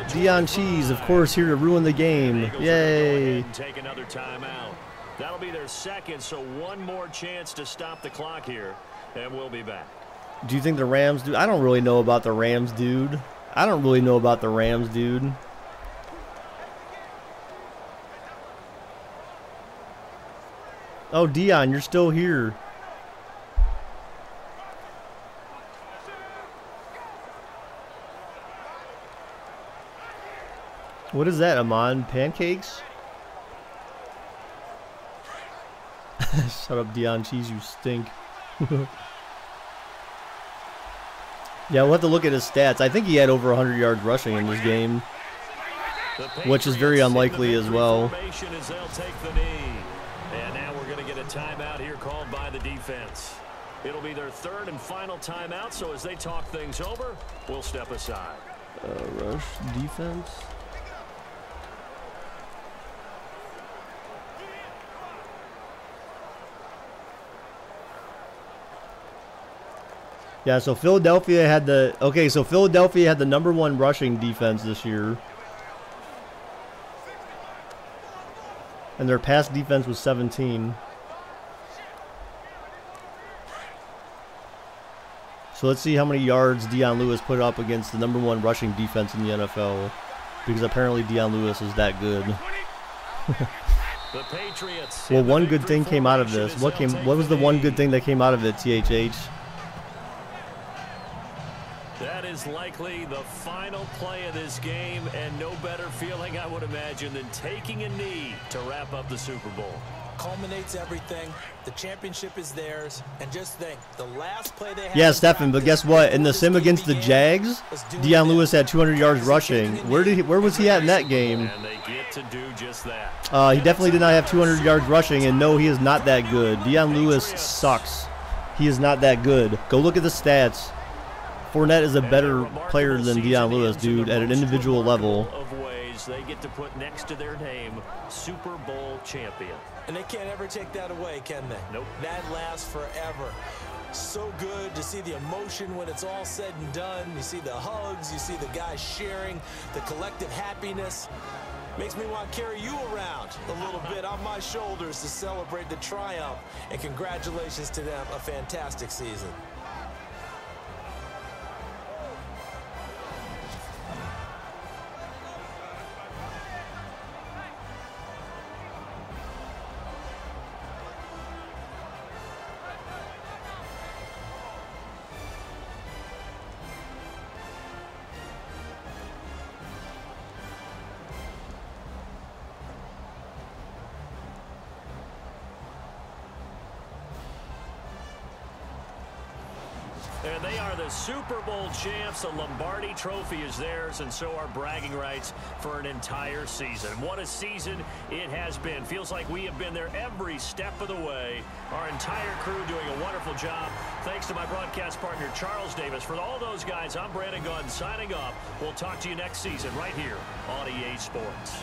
Deion Cheese, of course, here to ruin the game. Yay. Take another timeout. That'll be their second, so one more chance to stop the clock here, and we'll be back. Do you think the Rams do? I don't really know about the Rams, dude. I don't really know about the Rams, dude. Oh, Dion, you're still here. What is that, Amon? Pancakes? Shut up, Dion Cheese, you stink. Yeah, we'll have to look at his stats. I think he had over 100 yards rushing in this game, which is very unlikely as well. And now we're going to get a timeout here called by the defense. It'll be their third and final timeout, so as they talk things over, we'll step aside. Rush defense. Yeah, so Philadelphia had the Philadelphia had the #1 rushing defense this year. And their pass defense was 17. So let's see how many yards Dion Lewis put up against the #1 rushing defense in the NFL. because apparently Deion Lewis is that good. The Patriots. Well, one good thing came out of this. What was the one good thing that came out of it, THH? That is likely the final play of this game, and no better feeling, I would imagine, than taking a knee to wrap up the Super Bowl. Culminates everything. The championship is theirs. And just think, the last play they had. Yeah, Stefan, but guess what? In the sim against the Jags, Deion Lewis had 200 yards rushing. Where was he at in that game? And they get to do just that. He definitely did not have 200 yards rushing, and no, he is not that good. Deion Lewis sucks. He is not that good. Go look at the stats. Fournette is a better player than Deion Lewis, dude, at an individual level. They get to put next to their name, Super Bowl champion. And they can't ever take that away, can they? Nope. That lasts forever. So good to see the emotion when it's all said and done. You see the hugs, you see the guys sharing, the collective happiness. Makes me want to carry you around a little bit on my shoulders to celebrate the triumph. And congratulations to them, a fantastic season. And they are the Super Bowl champs. The Lombardi Trophy is theirs, and so are bragging rights for an entire season. What a season it has been. Feels like we have been there every step of the way. Our entire crew doing a wonderful job. Thanks to my broadcast partner, Charles Davis. For all those guys, I'm Brandon Gunn signing off. We'll talk to you next season right here on EA Sports.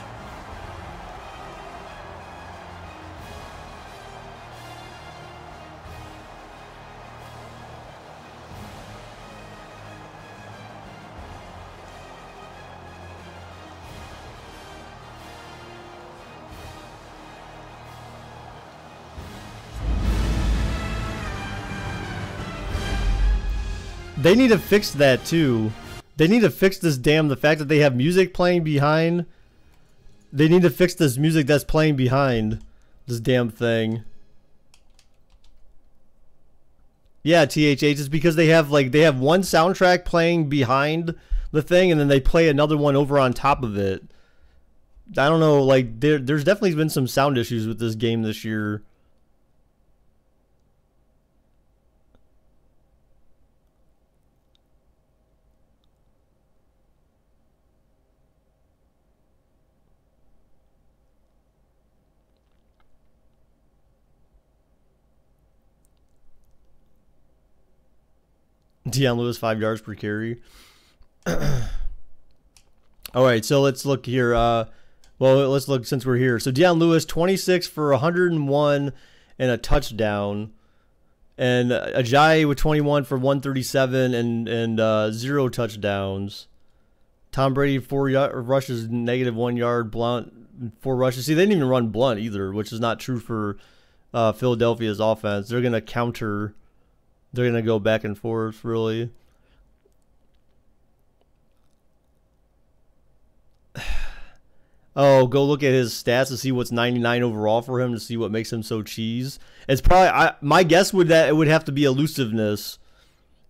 They need to fix that too. They need to fix this the fact that they have music playing behind. They need to fix this music that's playing behind this damn thing. Yeah, THH, it's because they have one soundtrack playing behind the thing and then they play another one over on top of it. I don't know, like there's definitely been some sound issues with this game this year. Deion Lewis 5 yards per carry. All right, so let's look here. Well, let's look since we're here. So Deion Lewis 26 for 101 and a touchdown, and Ajayi with 21 for 137 and 0 touchdowns. Tom Brady 4 rushes, -1 yard. Blount 4 rushes. See, they didn't even run Blount either, which is not true for Philadelphia's offense. They're gonna counter. They're going to go back and forth, really. Oh, go look at his stats to see what's 99 overall for him, to see what makes him so cheese. It's probably, my guess would that it would have to be elusiveness.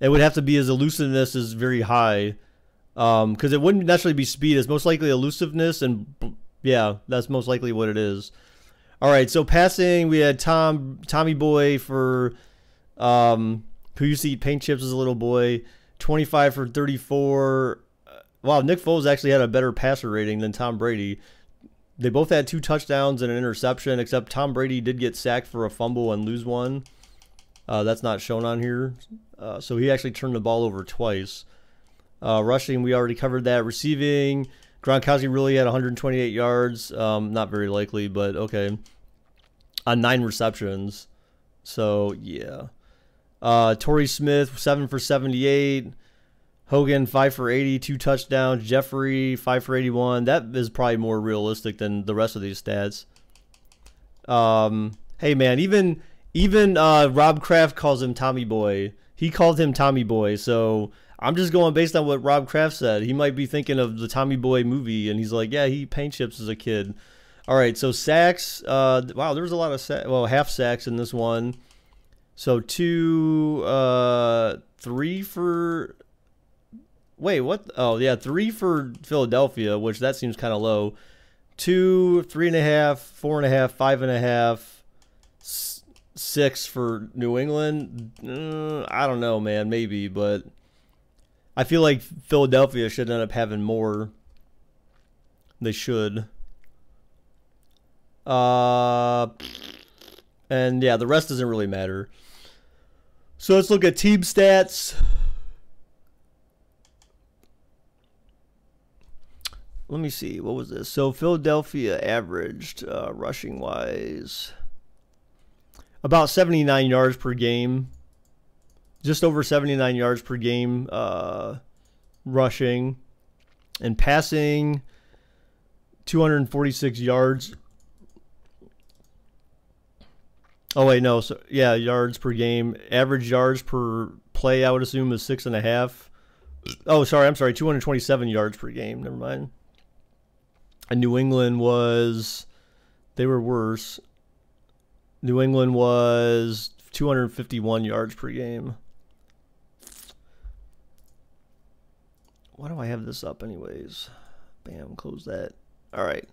It would have to be his elusiveness is very high. Because it wouldn't necessarily be speed. It's most likely elusiveness, and yeah, that's most likely what it is. All right, so passing, we had Tommy Boy for... who used to eat paint chips as a little boy, 25 for 34. Wow, Nick Foles actually had a better passer rating than Tom Brady. They both had 2 touchdowns and an interception, except Tom Brady did get sacked for a fumble and lose one. That's not shown on here. So he actually turned the ball over twice. Rushing, we already covered that. Receiving, Gronkowski really had 128 yards. Not very likely, but okay. On 9 receptions. So, yeah. Torrey Smith, 7 for 78. Hogan, 5 for 80, 2 touchdowns. Jeffrey, 5 for 81. That is probably more realistic than the rest of these stats. Hey, man, even Rob Kraft calls him Tommy Boy. He called him Tommy Boy, so I'm just going based on what Rob Kraft said. He might be thinking of the Tommy Boy movie, and he's like, yeah, he paint chips as a kid. All right, so sacks. Wow, there was a lot of half sacks in this one. So 2, 3 for. Wait, what? Oh, yeah, 3 for Philadelphia, which that seems kind of low. 2, 3.5, 4.5, 5.5, 6 for New England. I don't know, man. Maybe, but I feel like Philadelphia should end up having more. They should. And yeah, the rest doesn't really matter. So let's look at team stats. Let me see. What was this? So Philadelphia averaged, rushing wise, about 79 yards per game. Just over 79 yards per game rushing. And passing, 246 yards. Oh, wait, no. So, yeah, yards per game. Average yards per play, I would assume, is 6.5. Oh, sorry. I'm sorry. 227 yards per game. Never mind. And New England was, they were worse. New England was 251 yards per game. Why do I have this up anyways? Bam, close that. All right.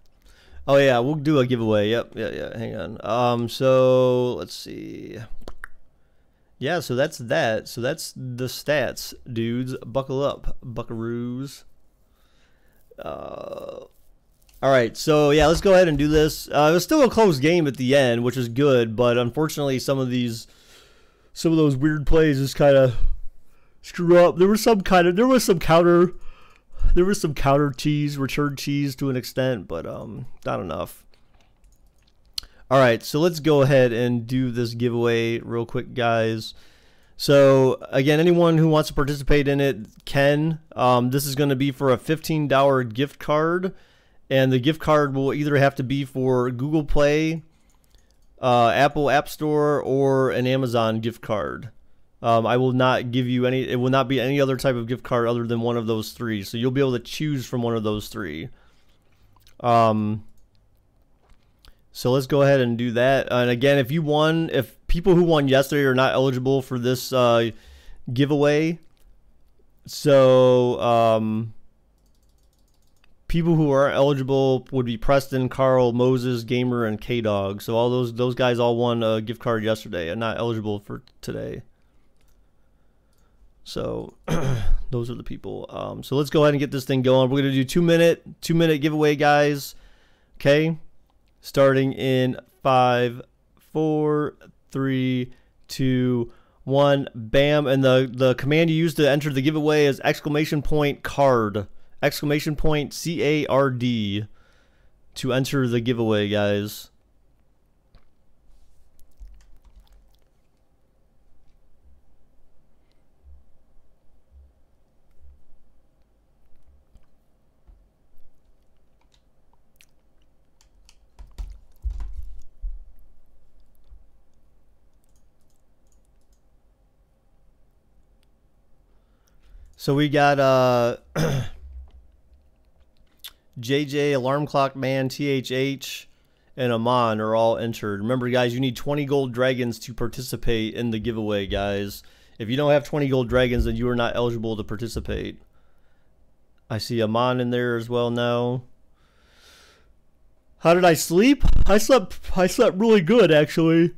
Oh, yeah, we'll do a giveaway. Yep, yeah, hang on. So, let's see. Yeah, so that's that. So that's the stats, dudes. Buckle up, buckaroos. All right, so yeah, let's go ahead and do this. It was still a close game at the end, which is good, but unfortunately, some of those weird plays just kind of screw up. There was some counter cheese, return cheese to an extent, but not enough. All right, so let's go ahead and do this giveaway real quick, guys. So again, anyone who wants to participate in it can. This is going to be for a $15 gift card. And the gift card will either have to be for Google Play, Apple App Store, or an Amazon gift card. I will not give you any. It will not be any other type of gift card other than one of those three. So you'll be able to choose from one of those three. So let's go ahead and do that. And again, if people who won yesterday are not eligible for this giveaway, so people who are eligible would be Preston, Carl, Moses, Gamer, and K-Dog. So all those guys all won a gift card yesterday and not eligible for today. So those are the people. So let's go ahead and get this thing going. We're gonna do 2-minute giveaway, guys. Okay, starting in 5, 4, 3, 2, 1. Bam! And the command you use to enter the giveaway is !card. !CARD to enter the giveaway, guys. So we got JJ, Alarm Clock Man, THH, and Amon are all entered. Remember, guys, you need 20 gold dragons to participate in the giveaway, guys. If you don't have 20 gold dragons, then you are not eligible to participate. I see Amon in there as well now. How did I sleep? I slept really good, actually.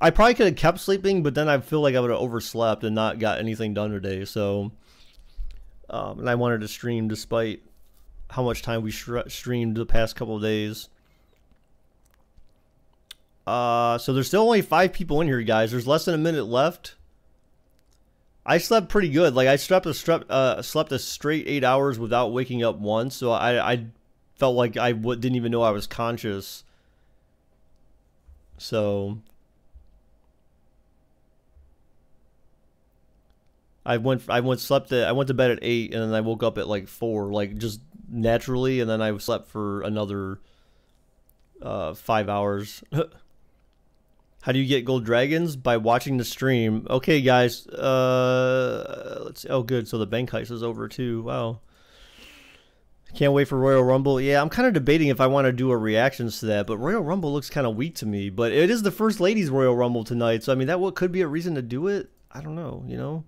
I probably could have kept sleeping, but then I feel like I would have overslept and not got anything done today. So, and I wanted to stream despite how much time we streamed the past couple of days. So there's still only 5 people in here, guys. There's less than a minute left. I slept pretty good. Like I slept a straight 8 hours without waking up once. So I felt like I didn't even know I was conscious. So I went to bed at 8 and then I woke up at like 4, like just naturally, and then I slept for another 5 hours. How do you get gold dragons? By watching the stream. Okay, guys. Let's see. Oh, good. So the bank heist is over too. Wow. Can't wait for Royal Rumble. Yeah, I'm kind of debating if I want to do a reactions to that, but Royal Rumble looks kind of weak to me. But it is the First Lady's Royal Rumble tonight, so I mean that could be a reason to do it. I don't know, you know.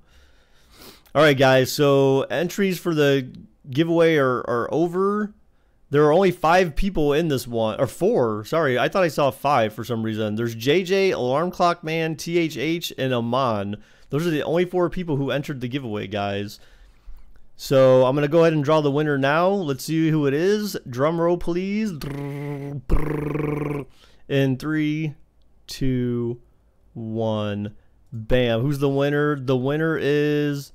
All right, guys. So entries for the giveaway are over. There are only 5 people in this one, or 4. Sorry, I thought I saw 5 for some reason. There's JJ, Alarm Clock Man, THH, and Aman. Those are the only 4 people who entered the giveaway, guys. So I'm going to go ahead and draw the winner now. Let's see who it is. Drum roll, please. In 3, 2, 1. Bam. Who's the winner? The winner is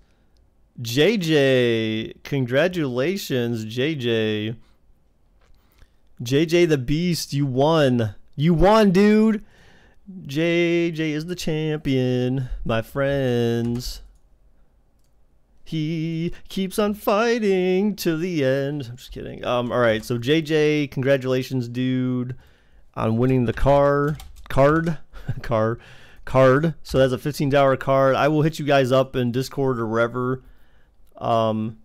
JJ. Congratulations, JJ. JJ the Beast, you won. You won, dude. JJ is the champion, my friends. He keeps on fighting to the end. I'm just kidding. All right, so JJ, congratulations, dude, on winning the card. So that's a $15 card. I will hit you guys up in Discord or wherever, to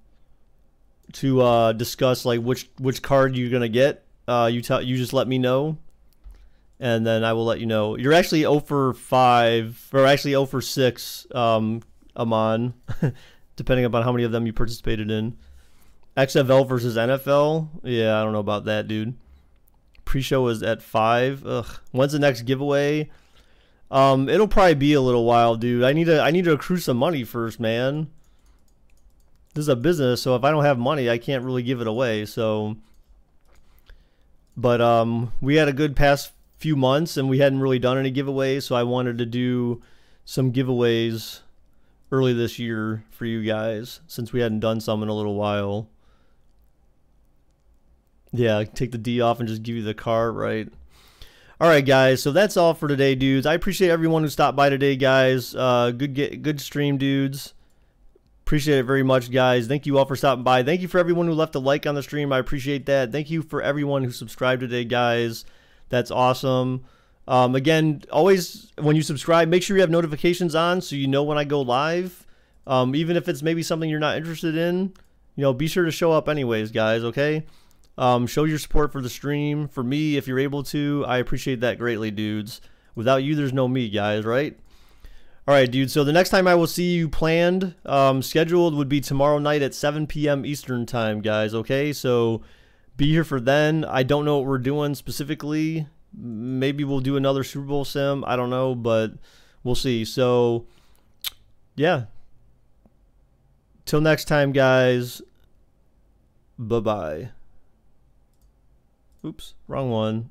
discuss like which card you're gonna get. You just let me know, and then I will let you know. You're actually 0 for 5, or actually 0 for 6, Aman. Depending upon how many of them you participated in. XFL versus NFL? Yeah, I don't know about that, dude. Pre-show is at 5. Ugh. When's the next giveaway? It'll probably be a little while, dude. I need to accrue some money first, man. This is a business, so if I don't have money, I can't really give it away. So, but we had a good past few months, and we hadn't really done any giveaways, so I wanted to do some giveaways early this year for you guys, since we hadn't done some in a little while. Yeah, take the D off and just give you the card, right? All right, guys, so that's all for today, dudes. I appreciate everyone who stopped by today, guys. Good stream, dudes. Appreciate it very much, guys. Thank you all for stopping by. Thank you for everyone who left a like on the stream. I appreciate that. Thank you for everyone who subscribed today, guys. That's awesome. Again, always when you subscribe, make sure you have notifications on so you know when I go live. Even if it's maybe something you're not interested in, you know, be sure to show up anyways, guys, okay? Show your support for the stream, for me, if you're able to. I appreciate that greatly, dudes. Without you, there's no me, guys, right? All right, dude, so the next time I will see you planned, scheduled, would be tomorrow night at 7 p.m. Eastern time, guys, okay? So be here for then. I don't know what we're doing specifically. Maybe we'll do another Super Bowl sim. I don't know, but we'll see. So, yeah. Till next time, guys. Bye-bye. Oops, wrong one.